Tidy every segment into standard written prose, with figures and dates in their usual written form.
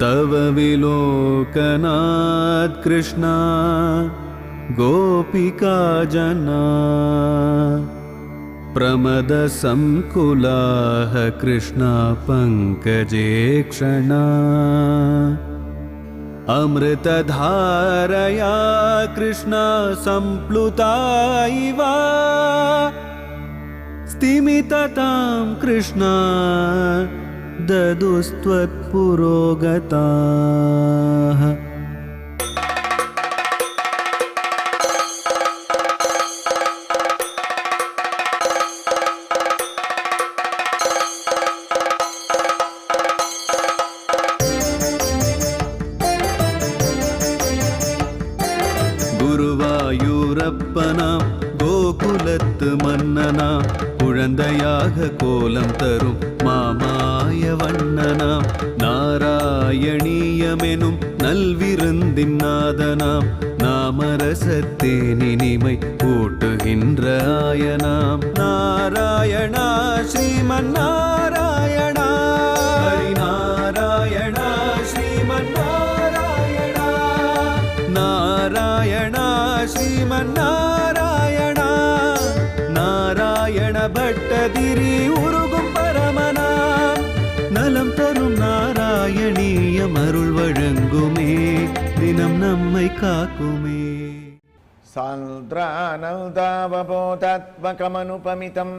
तव विलोकनात् कृष्णा गोपिका जना प्रमदसंकुलाः कृष्णा पङ्कजे क्षणा अमृतधारया कृष्णा सम्प्लुता इव स्तिमिततां कृष्णा ददुस्त्वत्पुरोगताः। குருவாயூரப்பனாம் கோகுலத்து மன்னனாம் குழந்தையாக கோலம் தரும் மாமாய வண்ணனாம் நாராயணீயமெனும் நல்விருந்தின் நாதனாம் நாமரசத்தேனினிமை கூட்டுகின்ற ஆயனாம் நாராயணா ஸ்ரீமன் நாராயணா ஹரிநாராயணா ஸ்ரீமன் நாராயணா நாராயணா ஸ்ரீமன் நாராயணா நாராயண பட்டதிரி உருகும் பரமனா நலம் தரும் நாராயணீயம் அருள் வழங்குமே தினம் நம்மை காக்குமே. சாந்திரானந்தாவபோதாத்மகமனுபமிதம்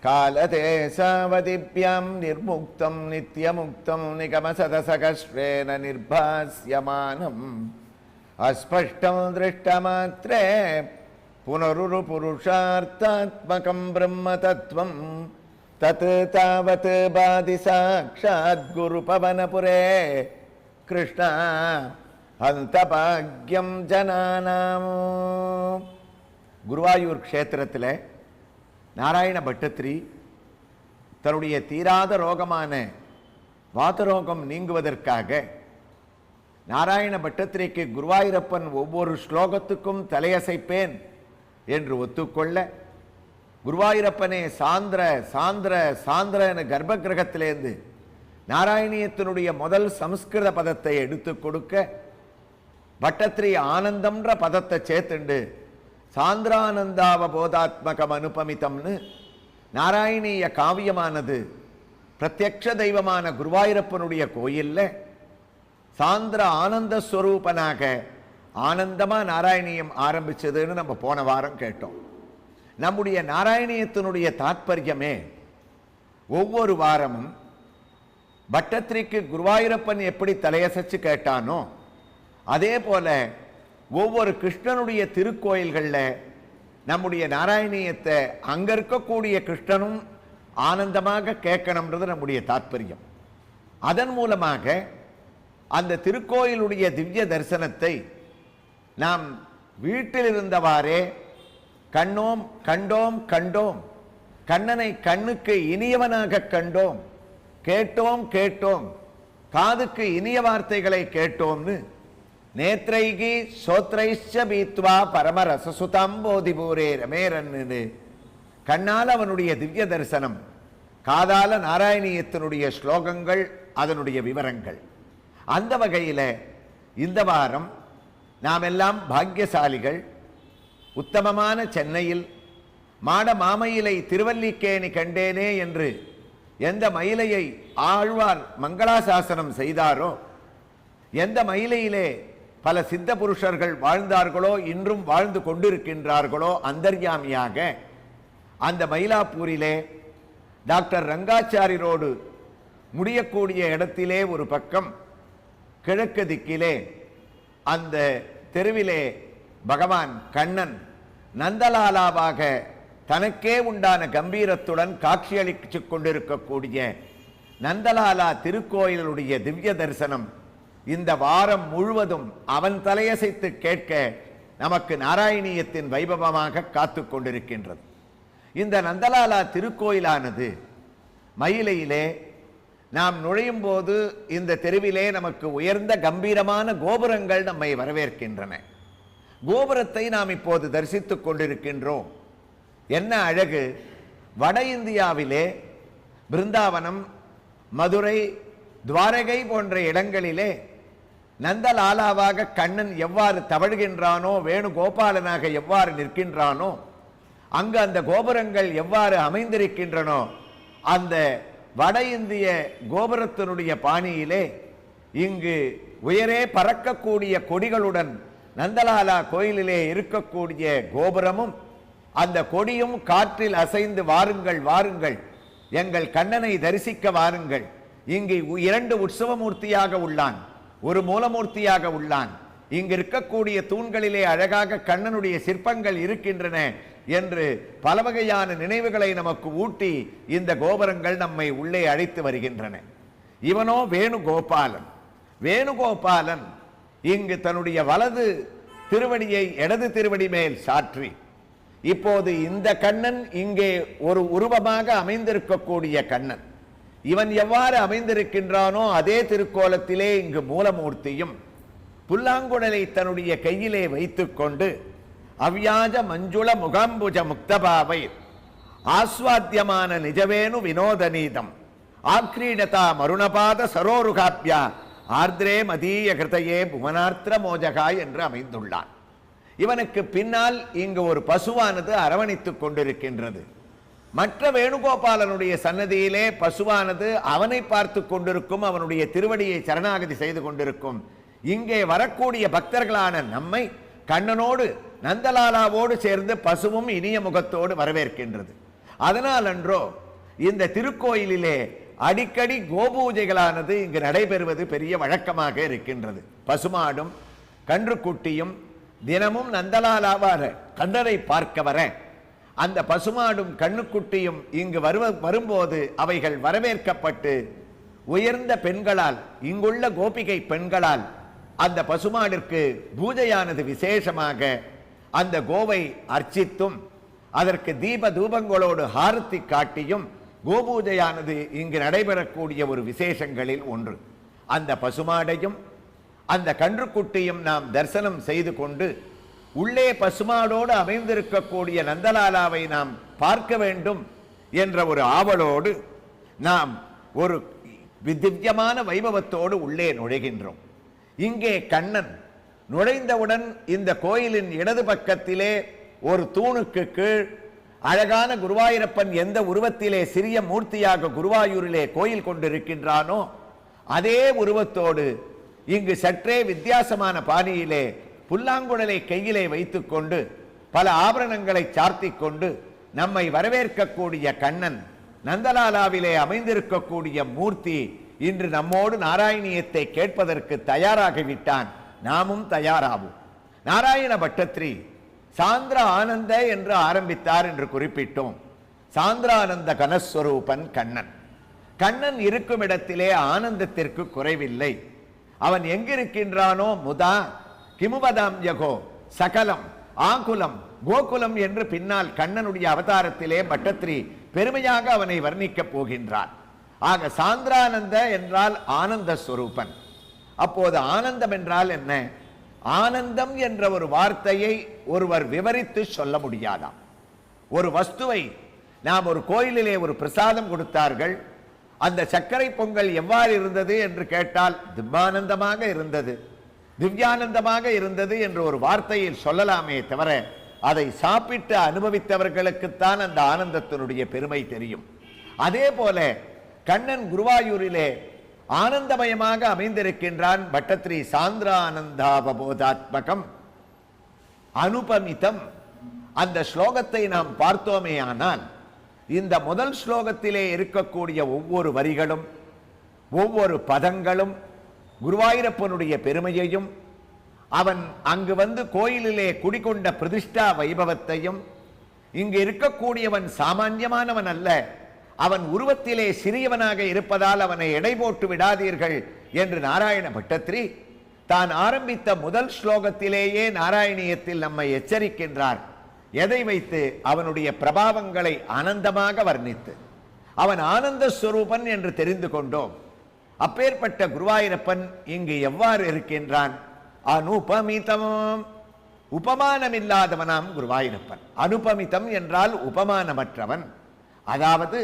காலதேசாவதிப்யாம் நிர்முக்தம் நித்யமுக்தம் நிகமசதசகஸ்ரேன நிர்பாஸ்யமானம் அஸ்பஷ்டம் திருஷ்டமாத்ரே புனருரு புருஷார்த்தாத்மகம் பிரம்ம தத்துவம் தத் தாவத் பாதி சாக்ஷாத் குரு பவனபுரே கிருஷ்ணா அந்த பாக்யம் ஜனானாம். குருவாயூர் க்ஷேத்திரத்தில் நாராயண பட்டத்திரி தன்னுடைய தீராத ரோகமான வாதரோகம் நீங்குவதற்காக நாராயண பட்டத்திரிக்கு குருவாயூரப்பன் ஒவ்வொரு ஸ்லோகத்துக்கும் தலையசைப்பேன் என்று ஒத்துக்கொள்ள குருவாயூரப்பனே சாந்திர சாந்திர சாந்திர என கர்ப்ப கிரகத்திலேருந்து நாராயணியத்தினுடைய முதல் சம்ஸ்கிருத பதத்தை எடுத்து கொடுக்க பட்டத்திரி ஆனந்தம்ன்ற பதத்தை சேர்த்துண்டு சாந்திரானந்தாவ போதாத்மகம் அனுபமிதம்னு நாராயணீய காவியமானது பிரத்யக்ஷ தெய்வமான குருவாயூரப்பனுடைய கோயிலில் சாந்திர ஆனந்த ஸ்வரூபனாக ஆனந்தமா நாராயணியம் ஆரம்பிச்சதுன்னு நம்ம போன வாரம் கேட்டோம். நம்முடைய நாராயணியத்தினுடைய தாத்பரியமே ஒவ்வொரு வாரமும் பட்டத்திரிக்கு குருவாயூரப்பன் எப்படி தலையசைச்சு கேட்டானோ அதே போல ஒவ்வொரு கிருஷ்ணனுடைய திருக்கோயில்களில் நம்முடைய நாராயணியத்தை அங்க இருக்கக்கூடிய கிருஷ்ணனும் ஆனந்தமாக கேட்கணும்ன்றது நம்முடைய தாத்பரியம். அதன் மூலமாக அந்த திருக்கோயிலுடைய திவ்ய தரிசனத்தை நாம் வீட்டில் இருந்தவாறே கண்டோம் கண்டோம் கண்டோம், கண்ணனை கண்ணுக்கு இனியவனாக கண்டோம், கேட்டோம் கேட்டோம், காதுக்கு இனிய வார்த்தைகளை கேட்டோம்னு நேத்ரைகி சோத்ரைச்ச பீத்வா பரம ரசசுதாம் போதிபூரே ரமேரன்னு கண்ணால் அவனுடைய திவ்ய தரிசனம், காதால நாராயணியத்தினுடைய ஸ்லோகங்கள், அதனுடைய விவரங்கள். அந்த வகையில் இந்த வாரம் நாம் எல்லாம் பாக்கியசாலிகள். உத்தமமான சென்னையில் மாட மாமயிலை திருவல்லிக்கேணி கண்டேனே என்று எந்த மயிலையை ஆழ்வார் மங்களாசாசனம் செய்தாரோ, எந்த மயிலையிலே பல சித்த புருஷர்கள் வாழ்ந்தார்களோ இன்றும் வாழ்ந்து கொண்டிருக்கின்றார்களோ அந்தர்யாமியாக அந்த மயிலாப்பூரிலே டாக்டர் ரங்காச்சாரியரோடு முடியக்கூடிய இடத்திலே ஒரு பக்கம் கிழக்கு திக்கிலே அந்த தெருவிலே பகவான் கண்ணன் நந்தலாலாவாக தனக்கே உண்டான கம்பீரத்துடன் காட்சியளித்து கொண்டிருக்கக்கூடிய நந்தலாலா திருக்கோயிலுடைய திவ்ய தரிசனம் இந்த வாரம் முழுவதும் அவன் தலையசைத்து கேட்க நமக்கு நாராயணியத்தின் வைபவமாக காத்து கொண்டிருக்கின்றது. இந்த நந்தலாலா திருக்கோயிலானது மயிலையிலே நாம் நுழையும் போது இந்த தெருவிலே நமக்கு உயர்ந்த கம்பீரமான கோபுரங்கள் நம்மை வரவேற்கின்றன. கோபுரத்தை நாம் இப்போது தரிசித்துக் கொண்டிருக்கின்றோம். என்ன அழகு! வட இந்தியாவிலே பிருந்தாவனம், மதுரை, துவாரகை போன்ற இடங்களிலே நந்தலாலாவாக கண்ணன் எவ்வாறு தவழ்கின்றானோ, வேணுகோபாலனாக எவ்வாறு நிற்கின்றானோ, அங்கு அந்த கோபுரங்கள் எவ்வாறு அமைந்திருக்கின்றனோ, அந்த வட இந்திய கோபுரத்தினுடைய பாணியிலே இங்கு உயரே பறக்கக்கூடிய கொடிகளுடன் நந்தலாலா கோயிலிலே இருக்கக்கூடிய கோபுரமும் அந்த கொடியும் காற்றில் அசைந்து வாருங்கள் வாருங்கள், எங்கள் கண்ணனை தரிசிக்க வாருங்கள், இங்கு 2 உற்சவமூர்த்தியாக உள்ளான், ஒரு மூலமூர்த்தியாக உள்ளான், இங்கு இருக்கக்கூடிய தூண்களிலே அழகாக கண்ணனுடைய சிற்பங்கள் இருக்கின்றன என்று பல வகையான நினைவுகளை நமக்கு ஊட்டி இந்த கோபுரங்கள் நம்மை உள்ளே அழைத்து வருகின்றன. இவனோ வேணுகோபாலன். வேணுகோபாலன் இங்கு தன்னுடைய வலது திருவடியை இடது திருவடி மேல் சாற்றி இப்போது இந்த கண்ணன் இங்கே ஒரு உருவமாக அமைந்திருக்கக்கூடிய கண்ணன், இவன் எவ்வாறு அமைந்திருக்கின்றானோ அதே திருக்கோலத்திலே இங்கு மூலமூர்த்தியும் புல்லாங்குழலை தன்னுடைய கையிலே வைத்துக்கொண்டு அவ்யாஜ மஞ்சுள முகாம்புஜ முக்தபாவை ஆஸ்வாத்தியமான நிஜவேணு வினோதநீதம் ஆக்ரீடதா மருணபாத சரோருகாப்யா ஆர்திரே மதீய கிருதையே புவனார்த்திர மோஜகா என்று அமைந்துள்ளான். இவனுக்கு பின்னால் இங்கு ஒரு பசுவானது அரவணைத்துக் கொண்டிருக்கின்றது. மற்ற வேணுகோபாலனுடைய சன்னதியிலே பசுவானது அவனை பார்த்து கொண்டிருக்கும், அவனுடைய திருவடியை சரணாகதி செய்து கொண்டிருக்கும். இங்கே வரக்கூடிய பக்தர்களான நம்மை கண்ணனோடு நந்தலாலாவோடு சேர்ந்து பசுவும் இனிய முகத்தோடு வரவேற்கின்றது. அதனால் அன்றோ இந்த திருக்கோயிலிலே அடிக்கடி கோபூஜைகளானது இங்கு நடைபெறுவது பெரிய வழக்கமாக இருக்கின்றது. பசுமாடும் கன்றுக்குட்டியும் தினமும் நந்தலாலாவார கண்ணனை பார்க்க வர அந்த பசுமாடும் கண்ணுக்குட்டியும் இங்கு வரும்போது அவைகள் வரவேற்கப்பட்டு உயர்ந்த பெண்களால், இங்குள்ள கோபிகை பெண்களால் அந்த பசுமாடிற்கு பூஜையானது விசேஷமாக அந்த கோவை அர்ச்சித்தும் அதற்கு தீப தூபங்களோடு ஹாரத்தி காட்டியும் கோபூஜையானது இங்கு நடைபெறக்கூடிய ஒரு விசேஷங்களில் ஒன்று. அந்த பசுமாடையும் அந்த கன்றுக்குட்டியும் நாம் தரிசனம் செய்து கொண்டு உள்ளே பசுமாடோடு அமைந்திருக்கக்கூடிய நந்தலாலாவை நாம் பார்க்க வேண்டும் என்ற ஒரு ஆவலோடு நாம் ஒரு திவ்யமான வைபவத்தோடு உள்ளே நுழைகின்றோம். இங்கே கண்ணன் நுழைந்தவுடன் இந்த கோயிலின் இடது பக்கத்திலே ஒரு தூணுக்கு கீழ் அழகான குருவாயூரப்பன் எந்த உருவத்திலே சிறிய மூர்த்தியாக குருவாயூரிலே கோயில் கொண்டிருக்கின்றானோ அதே உருவத்தோடு இங்கு சற்றே வித்தியாசமான பாணியிலே புல்லாங்குழலை கையிலே வைத்துக்கொண்டு பல ஆபரணங்களை சார்த்தி கொண்டு நம்மை வரவேற்கக்கூடிய கண்ணன், நந்தலாலாவிலே அமைந்திருக்கக்கூடிய மூர்த்தி இன்று நம்மோடு நாராயணியத்தை கேட்பதற்கு தயாராகிவிட்டான். நாமும் தயாராகும். நாராயண பட்டத்ரி சாந்திர ஆனந்த என்று ஆரம்பித்தார் என்று குறிப்பிட்டோம். சாந்திரானந்த கனஸ்வரூபன் கண்ணன். கண்ணன் இருக்கும் இடத்திலே ஆனந்தத்திற்கு குறைவில்லை. அவன் எங்கிருக்கின்றானோ முதா கிமுபதாம் யகோ சகலம் ஆகுலம் கோகுலம் என்று பின்னால் கண்ணனுடைய அவதாரத்திலே பட்டத்ரி பெருமையாக அவனை வர்ணிக்கப் போகின்றார். ஆக சாந்திரானந்த என்றால் ஆனந்த ஸ்வரூபன். அப்போது ஆனந்தம் என்றால் என்ன? ஆனந்தம் என்ற ஒரு வார்த்தையை ஒருவர் விவரித்து சொல்ல முடியாதாம். ஒரு வஸ்துவை நாம் ஒரு கோயிலிலே ஒரு பிரசாதம் கொடுத்தார்கள், அந்த சர்க்கரை பொங்கல் எவ்வாறு இருந்தது என்று கேட்டால் திவ்யானந்தமாக இருந்தது, திவ்யானந்தமாக இருந்தது என்று ஒரு வார்த்தையில் சொல்லலாமே தவிர அதை சாப்பிட்டு அனுபவித்தவர்களுக்குத்தான் அந்த ஆனந்தத்தினுடைய பெருமை தெரியும். அதே போல கண்ணன் குருவாயூரிலே ஆனந்தமயமாக அமைந்திருக்கின்றான். பட்டத்ரி சாந்திரானந்தாவபோதாத்மகம் அனுபமிதம். அந்த ஸ்லோகத்தை நாம் பார்த்தோமே ஆனால் இந்த முதல் ஸ்லோகத்திலே இருக்கக்கூடிய ஒவ்வொரு வரிகளும் ஒவ்வொரு பதங்களும் குருவாயூரப்பனுடைய பெருமையையும் அவன் அங்கு வந்து கோயிலிலே குடிகொண்ட பிரதிஷ்டா வைபவத்தையும், இங்கு இருக்கக்கூடியவன் சாமான்யமானவன் அல்ல, அவன் உருவத்திலே சிறியவனாக இருப்பதால் அவனை எடை போட்டு விடாதீர்கள் என்று நாராயண பட்டத்ரி தான் ஆரம்பித்த முதல் ஸ்லோகத்திலேயே நாராயணியத்தில் நம்மை எச்சரிக்கின்றார். எதை வைத்து? அவனுடைய பிரபாவங்களை ஆனந்தமாக வர்ணித்து அவன் ஆனந்த ஸ்வரூபன் என்று தெரிந்து கொண்டோம். அப்பேற்பட்ட குருவாயூரப்பன் இங்கு எவ்வாறு இருக்கின்றான்? அனுபமிதம், உபமானமில்லாதவனாம் குருவாயூரப்பன். அனுபமிதம் என்றால் உபமானமற்றவன். அதாவது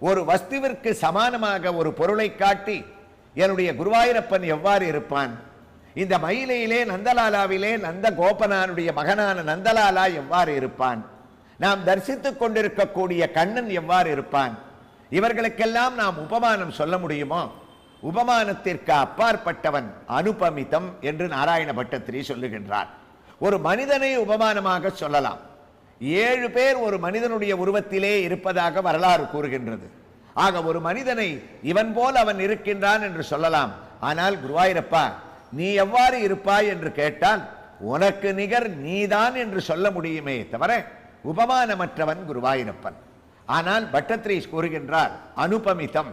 ஒரு வஸ்துவிற்கு சமானமாக ஒரு பொருளை காட்டி என்னுடைய குருவாயூரப்பன் எவ்வாறு இருப்பான்? இந்த மயிலையிலே நந்தலாலாவிலே நந்த கோபனானுடைய மகனான நந்தலாலா எவ்வாறு இருப்பான்? நாம் தரிசித்துக் கொண்டிருக்கக்கூடிய கண்ணன் எவ்வாறு இருப்பான்? இவர்களுக்கெல்லாம் நாம் உபமானம் சொல்ல முடியுமோ? உபமானத்திற்கு அப்பாற்பட்டவன் அனுபமிதம் என்று நாராயண பட்டத்திரி சொல்லுகின்றார். ஒரு மனிதனை உபமானமாக சொல்லலாம். 7 பேர் ஒரு மனிதனுடைய உருவத்திலே இருப்பதாக வரலாறு கூறுகின்றது. ஆக ஒரு மனிதனை இவன் போல் அவன் இருக்கின்றான் என்று சொல்லலாம். ஆனால் குருவாயூரப்பா, நீ எவ்வாறு இருப்பாய் என்று கேட்டால் உனக்கு நிகர் நீதான் என்று சொல்ல முடியுமே தவிர உபமானமற்றவன் குருவாயூரப்பன். ஆனால் பட்டத்திரி கூறுகின்றார், அனுபமிதம்,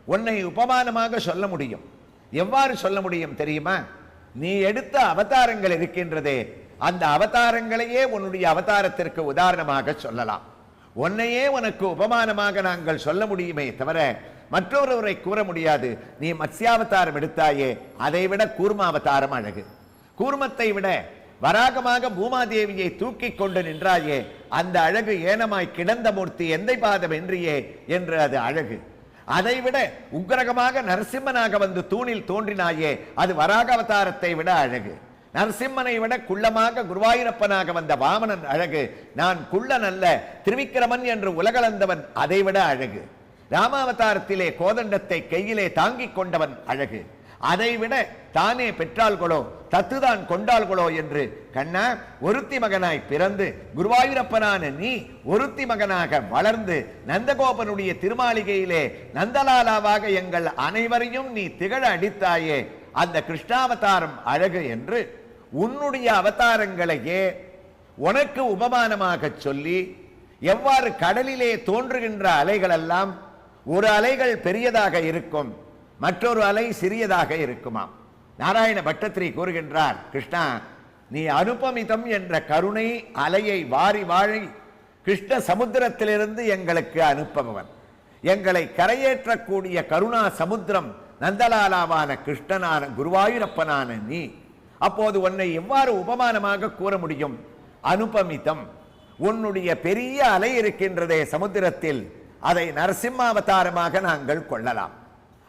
உன்னை உபமானமாக சொல்ல முடியும். எவ்வாறு சொல்ல முடியும் தெரியுமா? நீ எடுத்த அவதாரங்கள் இருக்கின்றதே, அந்த அவதாரங்களையே உன்னுடைய அவதாரத்திற்கு உதாரணமாக சொல்லலாம். உன்னையே உனக்கு உபமானமாக நாங்கள் சொல்ல முடியுமே தவிர மற்றொருவரை கூற முடியாது. நீ மத்ஸ்யாவதாரம் எடுத்தாயே, அதை விட கூர்மாவதாரம் அழகு. கூர்மத்தை விட வராகமாக பூமாதேவியை தூக்கி கொண்டு நின்றாயே, அந்த அழகு ஏனமாய் கிடந்த மூர்த்தி எந்தை பாதம் என்றியே என்று அது அழகு. அதைவிட உக்கிரகமாக நரசிம்மனாக வந்து தூணில் தோன்றினாயே, அது வராக அவதாரத்தை விட அழகு. நரசிம்மனை விட குள்ளமாக குருவாயூரப்பனாக வந்த வாமனன் அழகு. நான் குள்ளன் அல்ல, திருவிக்கிரமன் என்று உலகளந்தவன், அதைவிட அழகு. ராமாவதாரத்திலே கோதண்டத்தை கையிலே தாங்கிக் கொண்டவன் அழகு. அதைவிட தானே பெற்றாள்களோ தத்துதான் கொண்டாள்களோ என்று கண்ணா, ஒருத்தி மகனாய் பிறந்து குருவாயூரப்பனான நீ ஒருத்தி மகனாக வளர்ந்து நந்தகோபனுடைய திருமாளிகையிலே நந்தலாலாவாக எங்கள் அனைவரையும் நீ திகழ அடித்தாயே, அந்த கிருஷ்ணாவதாரம் அழகு என்று உன்னுடைய அவதாரங்களையே உனக்கு உபமானமாக சொல்லி, எவ்வாறு கடலிலே தோன்றுகின்ற அலைகள் எல்லாம் ஒரு அலைகள் பெரியதாக இருக்கும், மற்றொரு அலை சிறியதாக இருக்குமாம். நாராயண பட்டத்திரி கூறுகின்றார், கிருஷ்ணா, நீ அனுபமிதம் என்ற கருணை அலையை வாரி வாழி கிருஷ்ண சமுத்திரத்திலிருந்து எங்களுக்கு அனுப்பவன். எங்களை கரையேற்றக்கூடிய கருணா சமுத்திரம் நந்தலாலாவான கிருஷ்ணனான குருவாயூரப்பனான நீ. அப்போது உன்னை எவ்வாறு உபமானமாக கூற முடியும்? அனுபமிதம், உன்னுடைய பெரிய அலை இருக்கின்றதே சமுத்திரத்தில், அதை நரசிம்ம அவதாரமாக நாங்கள் கொள்ளலாம்.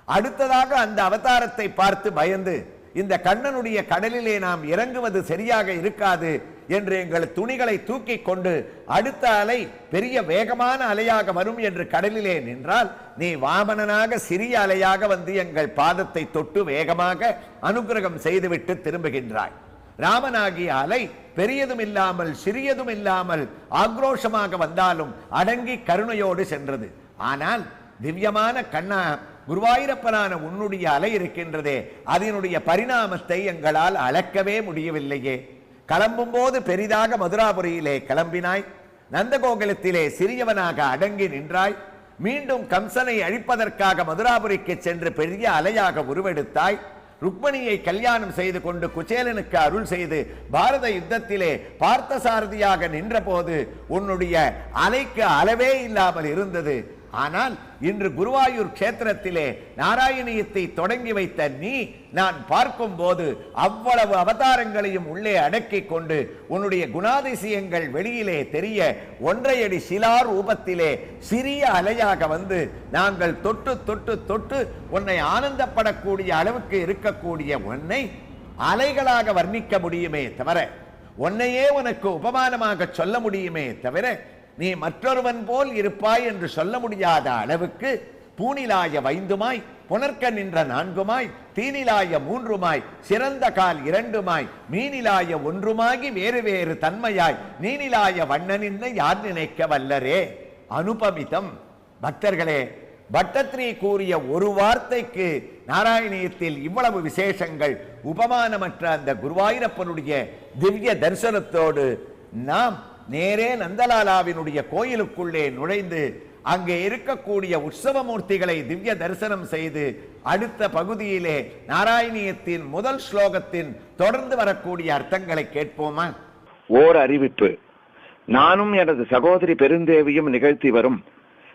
அடுத்ததாக அந்த அவதாரத்தை பார்த்து பயந்து இந்த கண்ணனுடைய கடலிலே நாம் இறங்குவது சரியாக இருக்காது என்று எங்கள் துணிகளை தூக்கி கொண்டு அடுத்த அலை பெரிய வேகமான அலையாக வரும் என்று கடலிலே நின்றால், நீ வாமனனாக சிறிய அலையாக வந்து எங்கள் பாதத்தை தொட்டு வேகமாக அனுகிரகம் செய்துவிட்டு திரும்புகின்றாய். ராமனாகிய அலை பெரியதும் இல்லாமல் சிறியதும் இல்லாமல் ஆக்ரோஷமாக வந்தாலும் அடங்கி கருணையோடு சென்றது. ஆனால் திவ்யமான கண்ணா, குருவாயூரப்பனான உன்னுடைய அலை இருக்கின்றதே, அதனுடைய பரிணாமத்தை எங்களால் அளக்கவே முடியவில்லையே. கிளம்பும் போது பெரிதாக மதுராபுரியிலே கிளம்பினாய், நந்தகோகுலத்திலே சிறியவனாக அடங்கி நின்றாய், மீண்டும் கம்சனை அழிப்பதற்காக மதுராபுரிக்கு சென்று பெரிய அலையாக உருவெடுத்தாய், ருக்மணியை கல்யாணம் செய்து கொண்டு குச்சேலனுக்கு அருள் செய்து பாரத யுத்தத்திலே பார்த்த சாரதியாக நின்ற போது உன்னுடைய அலைக்கு அளவே இல்லாமல் இருந்தது. ஆனால் இன்று குருவாயூர் கஷேத்திரத்திலே நாராயணியத்தை தொடங்கி வைத்த நீ, நான் பார்க்கும் போது அவ்வளவு அவதாரங்களையும் உள்ளே அடக்கி கொண்டு உன்னுடைய குணாதிசயங்கள் வெளியிலே தெரிய ஒன்றையடி சிலா ரூபத்திலே சிறிய அலையாக வந்து நாங்கள் தொட்டு தொட்டு தொட்டு உன்னை ஆனந்தப்படக்கூடிய அளவுக்கு இருக்கக்கூடிய உன்னை அலைகளாக வர்ணிக்க முடியுமே தவிர, உன்னையே உனக்கு உபமானமாக சொல்ல முடியுமே தவிர, நீ மற்றொருவன் போல் இருப்பாய் என்று சொல்ல முடியாத அளவுக்கு பூனிலாய 5மாய் புனர்க்க நின்ற 4மாய் தீனிலாய 3மாய் சிறந்த கால் 2மாய் மீனிலாய 1மாகி வேறு வேறு தன்மையாய் நீனிலாய வண்ணனின்ன யார் நினைக்க வல்லரே. அனுபமிதம். பக்தர்களே, பட்டத்திரி கூறிய ஒரு வார்த்தைக்கு நாராயணியத்தில் இவ்வளவு விசேஷங்கள். உபமானமற்ற அந்த குருவாயூரப்பனுடைய திவ்ய தரிசனத்தோடு நாம் நேரே நந்தலாலாவினுடைய கோயிலுக்குள்ளே நுழைந்து அங்கே இருக்கக்கூடிய உற்சவமூர்த்திகளை திவ்ய தரிசனம் செய்து அடுத்த பகுதியிலே நாராயணியத்தின் முதல் ஸ்லோகத்தின் தொடர்ந்து வரக்கூடிய அர்த்தங்களை கேட்போமா? ஓர் அறிவிப்பு. நானும் எனது சகோதரி பெருந்தேவியும் நிகழ்த்தி வரும்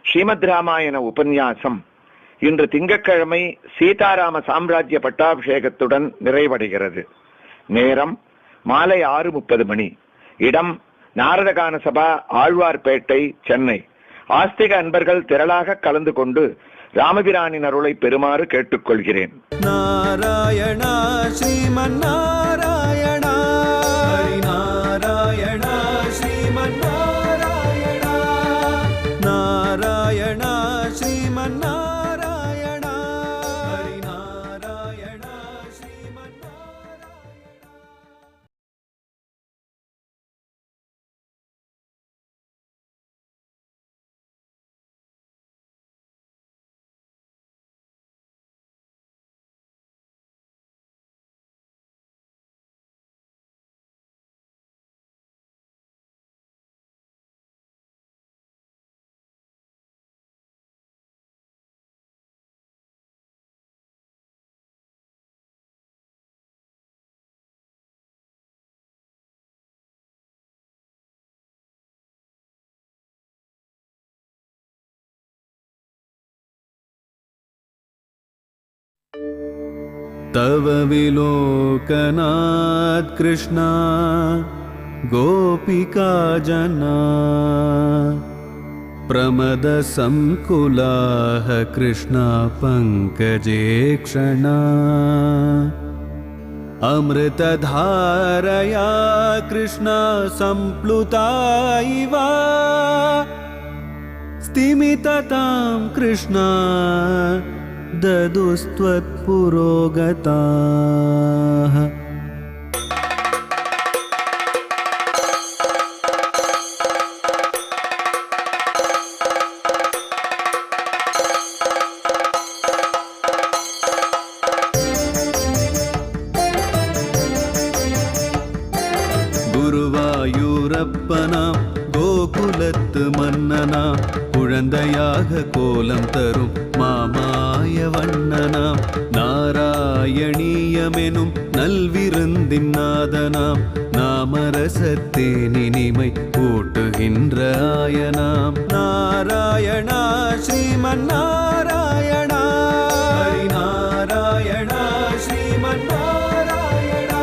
ஸ்ரீமத் ராமாயண உபன்யாசம் இன்று திங்கட்கிழமை சீதாராம சாம்ராஜ்ய பட்டாபிஷேகத்துடன் நிறைவடைகிறது. நேரம் மாலை 6:30 மணி. இடம் நாரதகான சபா, ஆழ்வார்பேட்டை, சென்னை. ஆஸ்திக அன்பர்கள் திரளாக கலந்து கொண்டு ராமபிரானின் அருளை பெறுமாறு கேட்டுக்கொள்கிறேன். நாராயணா ஸ்ரீமன்னாராயணா ஹரி நாராயணா ஸ்ரீமன்னாராயணா நாராயணா ஸ்ரீமன்னாராயணா ஹரி நாராயணா ஸ்ரீமன்னாராயணா. तव विलोकनात् कृष्णा गोपिका जना प्रमदसंकुलाः कृष्णा पङ्कजे क्षणा अमृतधारया कृष्णा सम्प्लुता इव स्तिमिततां कृष्णा ददुस्त्वत्पुरोगताः. குருவாயூரப்பனாம் கோகுலத்து மன்னனாம் குழந்தையாக கோலம் தரும் மாமாய வண்ணனாம் நாராயணீயமெனும் நல்விருந்தின் நாதனாம் நாமரசத்தேனினிமை கூட்டுகின்ற ஆயனாம் நாராயணா ஸ்ரீமன்னாராயணா ஹரி நாராயணா ஸ்ரீமன்னாராயணா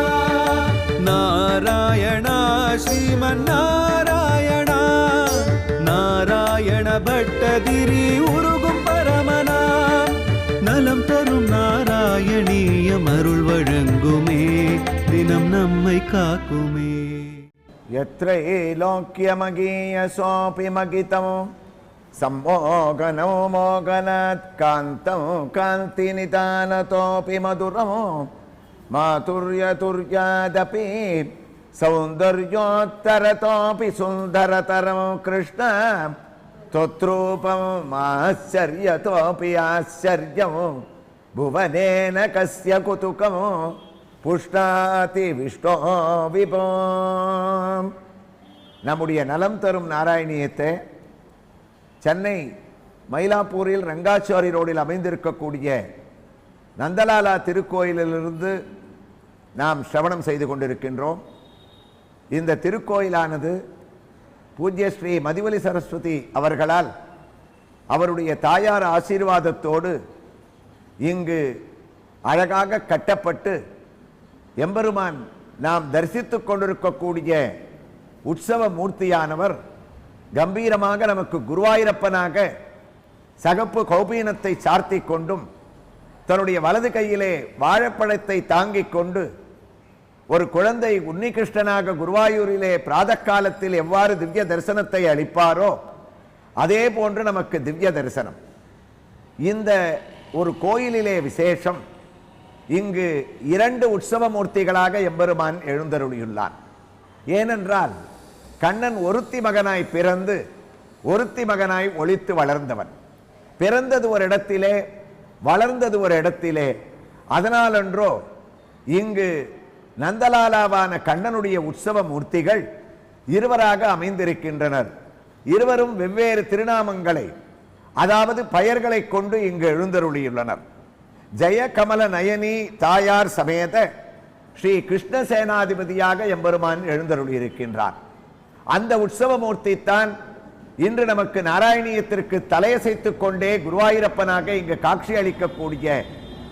நாராயணா ஸ்ரீமன்னாராயணா நாராயண பட்டதிரி உருகும் பரமனாம் நலம் தரும் நாராயணீயம் அருள் வழங்குமே தினம் நம்மை காக்குமே. यत्र लोक्यमगीयसोऽपि मगितं सम्मोहनो मोहनात् कान्तं कान्तिनिदानतोऽपि मधुरं माधुर्यतुर्यादपि सौन्दर्योत्तरतोऽपि सुन्दरतरं कृष्ण त्वद्रूपम् आश्चर्यतोऽपि आश्चर्यं भुवनेन कस्य कुतुकं புஷ்டாதி விஷ்ணோ விபோம். நம்முடைய நலம் தரும் நாராயணியத்தை சென்னை மயிலாப்பூரில் ரங்காச்சாரி ரோடில் அமைந்திருக்கக்கூடிய நந்தலாலா திருக்கோயிலிலிருந்து நாம் சிரவணம் செய்து கொண்டிருக்கின்றோம். இந்த திருக்கோயிலானது பூஜ்ய ஸ்ரீ மதிவலி சரஸ்வதி அவர்களால் அவருடைய தாயார் ஆசீர்வாதத்தோடு இங்கு அழகாக கட்டப்பட்டு எம்பெருமான் நாம் தரிசித்துக் கொண்டிருக்கக்கூடிய உற்சவ மூர்த்தியானவர் கம்பீரமாக நமக்கு குருவாயூரப்பனாக சகப்பு கௌபீனத்தை சார்த்தி கொண்டும் தன்னுடைய வலது கையிலே வாழைப்பழத்தை தாங்கிக் கொண்டு ஒரு குழந்தை உன்னிகிருஷ்ணனாக குருவாயூரிலே பிராத காலத்தில் எவ்வாறு திவ்ய தரிசனத்தை அளிப்பாரோ அதே போன்று நமக்கு திவ்ய தரிசனம். இந்த ஒரு கோயிலிலே விசேஷம், இங்கு இரண்டு உற்சவ மூர்த்திகளாக எம்பெருமான் எழுந்தருளியுள்ளான். ஏனென்றால் கண்ணன் ஒருத்தி மகனாய் பிறந்து ஒருத்தி மகனாய் ஒளித்து வளர்ந்தவன். பிறந்தது ஒரு இடத்திலே, வளர்ந்தது ஒரு இடத்திலே. அதனாலன்றோ இங்கு நந்தலாலாவான கண்ணனுடைய உற்சவ மூர்த்திகள் இருவராக அமைந்திருக்கின்றனர். இருவரும் வெவ்வேறு திருநாமங்களை, அதாவது பெயர்களை கொண்டு இங்கு எழுந்தருளியுள்ளனர். ஜெய கமல நயனி தாயார் சமேத ஸ்ரீ கிருஷ்ண சேனாதிபதியாக எம்பெருமான் எழுந்தருளி இருக்கின்றார். அந்த உற்சவமூர்த்தி தான் இன்று நமக்கு நாராயணியத்திற்கு தலையசைத்துக் கொண்டே குருவாயூரப்பனாக இங்கு காட்சி அளிக்கக்கூடிய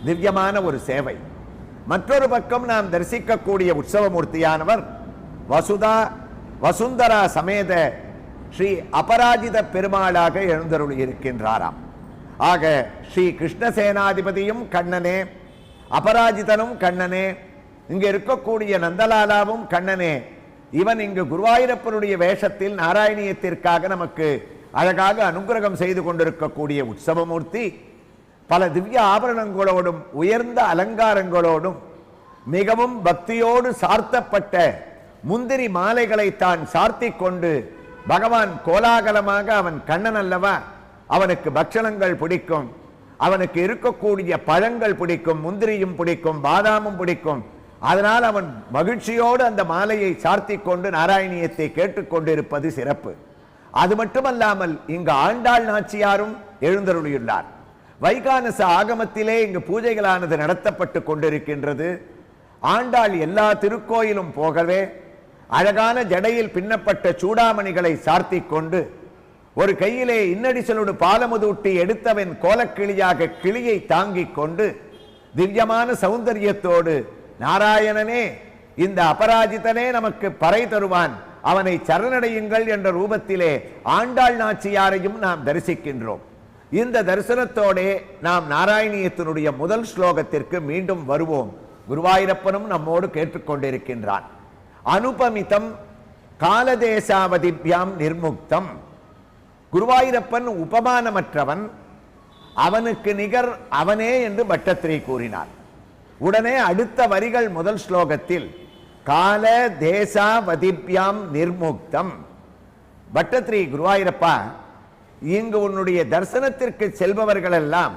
திவ்யமான ஒரு சேவை. மற்றொரு பக்கம் நாம் தரிசிக்கக்கூடிய உற்சவமூர்த்தியானவர் வசுந்தரா சமேத ஸ்ரீ அபராஜித பெருமாளாக எழுந்தருளி இருக்கின்றாராம். ஆக ஸ்ரீ கிருஷ்ணசேனாதிபதியும் கண்ணனே, அபராஜிதனும் கண்ணனே, இங்க இருக்கக்கூடிய நந்தலாலாவும் கண்ணனே. இவன் இங்கு குருவாயூரப்பனுடைய வேஷத்தில் நாராயணியத்திற்காக நமக்கு அழகாக அனுகிரகம் செய்து கொண்டிருக்கக்கூடிய உற்சவமூர்த்தி பல திவ்ய ஆபரணங்களோடும் உயர்ந்த அலங்காரங்களோடும் மிகவும் பக்தியோடு சார்த்தப்பட்ட முந்திரி மாலைகளை தான் சார்த்தி கொண்டு பகவான் கோலாகலமாக, அவன் கண்ணன் அல்லவா, அவனுக்கு பக்ஷணங்கள் பிடிக்கும், அவனுக்கு இருக்கக்கூடிய பழங்கள் பிடிக்கும், முந்திரியும் பிடிக்கும், பாதாமும் பிடிக்கும். அதனால் அவன் மகிழ்ச்சியோடு அந்த மாலையை சார்த்தி கொண்டு நாராயணியத்தை கேட்டுக்கொண்டிருப்பது சிறப்பு. அது மட்டுமல்லாமல் இங்கு ஆண்டாள் நாச்சியாரும் எழுந்தருளியுள்ளார். வைகானச ஆகமத்திலே இங்கு பூஜைகளானது நடத்தப்பட்டு கொண்டிருக்கின்றது. ஆண்டாள் எல்லா திருக்கோயிலும் போகவே அழகான ஜடையில் பின்னப்பட்ட சூடாமணிகளை சார்த்தி கொண்டு ஒரு கையிலே இன்னடிசலோடு பாலமுதூட்டி எடுத்தவன் கோலக்கிளியாக கிளியை தாங்கிக் கொண்டு திவ்யமான சௌந்தரியத்தோடு நாராயணனே, இந்த அபராஜிதனே நமக்கு பறை தருவான், அவனை சரணடையுங்கள் என்ற ரூபத்திலே ஆண்டாள் நாச்சியாரையும் நாம் தரிசிக்கின்றோம். இந்த தரிசனத்தோடே நாம் நாராயணியத்தினுடைய முதல் ஸ்லோகத்திற்கு மீண்டும் வருவோம். குருவாயூரப்பனும் நம்மோடு கேட்டுக்கொண்டிருக்கின்றான். அனுபமிதம் காலதேசாவதிப்யாம் நிர்முக்தம். குருவாயூரப்பன் உபமானமற்றவன், அவனுக்கு நிகர் அவனே என்று பட்டத்திரி கூறினார். உடனே அடுத்த வரிகள் முதல் ஸ்லோகத்தில் கால தேசாவதிப்யாம் நிர்முக்தம். பட்டத்திரி, குருவாயூரப்பா, இங்கு உன்னுடைய தரிசனத்திற்கு செல்பவர்கள் எல்லாம்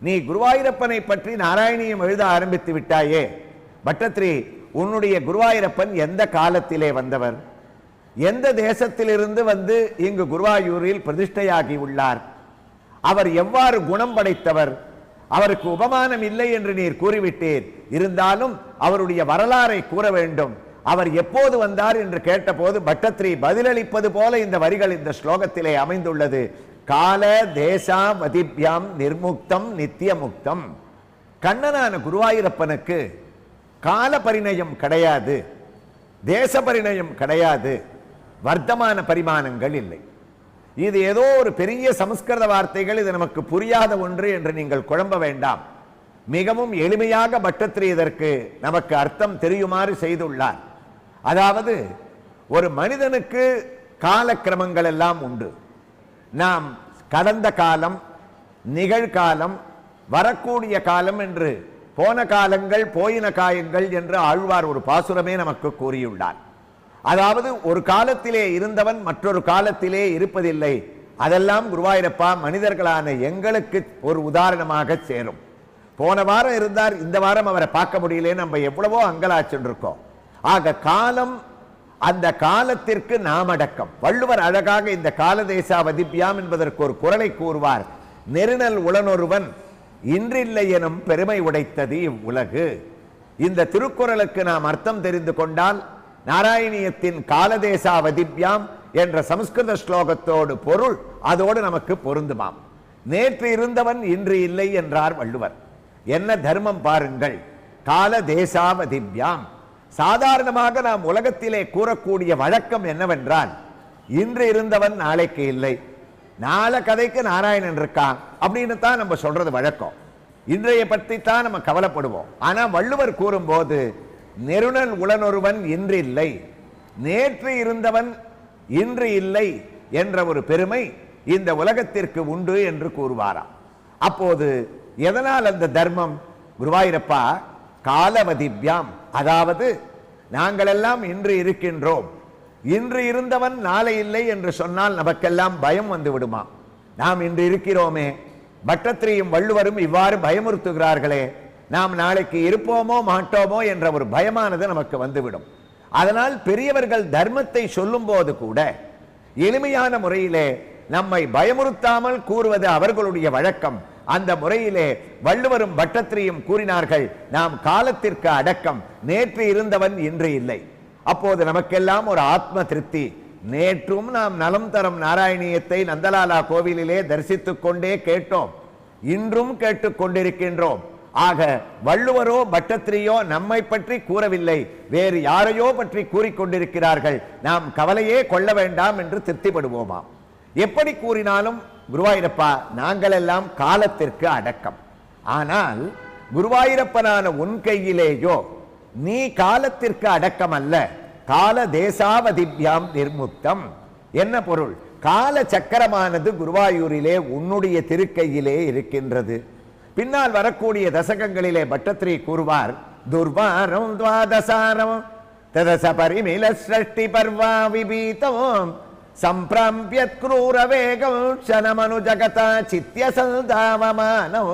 நீ குருவாயூரப்பனை பற்றி நாராயணியம் எழுத ஆரம்பித்து விட்டாயே. பட்டத்திரி, உன்னுடைய குருவாயூரப்பன் எந்த காலத்திலே வந்தவர்? எந்த தேசத்திலிருந்து வந்து இங்கு குருவாயூரில் பிரதிஷ்டையாகி உள்ளார்? அவர் எவ்வாறு குணம் படைத்தவர்? அவருக்கு உபமானம் இல்லை என்று நீர் கூறிவிட்டீர். இருந்தாலும் அவருடைய வரலாறை கூற வேண்டும். அவர் எப்போது வந்தார் என்று கேட்டபோது பட்டத்திரி பதிலளிப்பது போல இந்த வரிகள் இந்த ஸ்லோகத்திலே அமைந்துள்ளது. கால தேசாவதிப்யாம் நிர்முக்தம் நித்தியமுக்தம். கண்ணனான குருவாயூரப்பனுக்கு கால பரிணயம் கிடையாது, தேச பரிணயம் கிடையாது, வர்த்தமான பரிமாணங்கள் இல்லை. இது ஏதோ ஒரு பெரிய சமஸ்கிருத வார்த்தைகள், இது நமக்கு புரியாத ஒன்று என்று நீங்கள் குழம்ப வேண்டாம். மிகவும் எளிமையாக பட்டத்திரி இதற்கு நமக்கு அர்த்தம் தெரியுமாறு செய்துள்ளார். அதாவது ஒரு மனிதனுக்கு காலக்கிரமங்கள் எல்லாம் உண்டு. நாம் கடந்த காலம், நிகழ்காலம், வரக்கூடிய காலம் என்று போன காலங்கள் போயின காயங்கள் என்று ஆழ்வார் ஒரு பாசுரமே நமக்கு கூறியுள்ளார். அதாவது ஒரு காலத்திலே இருந்தவன் மற்றொரு காலத்திலே இருப்பதில்லை. அதெல்லாம் குருவாயூரப்பா மனிதர்களான எங்களுக்கு ஒரு உதாரணமாக சேரும். போன வாரம் இருந்தார், இந்த வாரம் அவரை பார்க்க முடியல, நம்ம எவ்வளவோ அங்கலாச்சென்றிருக்கோம். ஆக காலம், அந்த காலத்திற்கு நாம் அடக்கம். வள்ளுவர் அழகாக இந்த காலதேசாவதிப்யாம் என்பதற்கு ஒரு குறளை கூறுவார். நெருநல் உளனொருவன் இன்றில்லை எனும் பெருமை உடைத்தது இவ்வுலகு. இந்த திருக்குறளுக்கு நாம் அர்த்தம் தெரிந்து கொண்டால் நாராயணியத்தின் காலதேசாவதிப்யாம் என்ற சமஸ்கிருத ஸ்லோகத்தோடு பொருள் அதோடு நமக்கு பொருந்துமாம். நேற்று இருந்தவன் இன்று இல்லை என்றார் வள்ளுவர். என்ன தர்மம் பாருங்கள்! காலதேசாவதிப்யாம். சாதாரணமாக நாம் உலகத்திலே கூறக்கூடிய வழக்கம் என்னவென்றால், இன்று இருந்தவன் நாளைக்கு இல்லை, நாளை கதைக்கு நாராயணன் இருக்கான் அப்படின்னு தான் நம்ம சொல்றது வழக்கம். இன்றைய பற்றி தான் நம்ம கவலைப்படுவோம். ஆனா வள்ளுவர் கூறும்போது நெருநல் உளனொருவன் இன்று இல்லை, நேற்று இருந்தவன் இன்று இல்லை என்ற ஒரு பெருமை இந்த உலகத்திற்கு உண்டு என்று கூறுவாராம். அப்போது எதனால் அந்த தர்மம்? குருவாயூரப்பா, காலவதிப்யாம், அதாவது நாங்கள் எல்லாம் இன்று இருக்கின்றோம், இன்று இருந்தவன் நாளை இல்லை என்று சொன்னால் நமக்கெல்லாம் பயம் வந்து விடுமா? நாம் இன்று இருக்கிறோமே, பட்டத்திரியும் வள்ளுவரும் இவ்வாறு பயமுறுத்துகிறார்களே, நாம் நாளைக்கு இருப்போமோ மாட்டோமோ என்ற ஒரு பயமானது நமக்கு வந்துவிடும். அதனால் பெரியவர்கள் தர்மத்தை சொல்லும் போது கூட எளிமையான முறையிலே நம்மை பயமுறுத்தாமல் கூறுவது அவர்களுடைய வழக்கம். அந்த முறையிலே வள்ளுவரும் பட்டத்திரியும் கூறினார்கள், நாம் காலத்திற்கு அடக்கம், நேற்று இருந்தவன் இன்று இல்லை. அப்போது நமக்கெல்லாம் ஒரு ஆத்ம திருப்தி. நேற்றும் நாம் நலம் தரும் நாராயணியத்தை நந்தலாலா கோவிலிலே தரிசித்துக் கொண்டே கேட்டோம், இன்றும் கேட்டுக் கொண்டிருக்கின்றோம். ஆக வள்ளுவரோ பட்டத்திரியோ நம்மை பற்றி கூறவில்லை, வேறு யாரையோ பற்றி கூறிக்கொண்டிருக்கிறார்கள். நாம் கவலையே கொள்ள வேண்டாம் என்று திருப்திப்படுவோமாம். எப்படி கூறினாலும் குருவாயூரப்பா நாங்கள் எல்லாம் காலத்திற்கு அடக்கம், ஆனால் குருவாயூரப்பனான உன் கையிலேயோ நீ காலத்திற்கு அடக்கம் அல்ல, கால தேசாவதிப்யாம் நிர்முக்தம். என்ன பொருள்? கால சக்கரமானது குருவாயூரிலே உன்னுடைய திருக்கையிலே இருக்கின்றது. பின்னால் வரக்கூடிய தசகங்களிலே பட்டத்திரி கூறுவார், துர்வாரம் துவாதசாரம் ததச பரிமில ஸ்ரஷ்டி பர்வா விபீதம் சம்பிராம்பியத் க்ரூர வேகம் க்ஷணமனு ஜகதா சித்ய சந்தாவமானோ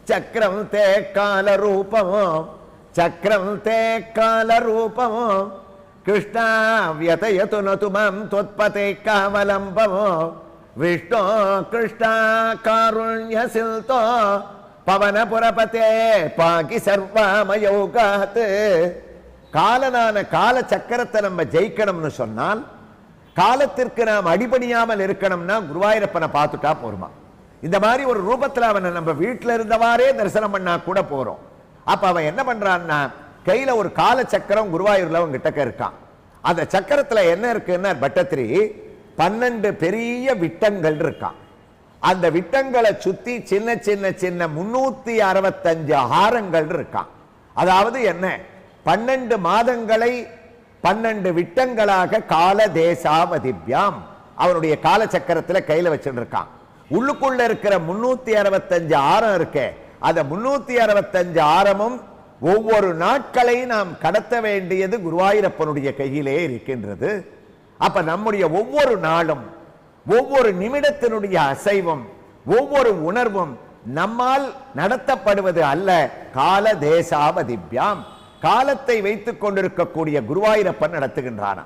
சக்கரம் தே கால ரூபமோ சக்கரம் தே கால ரூபமோ கிருஷ்ணா வியதயது நது மாம் त्वत्पते காமலம்பமோ விஷ்ணோ கிருஷ்ணா காருண்ய சில்தோ பவனபுரபதே பாகி சர்வாமயோகாத். காலனான கால சக்கரத்தை நம்ம ஜெயிக்கணும்னு சொன்னால், காலத்திற்கு நாம் அடிபணியாமல் இருக்கணும்னா குருவாயூரப்பனை பார்த்துட்டா போருமா. இந்த மாதிரி ஒரு ரூபத்தில் அவனை நம்ம வீட்டில் இருந்தவாறே தரிசனம் பண்ணா கூட போறோம். அப்ப அவன் என்ன பண்றான்னா, கையில ஒரு கால சக்கரம் குருவாயூர்ல அவன் கிட்டக்க இருக்கான். அந்த சக்கரத்துல என்ன இருக்குன்னா பட்டத்திரி 12 பெரிய விட்டங்கள் இருக்கான். அந்த விட்டங்களை சுத்தி சின்ன சின்ன சின்ன 365 ஹாரங்கள் இருக்கான். அதாவது என்ன, 12 மாதங்களை 12 விட்டங்களாக கால தேசாவதிப்யாம் அவனுடைய கால சக்கரத்துல கையில வச்சுட்டு இருக்கான். உள்ளுக்குள்ள இருக்கிற 365 ஆரம் இருக்க, அந்த 365 ஆரமும் ஒவ்வொரு நாட்களை நாம் கடத்த வேண்டியது குருவாயூரப்பனுடைய கையிலே இருக்கின்றது. அப்ப நம்முடைய ஒவ்வொரு நாளும், ஒவ்வொரு நிமிடத்தினுடைய அசைவும், ஒவ்வொரு உணர்வும் நம்மால் நடத்தப்படுவது அல்ல, கால தேசாவதிப்யாம் காலத்தை வைத்துக் கொண்டிருக்கக்கூடிய குருவாயூரப்பன் நடத்துகின்றான்.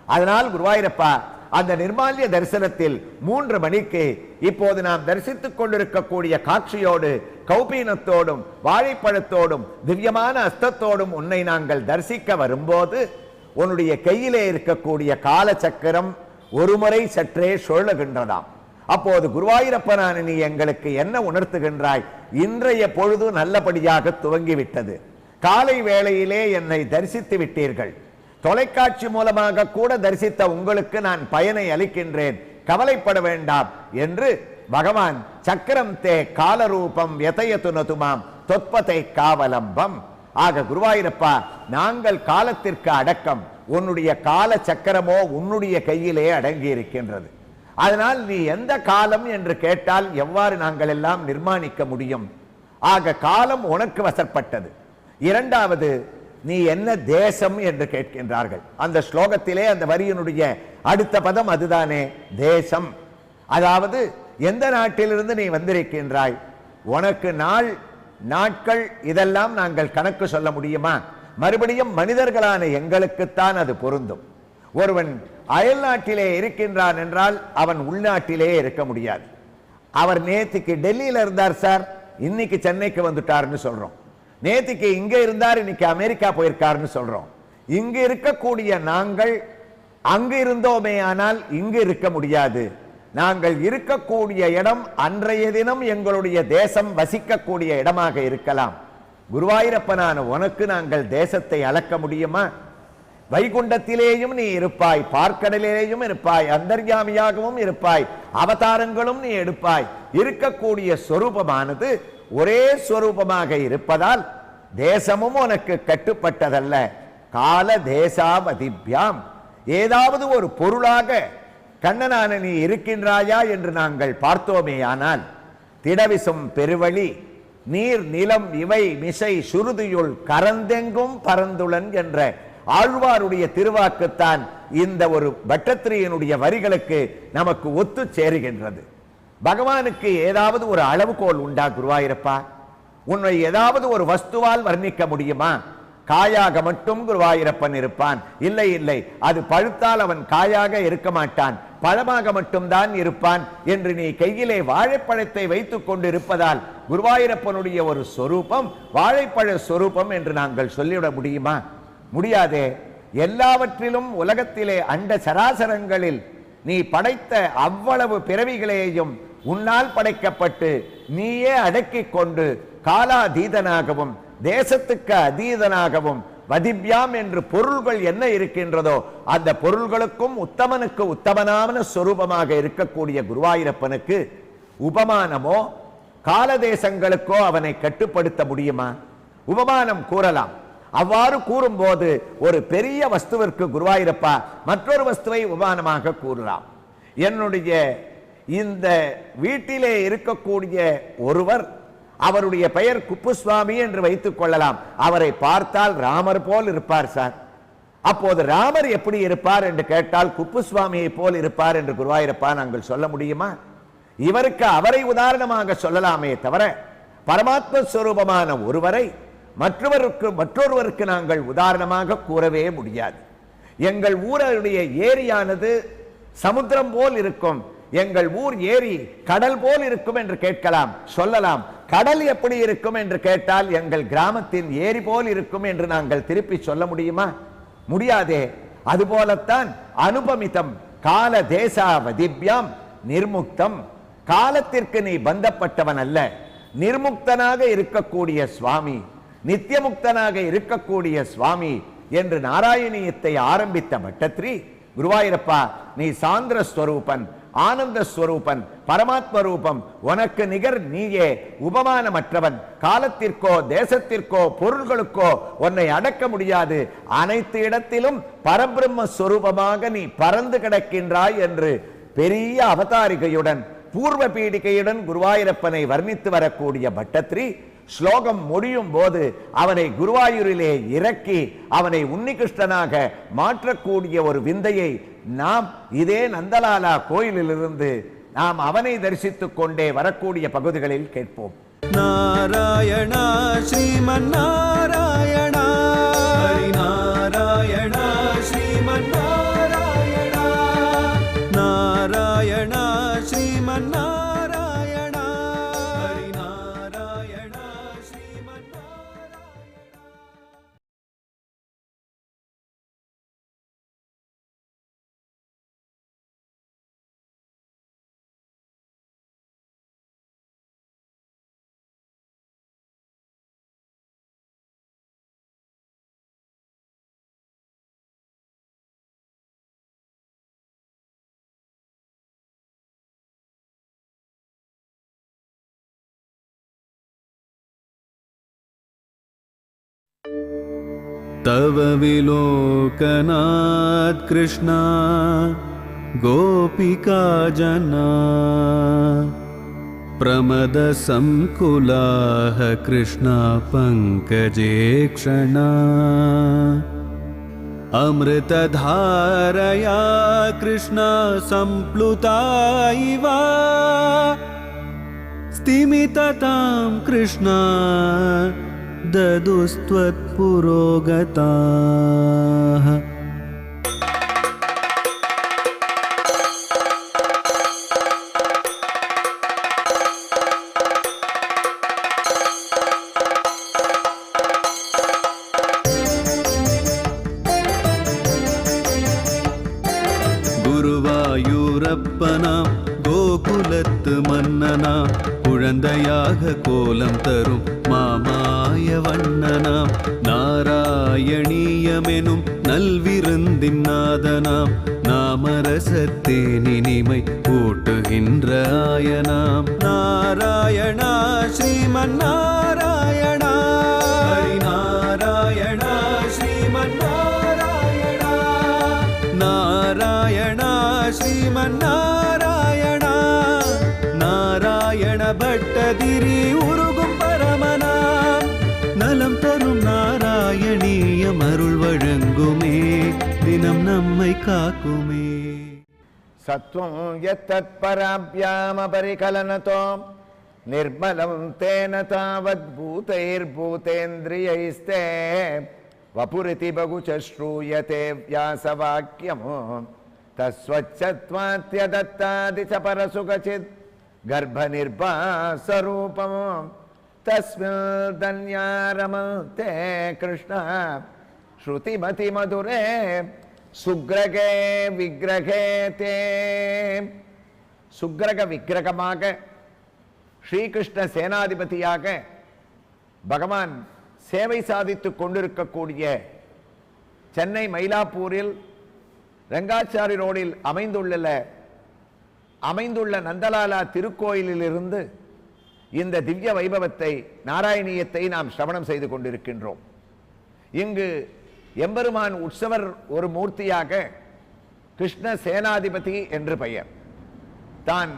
அதனால் குருவாயூரப்பா அந்த நிர்மால்ய தரிசனத்தில் 3 மணிக்கு இப்போது நாம் தரிசித்துக் கொண்டிருக்கக்கூடிய காட்சியோடு, கௌபீனத்தோடும் வாழைப்பழத்தோடும் திவ்யமான அஸ்தத்தோடும் உன்னை நாங்கள் தரிசிக்க வரும்போது, உன்னுடைய கையிலே இருக்கக்கூடிய கால சக்கரம் ஒரு முறை சற்றே சுழலுகின்றதாம். அப்போது குருவாயூரப்பனான நீ எங்களுக்கு என்ன உணர்த்துகின்றாய்? இன்றைய பொழுது நல்லபடியாக துவங்கிவிட்டது. காலை வேளையிலே என்னை தரிசித்து விட்டீர்கள். தொலைக்காட்சி மூலமாக கூட தரிசித்த உங்களுக்கு நான் பயனை அளிக்கின்றேன், கவலைப்பட வேண்டாம் என்று பகவான் சக்கரம் தே காலரூபம் யதயது நதுமாம் தொத்பதை காவலம்பம். ஆக குருவாயூரப்பா, நாங்கள் காலத்திற்கு அடக்கம், உன்னுடைய கால சக்கரமோ உன்னுடைய கையிலே அடங்கி இருக்கின்றது. அதனால் நீ எந்த காலம் என்று கேட்டால் எவ்வாறு நாங்கள் எல்லாம் நிர்மாணிக்க முடியும்? ஆக காலம் உனக்கு வசப்பட்டது. இரண்டாவது, நீ என்ன தேசம் என்று கேட்கின்றார்கள். அந்த ஸ்லோகத்திலே அந்த வரியினுடைய அடுத்த பதம் அதுதானே, தேசம். அதாவது எந்த நாட்டிலிருந்து நீ வந்திருக்கின்றாய்? உனக்கு நாள், நாட்கள் இதெல்லாம் நாங்கள் கணக்கு சொல்ல முடியுமா? மறுபடியும் மனிதர்களான எங்களுக்குத்தான் அது பொருந்தும். ஒருவன் அயல் நாட்டிலே இருக்கின்றான் என்றால் அவன் உள்நாட்டிலே இருக்க முடியாது. அவர் நேத்திக்கு டெல்லியில இருந்தார் சார், இன்னைக்கு சென்னைக்கு வந்துட்டார்னு சொல்றோம். நேத்திக்கு இங்க இருந்தார், இன்னைக்கு அமெரிக்கா போயிருக்காருன்னு சொல்றோம். இங்கு இருக்கக்கூடிய நாங்கள் அங்கு இருந்தோமே ஆனால் இங்கு இருக்க முடியாது. நாங்கள் இருக்கக்கூடிய இடம் அன்றைய தினம் எங்களுடைய தேசம் வசிக்கக்கூடிய இடமாக இருக்கலாம். குருவாயூரப்பனான உனக்கு நாங்கள் தேசத்தை அளக்க முடியுமா? வைகுண்டத்திலேயும் நீ இருப்பாய், பார்க்கடலிலேயும் இருப்பாய், அந்தர்யாமியாகவும் இருப்பாய், அவதாரங்களும் நீ எடுப்பாய். இருக்கக்கூடிய சொரூபமானது ஒரே ஸ்வரூபமாக இருப்பதால் தேசமும் உனக்கு கட்டுப்பட்டதல்ல. கால தேசாவதிப்யாம் ஏதாவது ஒரு பொருளாக கண்ணனான நீ இருக்கின்றாயா என்று நாங்கள் பார்த்தோமேயானால், திடவிசும் பெருவழி நீர் நிலம் இவை மிசை சுருதியுள் கரந்தெங்கும் பரந்துளன் என்ற ஆழ்வாருடைய திருவாக்குத்தான் இந்த ஒரு பட்டத்திரியினுடைய வரிகளுக்கு நமக்கு ஒத்து சேருகின்றது. பகவானுக்கு ஏதாவது ஒரு அளவுகோல் உண்டா குருவாயூரப்பா? உன்னை ஏதாவது ஒரு வஸ்துவால் வர்ணிக்க முடியுமா? காயாக மட்டும் குருவாயூரப்பன் இருப்பான்? இல்லை இல்லை, அது பழுத்தால் அவன் காயாக இருக்க மாட்டான், பழமாக மட்டும்தான் இருப்பான் என்று நீ கையிலே வாழைப்பழத்தை வைத்துக் கொண்டு இருப்பதால் குருவாயூரப்பனுடைய ஒரு சொரூபம் வாழைப்பழ சொரூபம் என்று நாங்கள் சொல்லிவிட முடியுமா? முடியாதே. எல்லாவற்றிலும் உலகத்திலே அண்ட சராசரங்களில் நீ படைத்த அவ்வளவு பிறவிகளையும் உன்னால் படைக்கப்பட்டு நீயே அடக்கிக் கொண்டு காலாதீதனாகவும் தேசத்துக்கு அதீதனாகவும் வதிப்யாம் என்று பொருள்கள் என்ன இருக்கின்றதோ அந்த பொருள்களுக்கும் உத்தமனுக்கு உத்தமனான சொரூபமாக இருக்கக்கூடிய குருவாயூரப்பனுக்கு உபமானமோ காலதேசங்களுக்கோ அவனை கட்டுப்படுத்த முடியுமா? உபமானம் கூறலாம். அவ்வாறு கூறும்போது ஒரு பெரிய வஸ்துவிற்கு குருவாயூரப்பா மற்றொரு வஸ்துவை உபமானமாக கூறலாம். என்னுடைய இந்த வீட்டிலே இருக்கக்கூடிய ஒருவர், அவருடைய பெயர் குப்புசுவாமி என்று வைத்துக் கொள்ளலாம். அவரை பார்த்தால் ராமர் போல் இருப்பார் சார். அப்போது ராமர் எப்படி இருப்பார் என்று கேட்டால் குப்புசுவாமியை போல் இருப்பார் என்று குருவாயூரப்பா நாங்கள் சொல்ல முடியுமா? இவருக்கு அவரை உதாரணமாக சொல்லலாமே தவிர பரமாத்ம ஸ்வரூபமான ஒருவரை மற்றொருவருக்கு நாங்கள் உதாரணமாக கூறவே முடியாது. எங்கள் ஊருடைய ஏரியானது சமுத்திரம் போல் இருக்கும், எங்கள் ஊர் ஏரி கடல் போல் இருக்கும் என்று கேட்கலாம், சொல்லலாம். கடல் எப்படி இருக்கும் என்று கேட்டால் எங்கள் கிராமத்தின் ஏரி போல் இருக்கும் என்று நாங்கள் திருப்பி சொல்ல முடியுமா? முடியாதே. அதுபோலத்தான் அனுபமிதம் கால தேசாவதிப்யாம் நிர்முக்தம். காலத்திற்கு நீ பந்தப்பட்டவன் அல்ல, நிர்முக்தனாக இருக்கக்கூடிய சுவாமி, நித்தியமுக்தனாக இருக்கக்கூடிய சுவாமி என்று நாராயணியத்தை ஆரம்பித்த பட்டத்ரி, குருவாயூரப்பா நீ சாந்திர ஸ்வரூபன், ஆனந்த ஸ்வரூபன், பரமாத்ம ரூபம், உனக்கு நிகர் நீயே, உபமானமற்றவன். காலத்திற்கோ தேசத்திற்கோ பொருள்களுக்கோ உன்னை அடக்க முடியாது. அனைத்து இடத்திலும் பரபிரம்ம ஸ்வரூபமாக நீ பறந்து கிடக்கின்றாய் என்று பெரிய அவதாரிகையுடன் பூர்வ பீடிகையுடன் குருவாயூரப்பனை வர்ணித்து வரக்கூடிய பட்டத்ரி ஸ்லோகம் முடியும் போது அவனை குருவாயூரிலே இறக்கி அவனை உன்னிகிருஷ்ணனாக மாற்றக்கூடிய ஒரு விந்தையை நாம் இதே நந்தலாலா கோயிலிலிருந்து நாம் அவனை தரிசித்துக் கொண்டே வரக்கூடிய பகுதிகளில் கேட்போம். நாராயணா ஸ்ரீமன் நாராயணா, ஹரி நாராயணா ஸ்ரீமன் நாராயணா, நாராயணா ஸ்ரீமன் நாராயணா, ஹரி நாராயணா ஸ்ரீமன் நாராயணா. तव विलोकनात् कृष्णा गोपिका जना, प्रमद संकुलाः कृष्णा पंकजे क्षणा, अमृतधारया कृष्णा संप्लुता इव, स्तिमिततां कृष्णा ददुस्त्वत्पुरोगताः. குருவாயூரப்பனா கோகுலத்து மன்னனா, குழந்தையாக கோலம் தரும் மாமாய வண்ணனாம், நாராயணீயமெனும் நல்விருந்தின் நாதனாம், நாமரசத்தேன் இனிமை கூட்டுகின்ற ஆயனாம். நாராயணா ஸ்ரீமன் நாராயணா, ஹரி நாராயணா ஸ்ரீமன் நாராயணா, நாராயணா ஸ்ரீமன் நாராயணா, நாராயண பட்டதிரி உருகும் பரமனாம், நலம் தரும் நாராயணீயம் அருள் வழங்குமே, தினம் நம்மை காக்குமே. சத்வம் யத்தத் பராப்யாம் அபரிகலனதோ நிர்மலம் தேன தாவத் பூதைர்பூதேந்திரியைஸ்தே வபுரிதி பகுச்ச ஸ்ரூயதே வியாசவாக்யம், தஸ்வச்சத்வாத்யதத்தாதி ச பரசுகசித் கர்ப்பநிர்பாசரூபம், தஸ்மில் தன்யாரமந்தே கிருஷ்ண ஸ்ருதிமதி மதுரே சுக்ரகே விக்கிரகே தே. சுக்ரக விக்கிரகமாக ஸ்ரீகிருஷ்ண சேனாதிபதியாக பகவான் சேவை சாதித்துக் கொண்டிருக்கக்கூடிய சென்னை மயிலாப்பூரில் ரங்காச்சாரி ரோடில் அமைந்துள்ள அமைந்துள்ள நந்தலாலா திருக்கோயிலிலிருந்து இந்த திவ்ய வைபவத்தை நாராயணியத்தை நாம் சிரவணம் செய்து கொண்டிருக்கின்றோம். இங்கு எம்பெருமான் உற்சவர் ஒரு மூர்த்தியாக கிருஷ்ண சேனாதிபதி என்று பெயர். தான்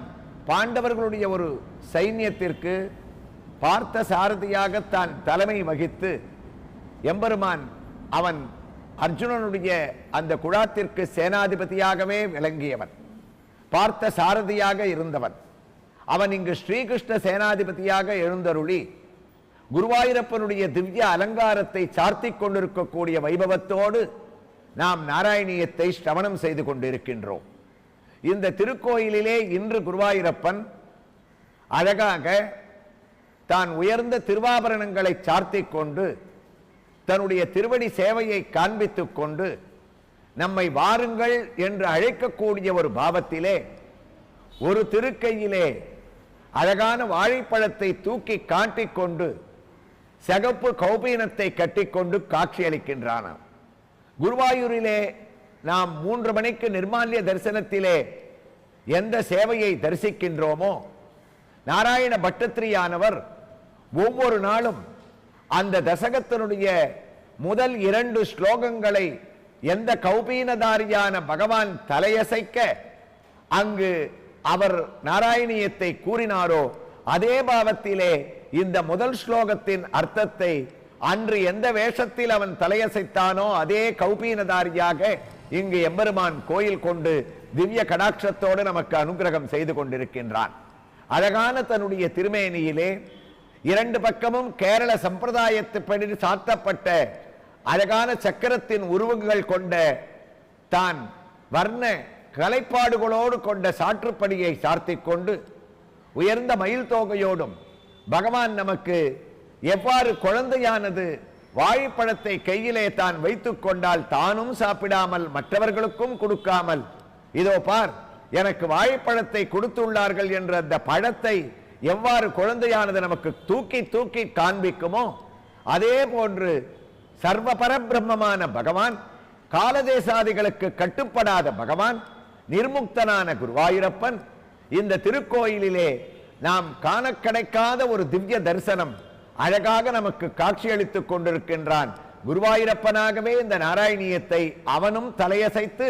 பாண்டவர்களுடைய ஒரு சைன்யத்திற்கு பார்த்த சாரதியாக தான் தலைமை வகித்து எம்பெருமான் அவன் அர்ஜுனனுடைய அந்த குழாத்திற்கு சேனாதிபதியாகவே விளங்கியவன், பார்த்த சாரதியாக இருந்தவன். அவன் இங்கு ஸ்ரீகிருஷ்ண சேனாதிபதியாக எழுந்தருளி குருவாயூரப்பனுடைய திவ்ய அலங்காரத்தை சார்த்திக் கொண்டிருக்கக்கூடிய வைபவத்தோடு நாம் நாராயணியத்தை சிரவணம் செய்து கொண்டிருக்கின்றோம். இந்த திருக்கோயிலிலே இன்று குருவாயூரப்பன் அழகாக தான் உயர்ந்த திருவாபரணங்களை சார்த்திக் கொண்டு தன்னுடைய திருவடி சேவையை காண்பித்துக் கொண்டு நம்மை வாருங்கள் என்று அழைக்கக்கூடிய ஒரு பாவத்திலே ஒரு திருக்கையிலே அழகான வாழைப்பழத்தை தூக்கி காட்டிக்கொண்டு சகப்பு கௌபீனத்தை கட்டிக்கொண்டு காட்சியளிக்கின்றான். குருவாயூரிலே நாம் 3 மணிக்கு நிர்மால்ய தரிசனத்திலே எந்த சேவையை தரிசிக்கின்றோமோ, நாராயண பட்டத்திரியானவர் ஒவ்வொரு நாளும் அந்த தசகத்தினுடைய முதல் 2 ஸ்லோகங்களை எந்த கௌபீனதாரியான பகவான் தலையசைக்க அங்கு அவர் நாராயணியத்தை கூறினாரோ அதே பாவத்திலே இந்த முதல் ஸ்லோகத்தின் அர்த்தத்தை அன்று எந்த வேஷத்தில் அவன் தலையசைத்தானோ அதே கௌபீனதாரியாக இங்கு எம்பெருமான் கோயில் கொண்டு திவ்ய கடாட்சத்தோடு நமக்கு அனுகிரகம் செய்து கொண்டிருக்கின்றான். அழகான தன்னுடைய திருமேனியிலே 2 பக்கமும் கேரள சம்பிரதாயத்துப்படி சாத்தப்பட்ட அழகான சக்கரத்தின் உருவங்கள் கொண்ட தான் வர்ண கலைப்பாடுகளோடு கொண்ட சாற்றுப்படியை சார்த்திக் கொண்டு உயர்ந்த மயில் தோகையோடும் பகவான் நமக்கு எவ்வாறு குழந்தையானது வாழைப்பழத்தை கையிலே தான் வைத்துக் கொண்டால் தானும் சாப்பிடாமல் மற்றவர்களுக்கும் கொடுக்காமல், இதோ பார் எனக்கு வாழைப்பழத்தை கொடுத்துள்ளார்கள் என்ற அந்த பழத்தை எவ்வாறு குழந்தையானது நமக்கு தூக்கி தூக்கி காண்பிக்குமோ அதே போன்று சர்வ பரபிரம்மமான பகவான், காலதேசாதிகளுக்கு கட்டுப்படாத பகவான், நிர்முக்தனான குருவாயூரப்பன் இந்த திருக்கோயிலிலே நாம் காண கிடைக்காத ஒரு திவ்ய தரிசனம் அழகாக நமக்கு காட்சியளித்துக் கொண்டிருக்கின்றான். குருவாயூரப்பனாகவே இந்த நாராயணியத்தை அவனும் தலையசைத்து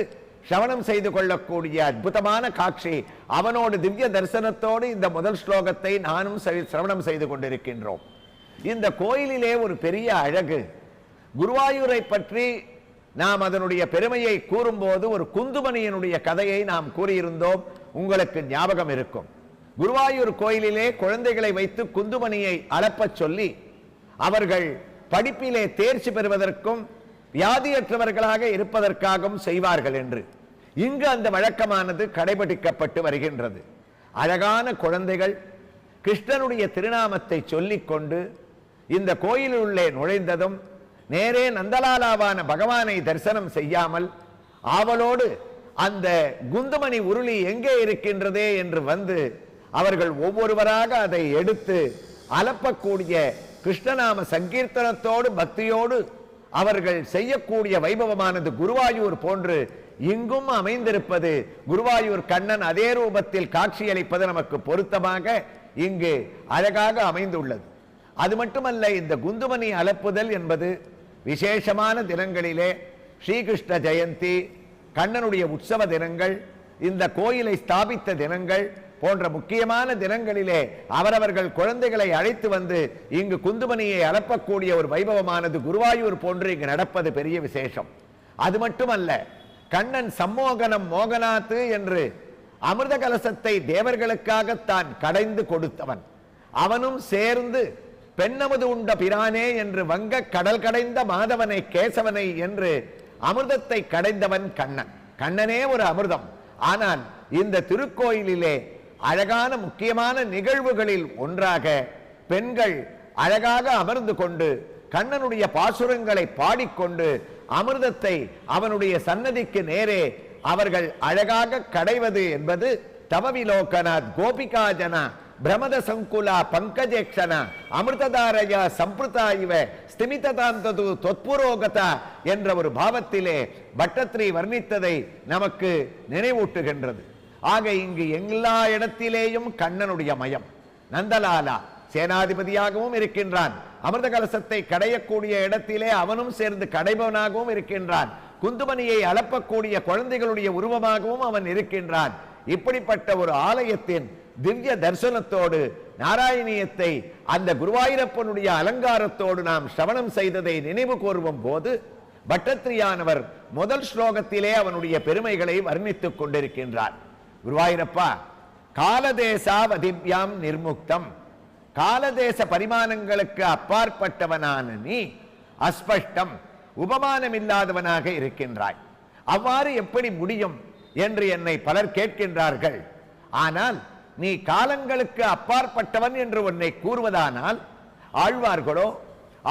சிரவணம் செய்து கொள்ளக்கூடிய அற்புதமான காட்சி. அவனோடு திவ்ய தரிசனத்தோடு இந்த முதல் ஸ்லோகத்தை நானும் சிரவணம் செய்து கொண்டிருக்கின்றோம். இந்த கோயிலிலே ஒரு பெரிய அழகு. குருவாயூரை பற்றி நாம் அதனுடைய பெருமையை கூறும்போது ஒரு குந்துமணியினுடைய கதையை நாம் கூறியிருந்தோம், உங்களுக்கு ஞாபகம் இருக்கும். குருவாயூர் கோயிலிலே குழந்தைகளை வைத்து குந்துமணியை அளப்பச் சொல்லி அவர்கள் படிப்பிலே தேர்ச்சி பெறுவதற்கும் வியாதியற்றவர்களாக இருப்பதற்காகவும் செய்வார்கள் என்று இங்கு அந்த வழக்கமானது கடைபிடிக்கப்பட்டு வருகின்றது. அழகான குழந்தைகள் கிருஷ்ணனுடைய திருநாமத்தை சொல்லிக் கொண்டு இந்த கோயிலுள்ளே நுழைந்ததும் நேரே நந்தலாலாவான பகவானை தரிசனம் செய்யாமல் ஆவலோடு அந்த குந்துமணி உருளி எங்கே இருக்கின்றதே என்று வந்து அவர்கள் ஒவ்வொருவராக அதை எடுத்து அலப்பக்கூடிய கிருஷ்ணநாம சங்கீர்த்தனத்தோடு பக்தியோடு அவர்கள் செய்யக்கூடிய வைபவமானது குருவாயூர் போன்று இங்கும் அமைந்திருப்பது. குருவாயூர் கண்ணன் அதே ரூபத்தில் காட்சியளிப்பது நமக்கு பொருத்தமாக இங்கு அழகாக அமைந்துள்ளது. அது மட்டுமல்ல, இந்த குந்துமணி அலப்புதல் என்பது விசேஷமான தினங்களிலே ஸ்ரீகிருஷ்ண ஜெயந்தி, கண்ணனுடைய உற்சவ தினங்கள், இந்த கோயிலை ஸ்தாபித்த தினங்கள் போன்ற முக்கியமான தினங்களிலே அவரவர்கள் குழந்தைகளை அழைத்து வந்து இங்கு குந்துமணியை அலப்பக்கூடிய ஒரு வைபவமானது குருவாயூர் போன்று இங்கு நடப்பது பெரிய விசேஷம். அது மட்டுமல்ல, கண்ணன் சம்மோகனம் மோகனாத்து என்று அமிர்த கலசத்தை தேவர்களுக்காக தான் கடைந்து கொடுத்தவன். அவனும் சேர்ந்து பெண்ணமுது உண்ட பிரானே என்று வங்க கடல் கடைந்த மாதவனை கேசவனை என்று அமிர்தத்தை கடைந்தவன் கண்ணன். கண்ணனே ஒரு அமிர்தம். ஆனால் இந்த திருக்கோயிலிலே அழகான முக்கியமான நிகழ்வுகளில் ஒன்றாக பெண்கள் அழகாக அமர்ந்து கொண்டு கண்ணனுடைய பாசுரங்களை பாடிக்கொண்டு அமிர்தத்தை அவனுடைய சன்னதிக்கு நேரே அவர்கள் அழகாக கடைவது என்பது தவவிலோகநாத் கோபிகா ஜன பிரமத சங்குலா பங்கஜேக்ஷன அமிர்ததாரயா சம்பிருதா இவ ஸ்திமிதாந்தது தொத்புரோகதா என்ற ஒரு பாவத்திலே பட்டத்திரி வர்ணித்ததை நமக்கு நினைவூட்டுகின்றது. ஆக இங்கு எல்லா இடத்திலேயும் கண்ணனுடைய மயம். நந்தலாலா சேனாதிபதியாகவும் இருக்கின்றான். அமிர்த கலசத்தை கடையக்கூடிய இடத்திலே அவனும் சேர்ந்து கடைபவனாகவும் இருக்கின்றான். குந்துமணியை அளப்பக்கூடிய குழந்தைகளுடைய உருவமாகவும் அவன் இருக்கின்றான். இப்படிப்பட்ட ஒரு ஆலயத்தின் திவ்ய தரிசனத்தோடு நாராயணியத்தை அந்த குருவாயூரப்பனுடைய அலங்காரத்தோடு நாம் சிரவணம் செய்ததை நினைவு கூறும் போது பட்டத்திரியானவர் முதல் ஸ்லோகத்திலே அவனுடைய பெருமைகளை வர்ணித்துக் கொண்டிருக்கின்றார். குருவாயூரப்பா, காலதேசாவதிப்யாம் நிர்முக்தம், காலதேச பரிமாணங்களுக்கு அப்பாற்பட்டவனான நீ அஸ்பஷ்டம், உபமானம் இல்லாதவனாக இருக்கின்றாய். அவ்வாறு எப்படி முடியும் என்று என்னை பலர் கேட்கின்றார்கள். ஆனால் நீ காலங்களுக்கு அப்பாற்பட்டவன் என்று உன்னை கூறுவதானால் ஆழ்வார்களோ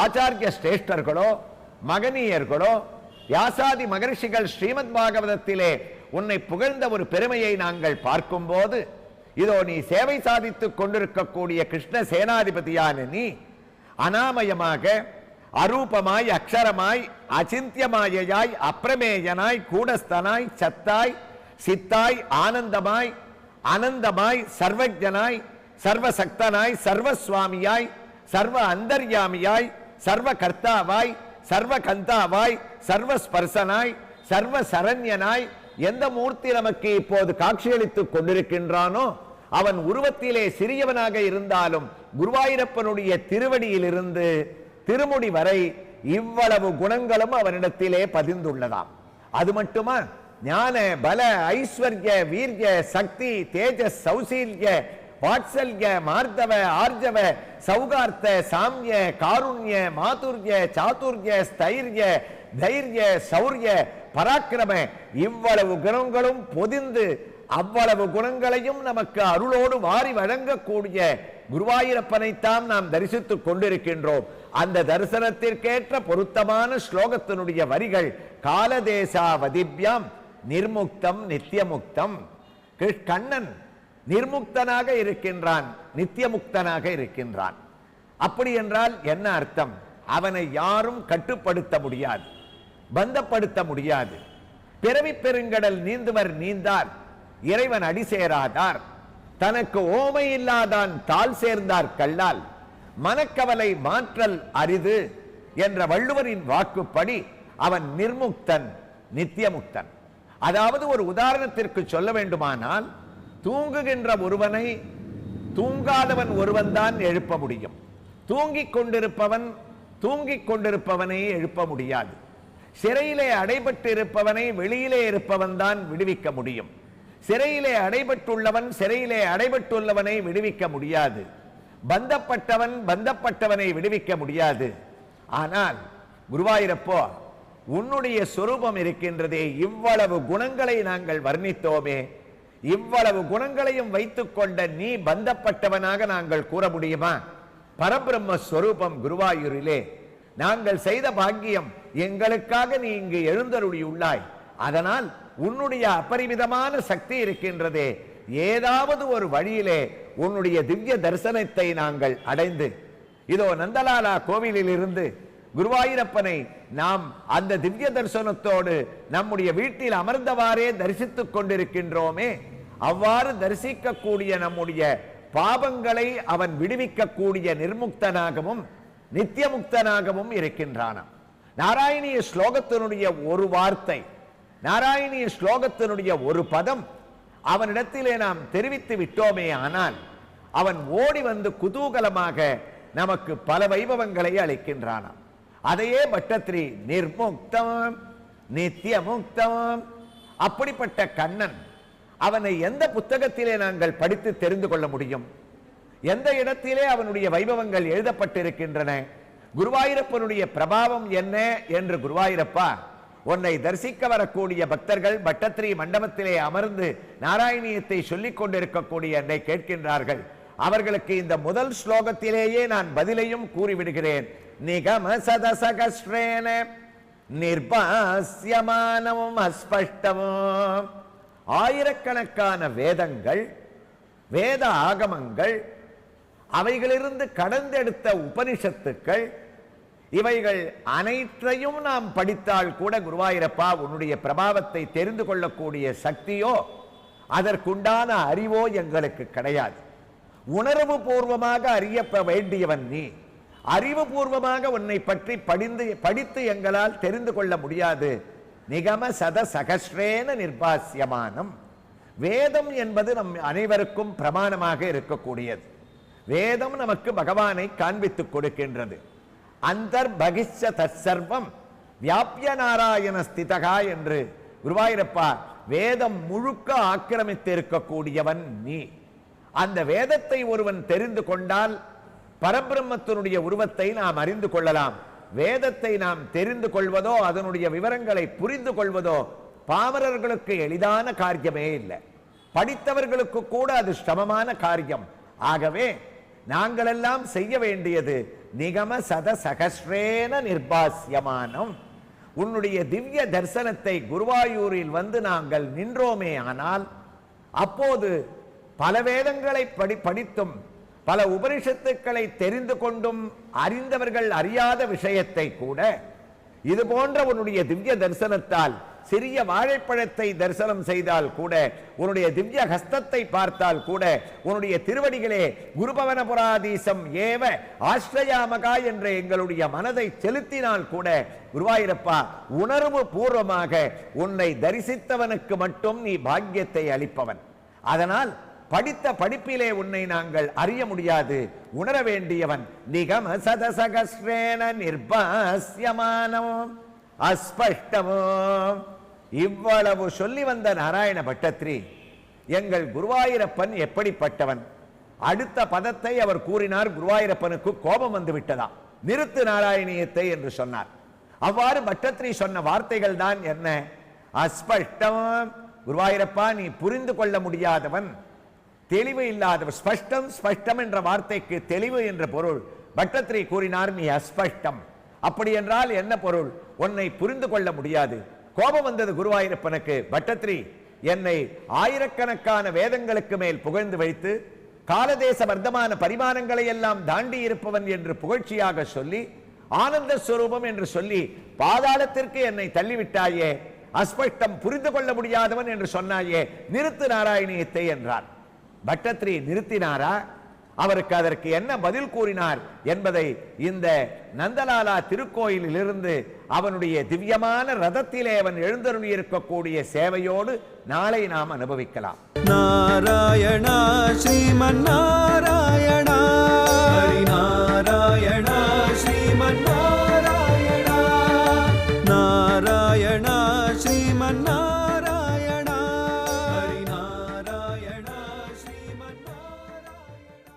ஆச்சாரிய சிரேஷ்டர்களோ மகனீயர்களோ வியாசாதி மகர்ஷிகள் ஸ்ரீமத் பாகவதத்திலே உன்னை புகழ்ந்த ஒரு பெருமையை நாங்கள் பார்க்கும் போது, இதோ நீ சேவை சாதித்துக் கொண்டிருக்கக்கூடிய கிருஷ்ண சேனாதிபதியான நீ அனாமயமாக அரூபமாய் அக்ஷரமாய் அச்சிந்தியமாயாய் அப்பிரமேயனாய் கூடஸ்தனாய் சத்தாய் சித்தாய் ஆனந்தமாய் அனந்தமாய் சர்வஜனாய் சர்வசக்தனாய் சர்வசுவாமியாய் சர்வ அந்தர்யாமியாய் சர்வ கர்த்தாவாய் சர்வ கந்தாவாய் சர்வ ஸ்பர்சனாய் சர்வ சரண்யனாய் எந்த மூர்த்தி நமக்கு இப்போது காட்சியளித்துக் கொண்டிருக்கின்றானோ அவன் உருவத்திலே சிறியவனாக இருந்தாலும் குருவாயூரப்பனுடைய திருவடியிலிருந்து திருமுடி வரை இவ்வளவு குணங்களும் அவனிடத்திலே பதிந்துள்ளதாம். அது மட்டுமா, ஞான பல ஐஸ்வர்ய வீர்ய சக்தி தேஜஸ் சௌசீல்ய வாத்சல்ய மார்தவ ஆர்ஜவ சௌகார்த்த சாம்ய காருண்ய மாதுர்ய சாதுர்ய ஸ்தைர்ய தைரிய சௌர்ய பராக்கிரம இவ்வளவு குணங்களும் பொதிந்து அவ்வளவு குணங்களையும் நமக்கு அருளோடு வாரி வழங்கக்கூடிய குருவாயூரப்பனைத்தான் நாம் தரிசித்துக் கொண்டிருக்கின்றோம். அந்த தரிசனத்திற்கேற்ற பொருத்தமான ஸ்லோகத்தினுடைய வரிகள் காலதேசாவதிப்யாம் நிர்முக்தம் நித்தியமுக்தம். கண்ணன் நிர்முக்தனாக இருக்கின்றான், நித்தியமுக்தனாக இருக்கின்றான். அப்படி என்றால் என்ன அர்த்தம்? அவனை யாரும் கட்டுப்படுத்த முடியாது, பந்தப்படுத்த முடியாது. பிறவி பெருங்கடல் நீந்துவர் நீந்தார், இறைவன் அடி சேராதார். தனக்கு ஓமை இல்லாதான் தாள் சேர்ந்தார் கல்லால், மனக்கவலை மாற்றல் அரிது என்ற வள்ளுவரின் வாக்குப்படி அவன் நிர்முக்தன், நித்தியமுக்தன். அதாவது ஒரு உதாரணத்திற்கு சொல்ல வேண்டுமானால், தூங்குகின்ற ஒருவனை தூங்காதவன் ஒருவன் தான் எழுப்ப முடியும். தூங்கிக் கொண்டிருப்பவனை எழுப்ப முடியாது. சிறையிலே அடைபட்டு இருப்பவனை வெளியிலே இருப்பவன் தான் விடுவிக்க முடியும். சிறையிலே அடைபட்டுள்ளவன் சிறையிலே அடைபட்டுள்ளவனை விடுவிக்க முடியாது. பந்தப்பட்டவனை விடுவிக்க முடியாது. ஆனால் குருவாயூரப்போ, உன்னுடைய சொரூபம் இருக்கின்றதே, இவ்வளவு குணங்களை நாங்கள் வர்ணித்தோமே, இவ்வளவு குணங்களையும் வைத்துக் கொண்ட நீ பந்தப்பட்டவனாக நாங்கள் கூற முடியுமா? பரபிரம்ம ஸ்வரூபம் குருவாயூரிலே நாங்கள் செய்த பாக்கியம், எங்களுக்காக நீ இங்கு எழுந்தருளியுள்ளாய். அதனால் உன்னுடைய அபரிமிதமான சக்தி இருக்கின்றதே, ஏதாவது ஒரு வழியிலே உன்னுடைய திவ்ய தரிசனத்தை நாங்கள் அடைந்து, இதோ நந்தலாலா கோவிலில் இருந்து குருவாயூரப்பனை நாம் அந்த திவ்ய தரிசனத்தோடு நம்முடைய வீட்டில் அமர்ந்தவாறே தரிசித்துக் கொண்டிருக்கின்றோமே, அவ்வாறு தரிசிக்கக்கூடிய நம்முடைய பாபங்களை அவன் விடுவிக்கக்கூடிய நிர்முக்தனாகவும் நித்தியமுக்தனாகவும் இருக்கின்றானாம். நாராயணிய ஸ்லோகத்தினுடைய ஒரு வார்த்தை, நாராயணிய ஸ்லோகத்தினுடைய ஒரு பதம் அவனிடத்திலே நாம் தெரிவித்து விட்டோமே ஆனால் அவன் ஓடி வந்து குதூகலமாக நமக்கு பல வைபவங்களை அளிக்கின்றானாம். அதையே பட்டத்திரி நிர்முக்தம் நித்தியமுக்தம். அப்படிப்பட்ட கண்ணன், அவனை எந்த புத்தகத்திலே நாங்கள் படித்து தெரிந்து கொள்ள முடியும்? எந்த இடத்திலே அவனுடைய வைபவங்கள் எழுதப்பட்டிருக்கின்றன? குருவாயூரப்பனுடைய பிரபாவம் என்ன என்று குருவாயூரப்பா, உன்னை தரிசிக்க வரக்கூடிய பக்தர்கள் பட்டத்திரி மண்டபத்திலே அமர்ந்து நாராயணியத்தை சொல்லிக் கொண்டிருக்கக்கூடிய என்னை கேட்கின்றார்கள். அவர்களுக்கு இந்த முதல் ஸ்லோகத்திலேயே நான் பதிலையும் கூறிவிடுகிறேன். நிகம சதசகஸ்ரேன நிர்பாஸ்யமானமும் அஸ்பஷ்டமும். ஆயிரக்கணக்கான வேதங்கள், வேத ஆகமங்கள், அவைகளிலிருந்து கடந்தெடுத்த உபனிஷத்துக்கள், இவைகள் அனைத்தையும் நாம் படித்தால் கூட குருவாயூரப்பா, உன்னுடைய பிரபாவத்தை தெரிந்து கொள்ளக்கூடிய சக்தியோ அதற்குண்டான அறிவோ எங்களுக்கு கிடையாது. உணர்வு பூர்வமாக அறிய வேண்டியவன் நீ. அறிவுபூர்வமாக உன்னை பற்றி படித்து எங்களால் தெரிந்து கொள்ள முடியாது. நிகம சத சகஸ்ரேன நிர்பாசியமானம். வேதம் என்பது நம் அனைவருக்கும் பிரமாணமாக இருக்கக்கூடியது. வேதம் நமக்கு பகவானை காண்பித்துக் கொடுக்கின்றது. அந்தர்பகிஷ்ச தற்சர்வம் வியாபிய நாராயண ஸ்திதகா என்று குருவாயூரப்பா வேதம் முழுக்க ஆக்கிரமித்து இருக்கக்கூடியவன் நீ. அந்த வேதத்தை ஒருவன் தெரிந்து கொண்டால் பரபிரம்மத்தினுடைய உருவத்தை நாம் அறிந்து கொள்ளலாம். வேதத்தை நாம் தெரிந்து கொள்வதோ அதனுடைய விவரங்களை புரிந்து கொள்வதோ பாமரர்களுக்கு எளிதான காரியமே இல்லை. படித்தவர்களுக்கு கூட அது சிரமமான காரியம். ஆகவே நாங்களெல்லாம் செய்ய வேண்டியது நிகம சத சகஸ்ரேன நிர்பாசியமானம். உன்னுடைய திவ்ய தரிசனத்தை குருவாயூரில் வந்து நாங்கள் நின்றோமே ஆனால் அப்போது பல வேதங்களை படித்தும் பல உபனிஷத்துக்களை தெரிந்து கொண்டும் அறிந்தவர்கள் அறியாத விஷயத்தை கூட இது போன்ற உன்னுடைய திவ்ய தரிசனத்தால், சிறிய வாழைப்பழத்தை தரிசனம் செய்தால் கூட, உன்னுடைய திவ்ய ஹஸ்தத்தை பார்த்தால் கூட, உன்னுடைய திருவடிகளே குருபவனபுராதீசம் ஏவ ஆஸ்ரயாமகா என்ற எங்களுடைய மனதை செலுத்தினால் கூட குருவாயூரப்பா உணர்வு பூர்வமாக உன்னை தரிசித்தவனுக்கு மட்டும் நீ பாக்கியத்தை அளிப்பவன். அதனால் படித்த படிப்பிலே உன்னை நாங்கள் அறிய முடியாது. உணர வேண்டியவன் நிகம சதசகஸ்ரேன நிர்பாஸ்யமானம் அஸ்பஷ்டமோ. இவ்வளவு சொல்லி வந்த நாராயண பட்டத்திரி எங்கள் குருவாயூரப்பன் எப்படிப்பட்டவன்? அடுத்த பதத்தை அவர் கூறினார். குருவாயூரப்பனுக்கு கோபம் வந்து விட்டதா. நிறுத்து நாராயணியத்தை என்று சொன்னார். அவ்வாறு பட்டத்திரி சொன்ன வார்த்தைகள் தான் என்ன? அஸ்பஷ்டம். குருவாயூரப்பா நீ புரிந்து கொள்ள முடியாதவன், தெளிவு இல்லாதவர். ஸ்பஷ்டம் ஸ்பஷ்டம் என்ற வார்த்தைக்கு தெளிவு என்ற பொருள். பட்டத்திரி கூறினார் நீ அஸ்பஷ்டம். அப்படி என்றால் என்ன பொருள்? உன்னை புரிந்து கொள்ள முடியாது. கோபம் வந்தது குருவாயூரப்பனுக்கு. பட்டத்திரி என்னை ஆயிரக்கணக்கான வேதங்களுக்கு மேல் புகழ்ந்து வைத்து காலதேச வர்த்தமான பரிமாணங்களை எல்லாம் தாண்டி இருப்பவன் என்று புகழ்ச்சியாக சொல்லி ஆனந்த ஸ்வரூபம் என்று சொல்லி பாதாளத்திற்கு என்னை தள்ளிவிட்டாயே. அஸ்பஷ்டம் புரிந்து கொள்ள முடியாதவன் என்று சொன்னாயே, நிறுத்து நாராயணியத்தை என்றார். பட்டத்திரி நிறுத்தினாரா? அவருக்கு அதற்கு என்ன பதில் கூறினார் என்பதை இந்த நந்தலாலா திருக்கோயிலில் இருந்து அவனுடைய திவ்யமான ரதத்திலே அவன் எழுந்தருளி இருக்கக்கூடிய சேவையோடு நாளை நாம் அனுபவிக்கலாம். நாராயணா ஸ்ரீமன் நாராயணா ஹரி நாராயணா ஸ்ரீமன் நாராயணா நாராயணா ஸ்ரீமன் நாராயணா ஹரி நாராயணா ஸ்ரீமன் நாராயணா.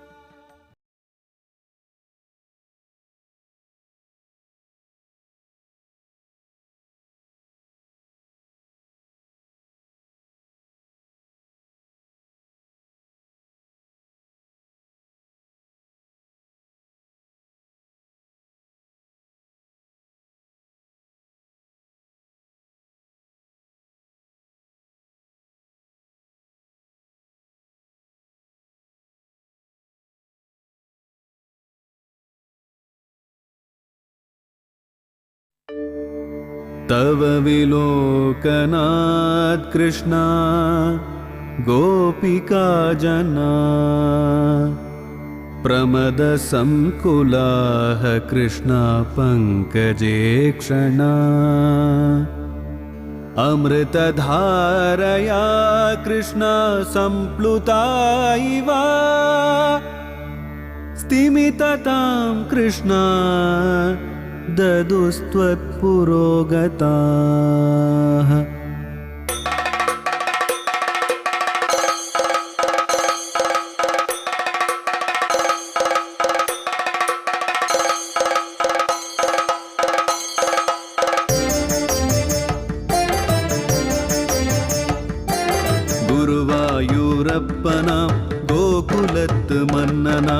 तव विलोकनात् कृष्णा गोपिका जना प्रमदसंकुलाः कृष्णा पङ्कजे क्षणा अमृतधारया कृष्णा सम्प्लुता इव स्तिमिततां कृष्णा ददुस्त्वत्पुरोगताः. குருவாயூரப்பனா கோகுலத்து மன்னனா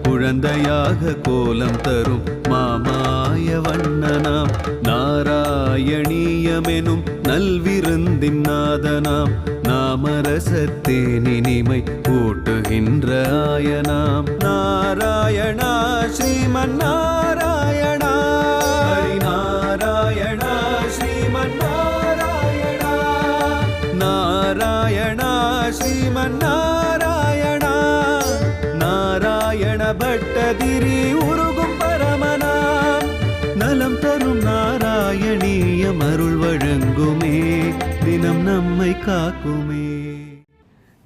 குழந்தையாக கோலம் தரும் மாமாய வண்ணனாம் நாராயணீயமெனும் நல்விருந்தின் நாதனாம் நாமரசத்தேன் இனிமை கூட்டுகின்ற ஆயனாம் நாராயணா ஸ்ரீமன் நாராயணா ஹரி நாராயணா ஸ்ரீமன் நாராயணா நாராயணா புண்ணியம் அருள் வழங்குமே, தினம் நம்மை காக்குமே.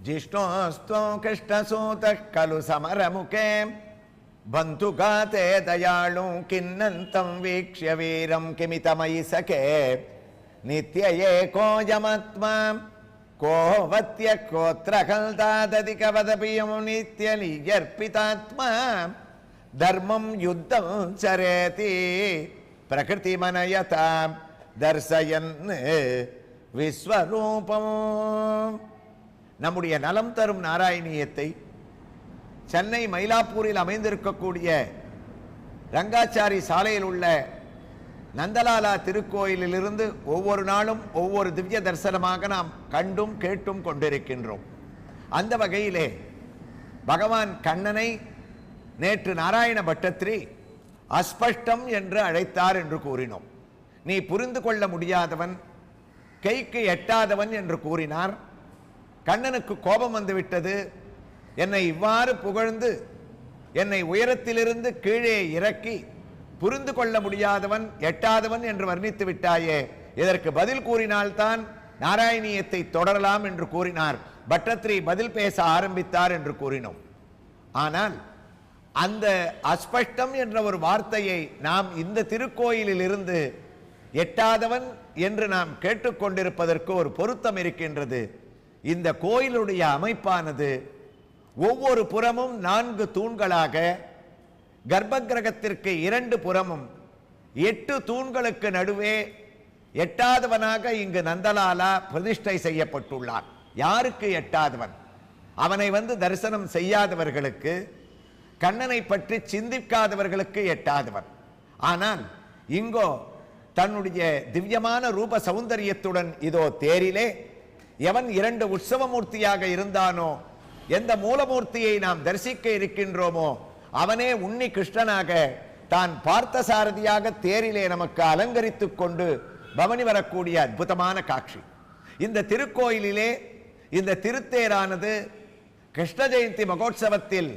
जिष्णोऽस्त्वं कृष्णसूतः खलु समरमुखे बन्धुघाते दयाळु किन्नन्तं वीक्ष्य वीरं किमितमयि सखे नित्य एकोऽयमात्मा को वत्य कोऽत्र कल्तादधिकवदपि यं नित्यनियर्पितात्मा धर्मं युद्धं चरेति प्रकृतिमनयता दर्शयन् विश्वरूपम्. நம்முடைய நலம் தரும் நாராயணியத்தை சென்னை மயிலாப்பூரில் அமைந்திருக்கக்கூடிய ரங்காச்சாரி சாலையில் உள்ள நந்தலாலா திருக்கோயிலிலிருந்து ஒவ்வொரு நாளும் ஒவ்வொரு திவ்ய தரிசனமாக நாம் கண்டும் கேட்டும் கொண்டிருக்கின்றோம். அந்த வகையிலே பகவான் கண்ணனை நேற்று நாராயண பட்டத்திரி அஸ்பஷ்டம் என்று அழைத்தார் என்று கூறினோம். நீ புரிந்து கொள்ள முடியாதவன், கைக்கு எட்டாதவன் என்று கூறினார். கண்ணனுக்கு கோபம் வந்துவிட்டது. என்னை இவ்வாறு புகழ்ந்து என்னை உயரத்திலிருந்து கீழே இறக்கி புரிந்து கொள்ள முடியாதவன், எட்டாதவன் என்று வர்ணித்து விட்டாயே, இதற்கு பதில் கூறினால்தான் நாராயணியத்தை தொடரலாம் என்று கூறினார். பட்டத்திரி பதில் பேச ஆரம்பித்தார் என்று கூறினோம். ஆனால் அந்த அஸ்பஷ்டம் என்ற ஒரு வார்த்தையை நாம் இந்த திருக்கோயிலில் இருந்து எட்டாதவன் என்று நாம் கேட்டுக்கொண்டிருப்பதற்கு ஒரு பொருத்தம் இருக்கின்றது. இந்த கோயிலுடைய அமைப்பானது ஒவ்வொரு புறமும் 4 தூண்களாக, கர்ப்ப கிரகத்திற்கு 2 புறமும் 8 தூண்களுக்கு நடுவே எட்டாதவனாக இங்கு நந்தலாலா பிரதிஷ்டை செய்யப்பட்டுள்ளார். யாருக்கு எட்டாதவன்? அவனை தரிசனம் செய்யாதவர்களுக்கு, கண்ணனை பற்றி சிந்திக்காதவர்களுக்கு எட்டாதவன். ஆனால் இங்கோ தன்னுடைய திவ்யமான ரூப சௌந்தரியத்துடன் இதோ தேரிலே எவன் 2 உற்சவமூர்த்தியாக இருந்தானோ, எந்த மூலமூர்த்தியை நாம் தரிசிக்க இருக்கின்றோமோ அவனே உன்னி கிருஷ்ணனாக தான் பார்த்த சாரதியாக தேரிலே நமக்கு அலங்கரித்துக் கொண்டு பவனி வரக்கூடிய அற்புதமான காட்சி. இந்த திருக்கோயிலிலே இந்த திருத்தேரானது கிருஷ்ண ஜெயந்தி மகோத்சவத்தில்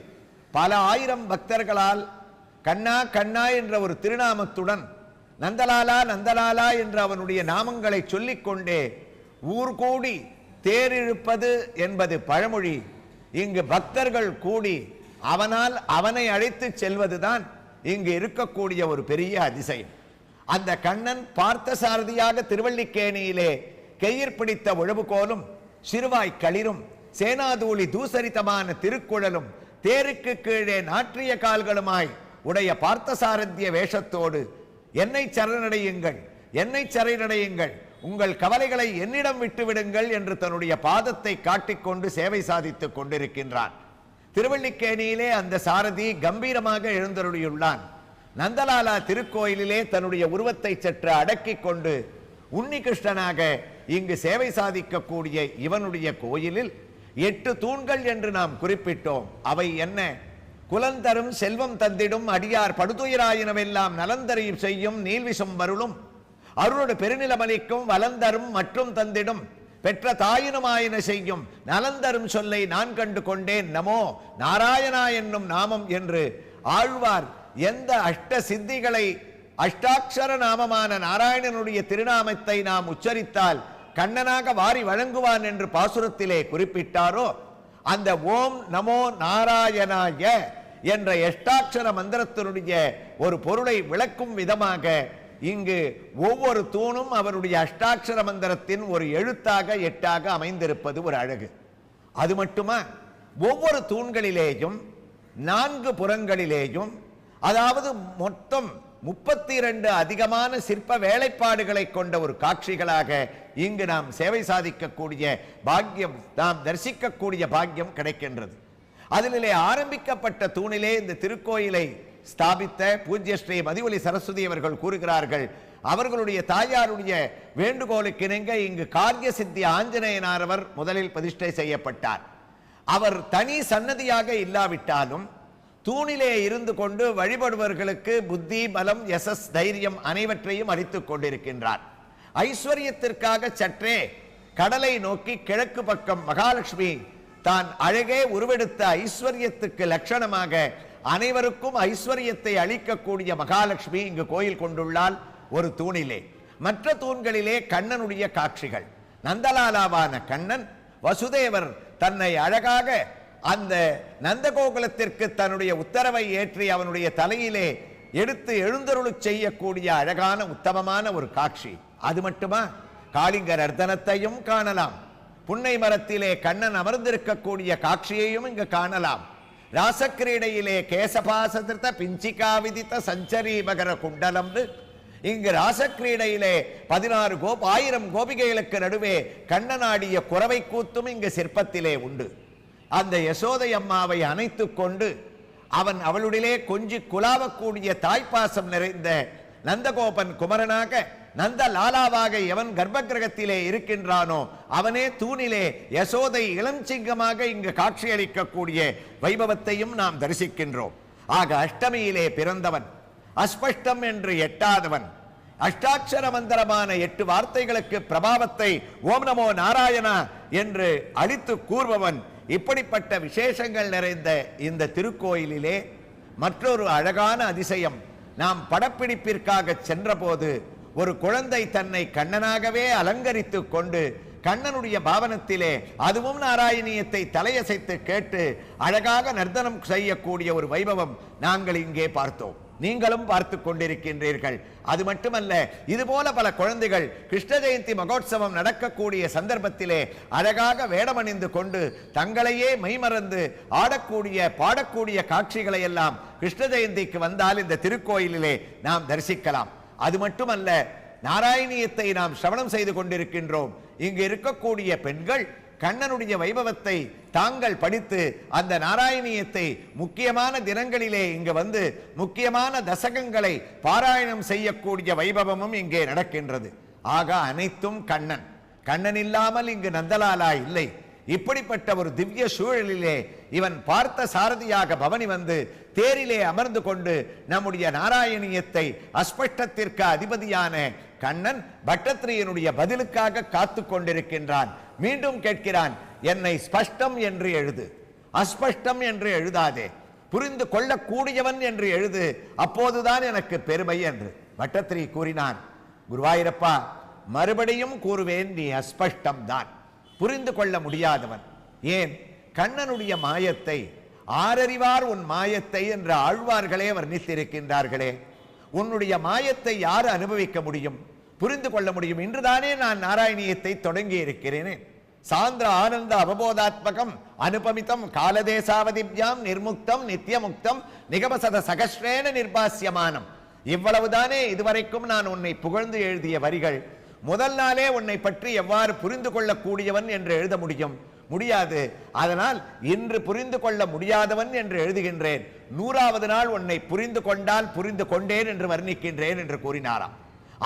பல ஆயிரம் பக்தர்களால் கண்ணா கண்ணா என்ற ஒரு திருநாமத்துடன் நந்தலாலா நந்தலாலா என்ற அவனுடைய நாமங்களை சொல்லிக்கொண்டே ஊர் கூடி தேரிழுப்பது என்பது பழமொழி. இங்கு பக்தர்கள் கூடி அவனால் அவனை அழைத்து செல்வதுதான் இங்கு இருக்கக்கூடிய ஒரு பெரிய அதிசயம். அந்த கண்ணன் பார்த்த சாரதியாக திருவள்ளிக்கேணியிலே கையிற் பிடித்த உழவுகோலும் சிறுவாய் களிரும் சேனாதூளி தூசரித்தமான திருக்குழலும் தேருக்கு கீழே நாற்றிய கால்களுமாய் உடைய பார்த்தசாரத்திய வேஷத்தோடு என்னை சரணடையுங்கள், என்னை சரணடையுங்கள், உங்கள் கவலைகளை என்னிடம் விட்டுவிடுங்கள் என்று தன்னுடைய பாதத்தை காட்டிக்கொண்டு சேவை சாதித்துக் கொண்டிருக்கின்றான். திருவள்ளிக்கேணியிலே அந்த சாரதி கம்பீரமாக எழுந்தருளியுள்ளான். நந்தலாலா திருக்கோயிலிலே தன்னுடைய உருவத்தை சற்று அடக்கிக் கொண்டு உன்னிகிருஷ்ணனாக இங்கு சேவை சாதிக்கக்கூடிய இவனுடைய கோயிலில் 8 தூண்கள் என்று நாம் குறிப்பிட்டோம். அவை என்ன? குலந்தரும் செல்வம் தந்திடும் அடியார் படுதுயராயினவெல்லாம் நலந்தரையும் செய்யும் நீல்விசம் வருளும் அருளோடு பெருநிலமளிக்கும் வலந்தரும் மற்றும் தந்திடும் பெற்ற தாயினுமாயின செய்யும் நலந்தரும் சொல்லை நான் கண்டு கொண்டேன் நமோ நாராயணா என்னும் நாமம் என்று ஆழ்வார் எந்த அஷ்ட சித்திகளை அஷ்டாட்சர நாமமான நாராயணனுடைய திருநாமத்தை நாம் உச்சரித்தால் கண்ணனாக வாரி வழங்குவான் என்று பாசுரத்திலே குறிப்பிட்டாரோ, அந்த ஓம் நமோ நாராயணாய என்ற அஷ்டாட்சர மந்திரத்தினுடைய ஒரு பொருளை விளக்கும் விதமாக இங்கு ஒவ்வொரு தூணும் அவருடைய அஷ்டாட்சர மந்திரத்தின் ஒரு எழுத்தாக எட்டாக அமைந்திருப்பது ஒரு அழகு. அது மட்டுமா, ஒவ்வொரு தூண்களிலேயும் 4 புறங்களிலேயும், அதாவது மொத்தம் 32 அதிகமான சிற்ப வேலைப்பாடுகளை கொண்ட ஒரு காட்சிகளாக இங்கு நாம் சேவை சாதிக்கக்கூடிய பாக்கியம், நாம் தரிசிக்கக்கூடிய பாக்கியம் கிடைக்கின்றது. அதிலே ஆரம்பிக்கப்பட்ட தூணிலே இந்த திருக்கோயிலை ஸ்தாபித்த பூஜ்ய ஸ்ரீ மதிவொலி சரஸ்வதி அவர்கள் கூறுகிறார்கள், அவர்களுடைய தாயாருடைய வேண்டுகோளுக்கு இணங்க இங்கு காரிய சித்தி ஆஞ்சநேயனாரவர் முதலில் பிரதிஷ்டை செய்யப்பட்டார். அவர் தனி சன்னதியாக இல்லாவிட்டாலும் தூணிலே இருந்து கொண்டு வழிபடுவர்களுக்கு புத்தி, பலம், யசஸ், தைரியம் அனைவற்றையும் அளித்துக் கொண்டிருக்கின்றார். ஐஸ்வர்யத்திற்காக சற்றே கடலை நோக்கி கிழக்கு பக்கம் மகாலட்சுமி தான் அழகே உருவெடுத்த ஐஸ்வர்யத்துக்கு லட்சணமாக அனைவருக்கும் ஐஸ்வர்யத்தை அளிக்கக்கூடிய மகாலட்சுமி இங்கு கோயில் கொண்டுள்ளால் ஒரு தூணிலே. மற்ற தூண்களிலே கண்ணனுடைய காட்சிகள். நந்தலாலாவான கண்ணன் வசுதேவர் தன்னை அழகாக அந்த நந்தகோகுலத்திற்கு தன்னுடைய உத்தரவை ஏற்றி அவனுடைய தலையிலே எடுத்து எழுந்தருளுச் செய்யக்கூடிய அழகான உத்தமமான ஒரு காட்சி. அது மட்டுமா, காளிங்க நர்த்தனத்தையும் காணலாம். புன்னை மரத்திலே கண்ணன் அமர்ந்திருக்கக்கூடிய காட்சியையும் இங்கு காணலாம். ராசக்கிரீடையிலே கேசபாசதிருத்த பிஞ்சிகா விதித்த சஞ்சரி மகர குண்டலம், இங்கு ராசக்கிரீடையிலே 1000 கோபிகைகளுக்கு நடுவே கண்ணனாடிய குறவை கூத்தும் இங்கு சிற்பத்திலே உண்டு. அந்த யசோதை அம்மாவை அணைத்துக் கொண்டு அவளுடைய கொஞ்சி குலாவக்கூடிய தாய்ப்பாசம் நிறைந்த நந்தகோபன் குமரனாக நந்த லாலாவாக எவன் கர்ப்பகிரகத்திலே இருக்கின்றானோ அவனே தூணிலே யசோதை இளஞ்சிங்கமாக இங்கு காட்சியளிக்கக்கூடிய வைபவத்தையும் நாம் தரிசிக்கின்றோம். ஆக அஷ்டமியிலே பிறந்தவன், அஸ்பஷ்டம் என்று எட்டாதவன், அஷ்டாட்சர மந்திரமான 8 வார்த்தைகளுக்கு பிரபாவத்தை ஓம் நமோ நாராயணா என்று அளித்து கூறுபவன். இப்படிப்பட்ட விசேஷங்கள் நிறைந்த இந்த திருக்கோயிலிலே மற்றொரு அழகான அதிசயம். நாம் படப்பிடிப்பிற்காக சென்றபோது ஒரு குழந்தை தன்னை கண்ணனாகவே அலங்கரித்துக் கொண்டு கண்ணனுடைய பாவனத்திலே, அதுவும் நாராயணியத்தை தலையசைத்து கேட்டு அழகாக நர்த்தனம் செய்யக்கூடிய ஒரு வைபவம் நாங்கள் இங்கே பார்த்தோம். நீங்களும் பார்த்து கொண்டிருக்கின்றீர்கள். அது மட்டுமல்ல, இதுபோல பல குழந்தைகள் கிருஷ்ண ஜெயந்தி மகோத்சவம் நடக்கக்கூடிய சந்தர்ப்பத்திலே அழகாக வேடமணிந்து கொண்டு தங்களையே மெய்மறந்து ஆடக்கூடிய பாடக்கூடிய காட்சிகளை எல்லாம் கிருஷ்ண ஜெயந்திக்கு வந்தால் இந்த திருக்கோயிலிலே நாம் தரிசிக்கலாம். அது மட்டுமல்ல, நாராயணியத்தை நாம் சிரவணம் செய்து கொண்டிருக்கின்றோம். இங்கு இருக்கக்கூடிய பெண்கள் கண்ணனுடைய வைபவத்தை தாங்கள் படித்து அந்த நாராயணியத்தை முக்கியமான தினங்களிலே இங்கு வந்து முக்கியமான தசகங்களை பாராயணம் செய்யக்கூடிய வைபவமும் இங்கே நடக்கின்றது. ஆக அனைத்தும் கண்ணன். கண்ணன் இல்லாமல் இங்கு நந்தலாலா இல்லை. இப்படிப்பட்ட ஒரு திவ்ய சூழலிலே இவன் பார்த்த சாரதியாக பவனி வந்து தேரிலே அமர்ந்து கொண்டு நம்முடைய நாராயணியத்தை அஸ்பஷ்டத்திற்கு அதிபதியான கண்ணன் பட்டத்திரியனுடைய பதிலுக்காக காத்து கொண்டிருக்கின்றான். மீண்டும் கேட்கிறான், என்னை ஸ்பஷ்டம் என்று எழுது, அஸ்பஷ்டம் என்று எழுதாதே, புரிந்து கொள்ளக்கூடியவன் என்று எழுது, அப்போதுதான் எனக்கு பெருமை என்று பட்டத்திரி கூறினான். குருவாயூரப்பா, மறுபடியும் கூறுவேன், நீ அஸ்பஷ்டம் தான், புரிந்து கொள்ள முடியாதவன். ஏன்? கண்ணனுடைய மாயத்தை ஆரறிவார் உன் மாயத்தை என்று ஆழ்வார்களே வர்ணித்திருக்கின்றார்களே. உன்னுடைய மாயத்தை யார் அனுபவிக்க முடியும், புரிந்து கொள்ள முடியும்? இன்றுதானே நான் நாராயணியத்தை தொடங்கி இருக்கிறேனே. சாந்திர ஆனந்த அவபோதாத்மகம் அனுபமிதம் காலதேசாவதிப்யாம் நிர்முக்தம் நித்தியமுக்தம் நிகமசத சகஸ்ரேன நிர்பாசியமானம். இவ்வளவுதானே இதுவரைக்கும் நான் உன்னை புகழ்ந்து எழுதிய வரிகள். முதல் நாளே உன்னை பற்றி எவ்வாறு புரிந்து கொள்ளக்கூடியவன் என்று எழுத முடியும்? முடியாது. அதனால் இன்று புரிந்து கொள்ள முடியாதவன் என்று எழுதுகின்றேன். 100வது நாள் உன்னை புரிந்து கொண்டால் புரிந்து கொண்டேன் என்று வர்ணிக்கின்றேன் என்று கூறினாராம்.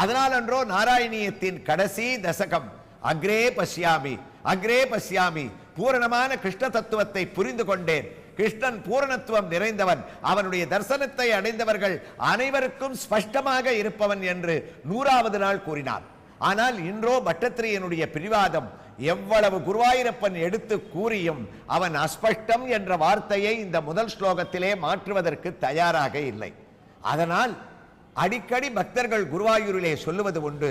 அதனால் அன்றோ நாராயணியத்தின் கடைசி தசகம் அக்ரே பஷ்யாமி அக்ரே பஷ்யாமி, பூரணமான கிருஷ்ண தத்துவத்தை புரிந்து கொண்டேன். கிருஷ்ணன் பூரணத்துவம் நிறைந்தவன், அவனுடைய தரிசனத்தை அடைந்தவர்கள் அனைவருக்கும் ஸ்பஷ்டமாக இருப்பவன் என்று 100வது நாள் கூறினார். ஆனால் இன்றோ பட்டத்திரியனுடைய பிடிவாதம். எவ்வளவு குருவாயூரப்பன் எடுத்து கூறியும் அவன் அஸ்பஷ்டம் என்ற வார்த்தையை இந்த முதல் ஸ்லோகத்திலே மாற்றுவதற்கு தயாராக இல்லை. அதனால் அடிக்கடி பக்தர்கள் குருவாயூரிலே சொல்லுவது உண்டு,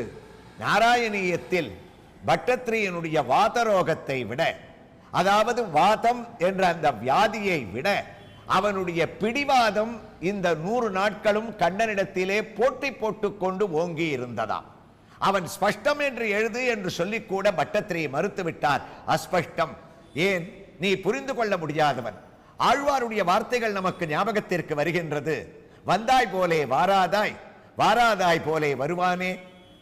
நாராயணியத்தில் பட்டத்திரியனுடைய வாதரோகத்தை விட, அதாவது வாதம் என்ற அந்த வியாதியை விட அவனுடைய பிடிவாதம் இந்த 100 நாட்களும் கண்ணனிடத்திலே போட்டி போட்டுக்கொண்டு ஓங்கி இருந்ததாம். அவன் ஸ்பஷ்டம் என்று எழுது என்று சொல்லிக் கூட பட்டத்திரி மறுத்துவிட்டார். அஸ்பஷ்டம். ஏன்? நீ புரிந்து கொள்ள முடியாதவன். ஆழ்வாருடைய வார்த்தைகள் நமக்கு ஞாபகத்திற்கு வருகின்றது. வந்தாய் போலே வாராதாய், வாராதாய் போலே வருவானே.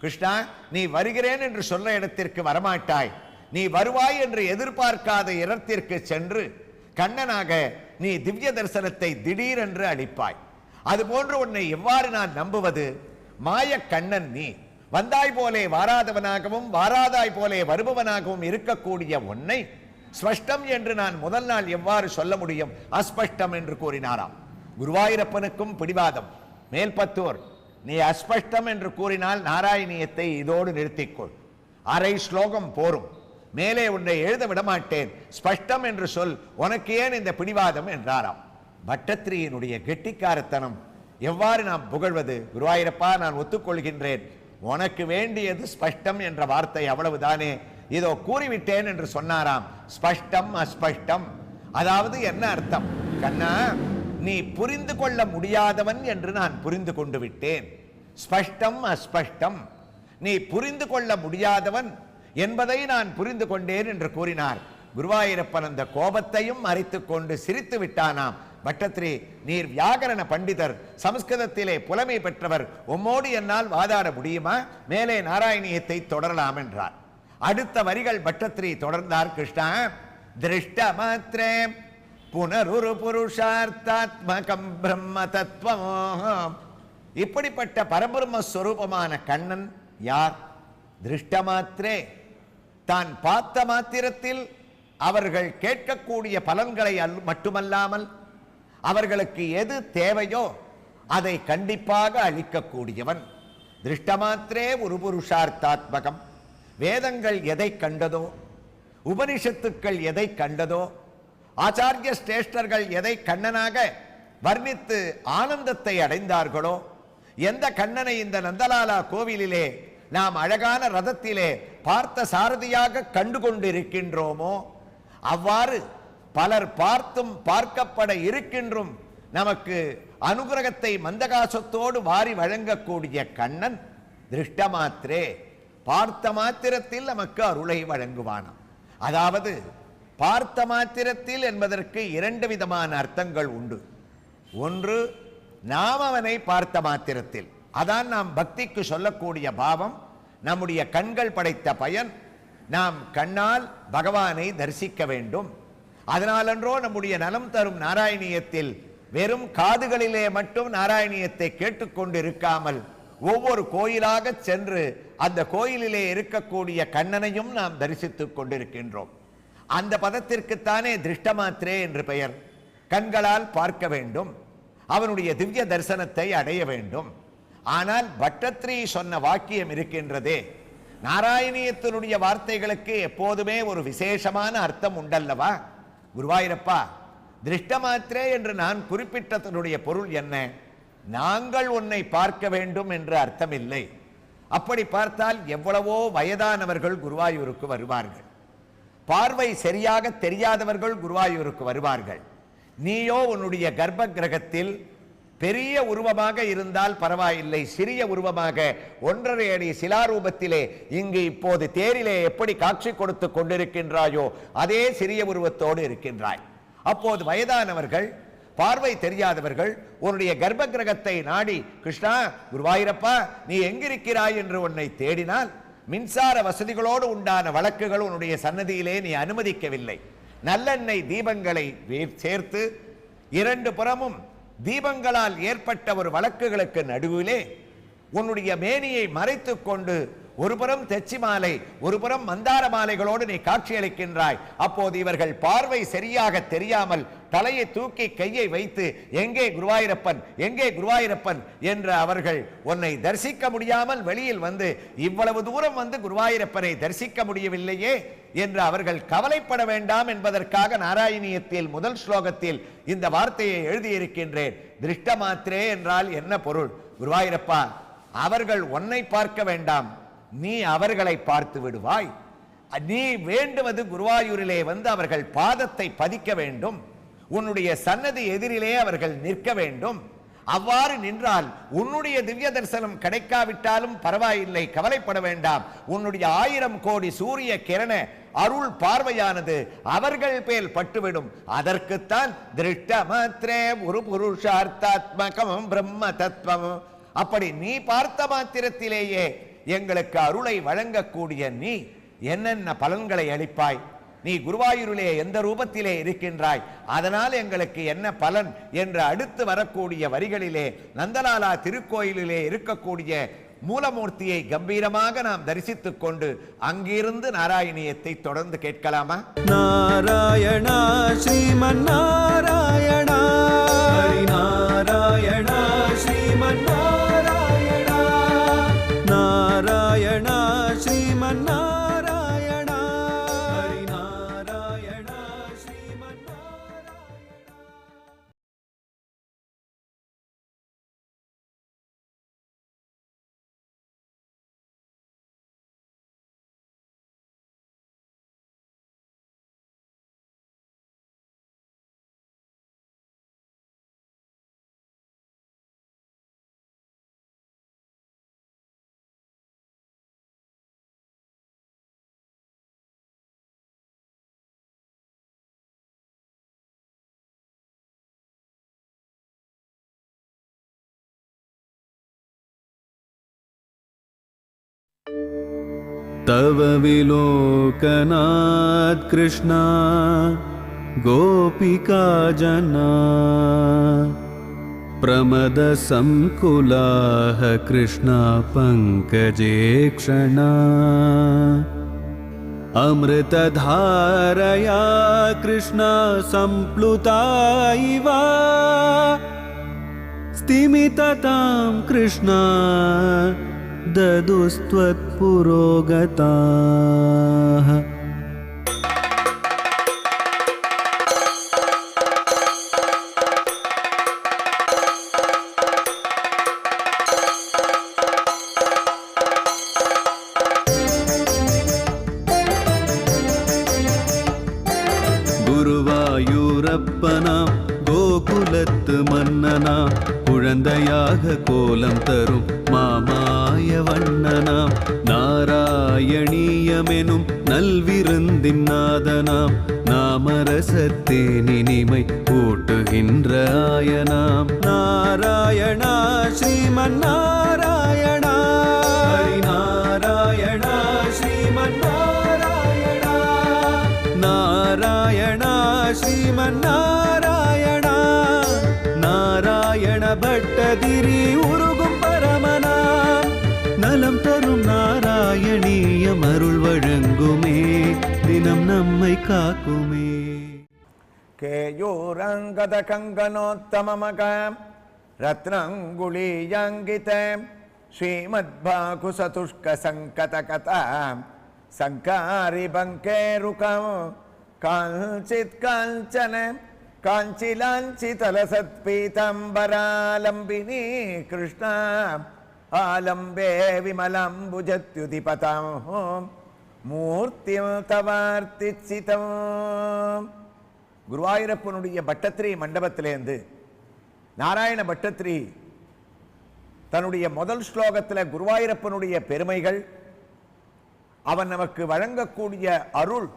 கிருஷ்ணா, நீ வருகிறேன் என்று சொல்ல இடத்திற்கு வரமாட்டாய். நீ வருவாய் என்று எதிர்பார்க்காத இடத்திற்கு சென்று கண்ணனாக நீ திவ்ய தரிசனத்தை திடீரென்று அளிப்பாய். அதுபோன்று உன்னை எவ்வாறு நான் நம்புவது? மாய கண்ணன் நீ. வந்தாய் போலே வாராதவனாகவும் வாராதாய் போலே வருபவனாகவும் இருக்கக்கூடிய உன்னை ஸ்பஷ்டம் என்று நான் முதல் நாள் எவ்வாறு சொல்ல முடியும்? அஸ்பஷ்டம் என்று கூறினாராம். குருவாயூரப்பனுக்கும் பிடிவாதம். மேல்பத்தூர், நீ அஸ்பஷ்டம் என்று கூறினால் நாராயணியத்தை இதோடு நிறுத்திக்கொள். அரை ஸ்லோகம் போரும், மேலே உன்னை எழுத விடமாட்டேன். ஸ்பஷ்டம் என்று சொல், உனக்கு ஏன் இந்த பிடிவாதம் என்றாராம். பட்டத்திரியினுடைய கெட்டிக்காரத்தனம் எவ்வாறு நாம் புகழ்வது? குருவாயூரப்பா, நான் ஒத்துக்கொள்கின்றேன், உனக்கு வேண்டியது ஸ்பஷ்டம் என்ற வார்த்தை அவ்வளவுதானே, இதோ கூறிவிட்டேன் என்று சொன்னாராம். ஸ்பஷ்டம் அஸ்பஷ்டம், அதாவது என்ன அர்த்தம்? கண்ணா, நீ புரிந்து கொள்ள முடியாதவன் என்று நான் புரிந்து கொண்டு விட்டேன். ஸ்பஷ்டம் அஸ்பஷ்டம், நீ புரிந்து கொள்ள முடியாதவன் என்பதை நான் புரிந்து கொண்டேன் என்று கூறினார். குருவாயூரப்பன் அந்த கோபத்தையும் மறைத்துக் கொண்டு சிரித்து விட்டானாம். பட்டத்திரி, நீர் வியாகரண பண்டிதர், சமஸ்கிருதத்திலே புலமை பெற்றவர், உம்மோடு என்னால் வாதாட முடியுமா? மேலே நாராயணியத்தை தொடரலாம் என்றார். அடுத்த வரிகள் பட்டத்திரி தொடர்ந்தார். கிருஷ்ணா, திருஷ்ட மாத்திரே புனருரு புருஷார்த்தாத்மகம் பிரம்ம தத்துவம். இப்படிப்பட்ட பரபிரம்மஸ்வரூபமான கண்ணன் யார்? திருஷ்ட மாத்திரே, தான் பார்த்த மாத்திரத்தில் அவர்கள் கேட்கக்கூடிய பலன்களை மட்டுமல்லாமல் அவர்களுக்கு எது தேவையோ அதை கண்டிப்பாக அளிக்கக்கூடியவன். திருஷ்டமாத்திரே ஒரு புருஷார்த்தாத்மகம். வேதங்கள் எதை கண்டதோ, உபனிஷத்துக்கள் எதை கண்டதோ, ஆச்சாரிய சிரேஷ்டர்கள் எதை கண்ணனாக வர்ணித்து ஆனந்தத்தை அடைந்தார்களோ, எந்த கண்ணனை இந்த நந்தலாலா கோவிலிலே நாம் அழகான ரதத்திலே பார்த்த சாரதியாக கண்டு கொண்டிருக்கின்றோமோ, அவ்வாறு பலர் பார்த்தும் பார்க்கப்பட இருக்கின்றும் நமக்கு அனுகிரகத்தை மந்தகாசத்தோடு வாரி வழங்கக்கூடிய கண்ணன் திருஷ்டமாத்திரே, பார்த்த மாத்திரத்தில் நமக்கு அருளை வழங்குவானாம். அதாவது பார்த்த மாத்திரத்தில் என்பதற்கு இரண்டு விதமான அர்த்தங்கள் உண்டு. ஒன்று, நாம் அவனை பார்த்த மாத்திரத்தில், அதான் நாம் பக்திக்கு சொல்லக்கூடிய பாவம். நம்முடைய கண்கள் படைத்த பயன், நாம் கண்ணால் பகவானை தரிசிக்க வேண்டும். அதனாலன்றோ நம்முடைய நலம் தரும் நாராயணியத்தில் வெறும் காதுகளிலே மட்டும் நாராயணியத்தை கேட்டுக்கொண்டு இருக்காமல் ஒவ்வொரு கோயிலாக சென்று அந்த கோயிலிலே இருக்கக்கூடிய கண்ணனையும் நாம் தரிசித்துக் கொண்டிருக்கின்றோம். அந்த பதத்திற்குத்தானே திருஷ்டமாத்திரே என்று பெயர். கண்களால் பார்க்க வேண்டும், அவனுடைய திவ்ய தரிசனத்தை அடைய வேண்டும். ஆனால் பட்டத்ரி சொன்ன வாக்கியம் இருக்கின்றதே, நாராயணியத்தினுடைய வார்த்தைகளுக்கு எப்போதுமே ஒரு விசேஷமான அர்த்தம் உண்டல்லவா? குருவாயூரப்பா, திருஷ்டமாத்திரே என்று நான் குறிப்பிட்டதனுடைய பொருள் என்ன? நாங்கள் உன்னை பார்க்க வேண்டும் என்று அர்த்தம் இல்லை. அப்படி பார்த்தால் எவ்வளவோ வயதானவர்கள் குருவாயூருக்கு வருவார்கள், பார்வை சரியாக தெரியாதவர்கள் குருவாயூருக்கு வருவார்கள். நீயோ உன்னுடைய கர்ப்ப கிரகத்தில் பெரிய உருவமாக இருந்தால் பரவாயில்லை, சிறிய உருவமாக 1.5 அடி சிலாரூபத்திலே இங்கு இப்போது தேரிலே எப்படி காட்சி கொடுத்து கொண்டிருக்கின்றாயோ அதே சிறிய உருவத்தோடு இருக்கின்றாய். அப்போது வயதானவர்கள், பார்வை தெரியாதவர்கள் உன்னுடைய கர்ப்ப கிரகத்தை நாடி, கிருஷ்ணா, குருவாயூரப்பா, நீ எங்கிருக்கிறாய் என்று உன்னை தேடினால், மின்சார வசதிகளோடு உண்டான வழக்குகள் உன்னுடைய சன்னதியிலே நீ அனுமதிக்கவில்லை. நல்லெண்ணெய் தீபங்களை சேர்த்து 2 புறமும் தீபங்களால் ஏற்பட்ட ஒரு வழக்குகளுக்கு நடுவிலே உன்னுடைய மேனியை மறைத்துக் கொண்டு ஒரு புறம் தெச்சி மாலை, ஒரு புறம் மந்தார மாலைகளோடு நீ காட்சியளிக்கின்றாய். அப்போது இவர்கள் பார்வை சரியாக தெரியாமல் தலையை தூக்கி கையை வைத்து, எங்கே குருவாயூரப்பன், எங்கே குருவாயூரப்பன் என்று அவர்கள் உன்னை தரிசிக்க முடியாமல் வெளியில் வந்து, இவ்வளவு தூரம் வந்து குருவாயூரப்பனை தரிசிக்க முடியவில்லையே என்று அவர்கள் கவலைப்பட வேண்டாம் என்பதற்காக நாராயணியத்தில் முதல் ஸ்லோகத்தில் இந்த வார்த்தையை எழுதியிருக்கின்றேன். திருஷ்டமாத்திரே என்றால் என்ன பொருள்? குருவாயூரப்பா, அவர்கள் உன்னை பார்க்க வேண்டாம், நீ அவர்களை பார்த்து விடுவாய். நீ வேண்டுவது குருவாயூரிலே வந்து அவர்கள் பாதத்தை பதிக்க வேண்டும், உன்னுடைய சன்னதி எதிரிலே அவர்கள் நிற்க வேண்டும். அவ்வாறு நின்றால் உன்னுடைய திவ்ய தரிசனம் கிடைக்காவிட்டாலும் பரவாயில்லை, கவலைப்பட வேண்டாம். உன்னுடைய 1000 கோடி சூரிய கிரண அருள் பார்வையானது அவர்கள் பேல் பட்டுவிடும். அதற்குத்தான் திருஷ்ட மாத்திரே ஒரு புருஷார்த்தாத்மகம் பிரம்ம தத்துவம். அப்படி நீ பார்த்த மாத்திரத்திலேயே எங்களுக்கு அருளை வழங்கக்கூடிய நீ என்னென்ன பலன்களை அளிப்பாய்? நீ குருவாயூரிலே எந்த ரூபத்திலே இருக்கின்றாய், அதனால் எங்களுக்கு என்ன பலன் என்று அடுத்து வரக்கூடிய வரிகளிலே நந்தலாலா திருக்கோயிலிலே இருக்கக்கூடிய மூலமூர்த்தியை கம்பீரமாக நாம் தரிசித்துக் கொண்டு அங்கிருந்து நாராயணியத்தை தொடர்ந்து கேட்கலாமா? நாராயணா ஸ்ரீமன் நாராயணா, ஹரி நாராயணா ஸ்ரீமன் நாராயணா, நாராயணா ஸ்ரீமன் நாராயணா. तव विलोकनात् कृष्णा गोपिका जना प्रमदसंकुलाः कृष्णा पङ्कजे क्षणा अमृतधारया कृष्णा सम्प्लुता इव स्तिमिततां कृष्णा ददुस्त्वत्पुरोगताः। குருவாயூரப்பனாம் கோகுலத்து மன்னனாம் குழந்தையாக கோலம் தரும் மாமாய வண்ணனாம் நாராயணீயமெனும் நல்விருந்தின் நாதனாம் நாமரசத்தேனினிமை கூட்டுகின்ற ஆயனாம் நாராயணா ஸ்ரீமன்னாராயணா ஹரிநாராயணா ஸ்ரீமன்னாராயணா நாராயணா ஸ்ரீமன்னாராயணா நாராயண பட்டதிரி உருகும் பரமனா நலம் தரும் நாராயணீயம் அருள் வழங்குமே தினம் நம்மை காக்குமே. கேயூரங்கத கங்கனோத்தமமக ரத்னங்குளீயாங்கித ஸ்ரீமத்பாகுசதுஷ்க சங்கதகதா சங்காரி பங்கேருகம் காஞ்சித் காஞ்சன காஞ்சிலாஞ்சிதலசத்பீதாம்பராலம்பினீ கிருஷ்ணா ஆலம்பே விமலம்புஜத்யுதிபதாம் மூர்த்திம் தவார்த்திச்சிதம். குருவாயூரப்பனுடைய பட்டத்திரி மண்டபத்திலேருந்து நாராயண பட்டத்திரி தன்னுடைய முதல் ஸ்லோகத்தில் குருவாயூரப்பனுடைய பெருமைகள், அவன் நமக்கு வழங்கக்கூடிய அருள்,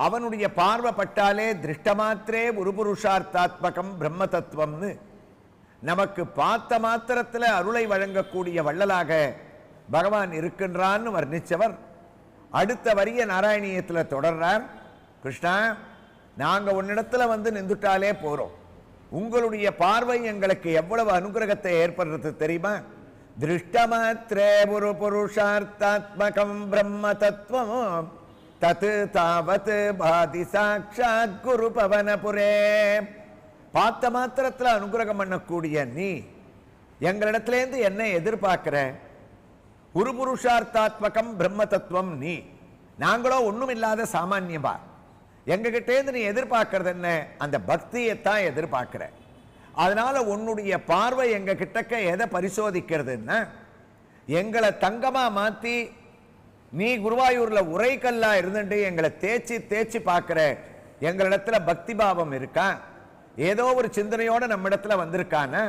அவனுடைய பார்வைப்பட்டாலே திருஷ்டமாத்திரே உருபுருஷார்த்தாத்மகம் பிரம்ம தத்துவம்னு நமக்கு பார்த்த மாத்திரத்தில் அருளை வழங்கக்கூடிய வள்ளலாக பகவான் இருக்கின்றான்னு வர்ணிச்சவர் அடுத்த வரிய நாராயணியத்தில் தொடர்றார். கிருஷ்ணா, நாங்கள் உன்னிடத்தில் வந்து நின்றுட்டாலே போகிறோம், உங்களுடைய பார்வை எங்களுக்கு எவ்வளவு அனுகிரகத்தை ஏற்படுறது தெரியுமா? திருஷ்டமாத்திரே ஒரு புருஷார்த்தாத்மகம் பிரம்ம தத்துவம் தத்து தாவத் பாதி சாட்சாத் குரு பவனபுரே. பார்த்த மாத்திரத்தில் அனுகிரகம் பண்ணக்கூடிய நீ எங்களிடத்திலேருந்து என்ன எதிர்பார்க்கிற? ஒரு புருஷார்த்தாத்மகம் பிரம்ம தத்துவம் நீ, நாங்களோ ஒன்றும் இல்லாத சாமான்யமா. எங்ககிட்டேருந்து நீ எதிர்பார்க்கறது என்ன? அந்த பக்தியைத்தான் எதிர்பார்க்கிற. அதனால உன்னுடைய பார்வை எங்க கிட்டக்க எதை பரிசோதிக்கிறதுன்னா, எங்களை தங்கமா மாத்தி நீ குருவாயூர்ல உரைக்கல்லா இருந்துட்டு எங்களை தேய்ச்சி தேய்ச்சி பார்க்கிற. எங்களிடத்துல பக்தி பாவம் இருக்கா? ஏதோ ஒரு சிந்தனையோட நம்ம இடத்துல வந்திருக்கான்னு,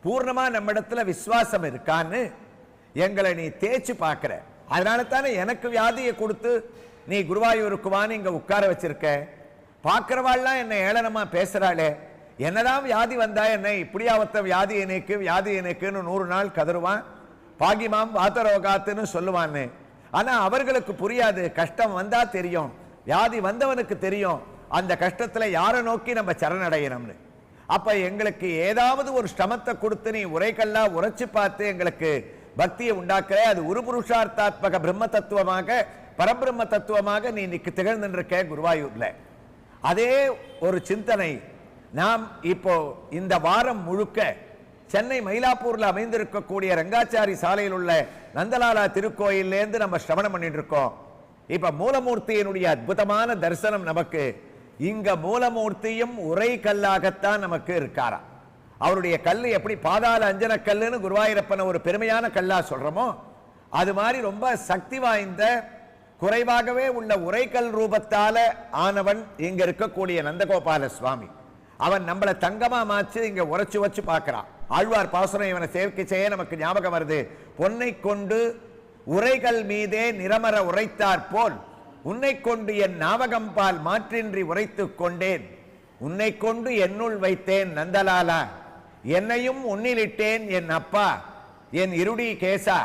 பூர்ணமா நம்ம இடத்துல விசுவாசம் இருக்கான்னு எங்களை நீ தேய்ச்சி பார்க்கிற. அதனால தானே எனக்கு வியாதியை கொடுத்து நீ குருவாயூருக்குவான்னு இங்க உட்கார வச்சிருக்க. பார்க்கிறவாள்லாம் என்ன ஏளனமா பேசுறாளே, என்னதான் வியாதி வந்தா என்ன, இப்படியாவத்த வியாதி எனக்கு வியாதி எனக்குன்னு 100 நாள் கதறுவான். பாகிமாம் வாத்தரோகாத்துன்னு சொல்லுவான்னு. ஆனா அவர்களுக்கு புரியாது. கஷ்டம் வந்தா தெரியும், வியாதி வந்தவனுக்கு தெரியும் அந்த கஷ்டத்துல யாரை நோக்கி நம்ம சரணடையணும்னு. அப்ப எங்களுக்கு ஏதாவது ஒரு ஸ்டமத்தை கொடுத்து நீ உரைக்கல்லா உரைச்சு பார்த்து எங்களுக்கு பக்தியை உண்டாக்குற. அது ஒரு புருஷார்த்தாத்மக பிரம்ம தத்துவமாக பரபிரம்ம தத்துவமாக நீ திகழ்ந்துருக்க குருவாயூர்ல. அதே ஒரு சிந்தனை நாம் இப்போ இந்த வாரம் முழுக்க சென்னை மயிலாப்பூர்ல அமைந்திருக்கக்கூடிய ரங்காச்சாரி சாலையில் உள்ள நந்தலாலா திருக்கோயிலேருந்து நம்ம சிரவணம் பண்ணிட்டு இருக்கோம். இப்ப மூலமூர்த்தியினுடைய அற்புதமான தரிசனம் நமக்கு. இங்க மூலமூர்த்தியும் உரை கல்லாகத்தான் நமக்கு இருக்காரா. அவருடைய கல் எப்படி பாதாள அஞ்சன கல்லுன்னு குருவாயூரப்பன ஒரு பெருமையான கல்லா சொல்றோமோ, அது மாதிரி ரொம்ப சக்தி வாய்ந்த குறைவாகவே உள்ள உரைக்கல் ரூபத்தால ஆனவன் இங்க இருக்கக்கூடிய நந்தகோபால சுவாமி. அவன் நம்மளை தங்கமா மாச்சு இங்க உரைச்சு வச்சு பார்க்கிறான். ஆழ்வார் பாசுரம் இவனை சேர்க்கை செய்ய நமக்கு ஞாபகம் வருது. பொன்னை கொண்டு உரைகள் மீதே நிரமர உரைத்தார் போல் உன்னை கொண்டு என் நாவகம்பால் மாற்றின்றி உரைத்துக் கொண்டேன். உன்னை கொண்டு என்னுள் வைத்தேன் நந்தலாலா, என்னையும் உன்னிலிட்டேன் என் அப்பா, என் இருடி கேசா,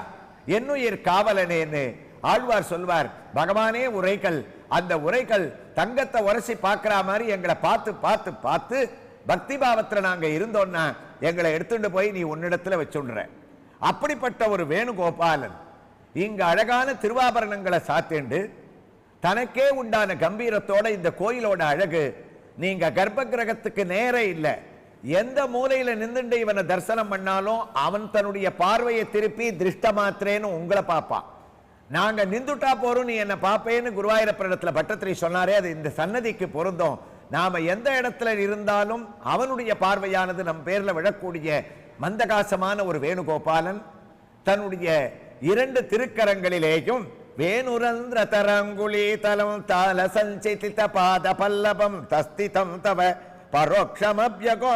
என்னுயிர் காவலனேன்னு ஆழ்வார் சொல்வார், பகவானே உரைகள், அந்த உரைகள் தங்கத்தை உரசி பார்க்கிற மாதிரி எங்களை பார்த்து பார்த்து பார்த்து பக்தி பாவத்துல நாங்க இருந்தோம்னா எங்களை எடுத்துட்டு போய் நீ உன்னிடத்துல வச்சுடுற. அப்படிப்பட்ட ஒரு வேணுகோபாலன் இங்க அழகான திருவாபரணங்களை சாத்திண்டு தனக்கே உண்டான கம்பீரத்தோட இந்த கோயிலோட அழகு. நீங்க கர்ப்ப கிரகத்துக்கு நேரே இல்லை, எந்த மூலையில நின்றுண்டு இவனை தரிசனம் பண்ணாலும் அவன் தன்னுடைய பார்வையை திருப்பி திருஷ்ட மாத்திரேன்னு உங்களை பார்ப்பான். நாங்க நின்றுட்டா போறோம் நீ என்ன பாப்பேன்னு குருவாயூரப்பர் இடத்துல பட்டத்திரி சொன்னாரே, அது இந்த சன்னதிக்கு பொருந்தும். நாம எந்த இடத்துல இருந்தாலும் அவனுடைய பார்வையானது நம் பேர்ல விழக்கூடிய மந்தகாசமான ஒரு வேணுகோபாலன் தன்னுடைய 2 திருக்கரங்களிலேயும் வேணுரந்திர தரங்குலி தலம் தால சஞ்சித பாத பல்லபம் தஸ்திதம் தவ பரோக்ஷமப்யகோ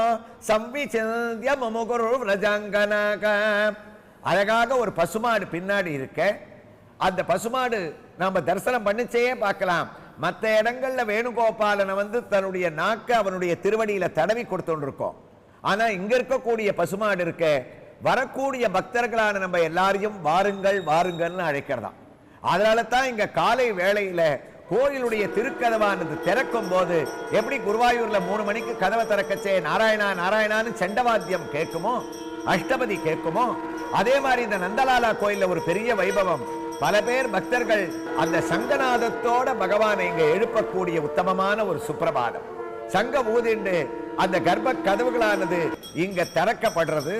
சம்விசிந்த்ய முமுகுரு விரஜாங்கனாக. அழகாக ஒரு பசுமாடு பின்னாடி இருக்க, அந்த பசுமாடு நாம தரிசனம் பண்ணிச்சே பார்க்கலாம். மற்ற இடங்கள்ல வேணுகோபாலனை தன்னுடைய நாக்க அவனுடைய திருவடியில தடவி கொடுத்துருக்கோம். ஆனா இங்க இருக்கக்கூடிய பசுமாடு இருக்க வரக்கூடிய பக்தர்களான நம்ம எல்லாரையும் வாருங்கள் வாருங்கள்னு அழைக்கிறதாம். அதனால தான் இங்க காலை வேளையில கோயிலுடைய திருக்கதவானது திறக்கும் போது எப்படி குருவாயூர்ல 3 மணிக்கு கதவை திறக்கச்சே நாராயணா நாராயணான்னு செண்டவாத்தியம் கேட்குமோ, அஷ்டபதி கேட்குமோ, அதே மாதிரி இந்த நந்தலாலா கோயில்ல ஒரு பெரிய வைபவம். பல பேர் பக்தர்கள் அந்த சங்கநாதத்தோட பகவானை இங்க எழுப்பக்கூடிய உத்தமமான ஒரு சுப்பிரபாதம். சங்க ஊதிண்டு அந்த கர்ப்ப கதவுகளானது இங்க திறக்கப்படுறது.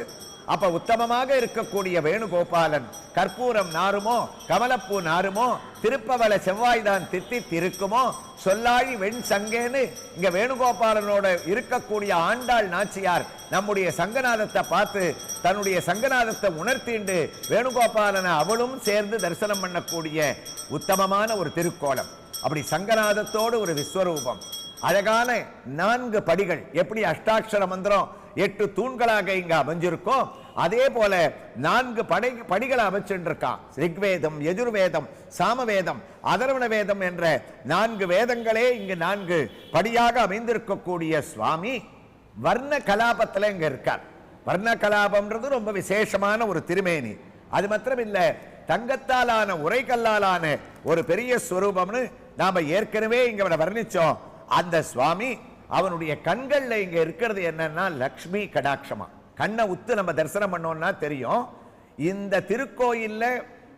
அப்ப உத்தமமாக இருக்கக்கூடிய வேணுகோபாலன் கற்பூரம் நாருமோ கமலப்பூ நாருமோ திருப்பவள செவ்வாய்தான் தித்தி திருக்குமோ சொல்லாழி வெண் சங்கேன்னு இங்க வேணுகோபாலனோட இருக்கக்கூடிய ஆண்டாள் நாச்சியார் நம்முடைய சங்கநாதத்தை பார்த்து தன்னுடைய சங்கநாதத்தை உணர்த்திண்டு வேணுகோபாலனை அவளும் சேர்ந்து தரிசனம் பண்ணக்கூடிய உத்தமமான ஒரு திருக்கோலம். அப்படி சங்கநாதத்தோடு ஒரு விஸ்வரூபம், அழகான 4 படிகள். எப்படி அஷ்டாட்சர மந்திரம் 8 தூண்களாக இங்க அமைஞ்சிருக்கோ அதே போல 4 படிகளை அமைச்சிருக்கான். ரிக்வேதம், யஜுர்வேதம், சாமவேதம், அதர்வண வேதம் என்ற 4 வேதங்களே இங்கு 4 படியாக அமைந்திருக்கக்கூடிய சுவாமி வர்ண கலாபத்துல இங்க இருக்கார். வர்ண கலாபம்ன்றது ரொம்ப விசேஷமான ஒரு திருமேனி. அது மாத்திரம் இல்ல, தங்கத்தாலான உரைகல்லாலான ஒரு பெரிய ஸ்வரூபம்னு நாம ஏற்கனவே இங்க வர்ணிச்சோம். அந்த சுவாமி அவனுடைய கண்கள்ல இங்க இருக்கிறது என்னன்னா லக்ஷ்மி கடாட்சமா. கண்ணை உத்து நம்ம தரிசனம் பண்ணோம்னா தெரியும். இந்த திருக்கோயில்ல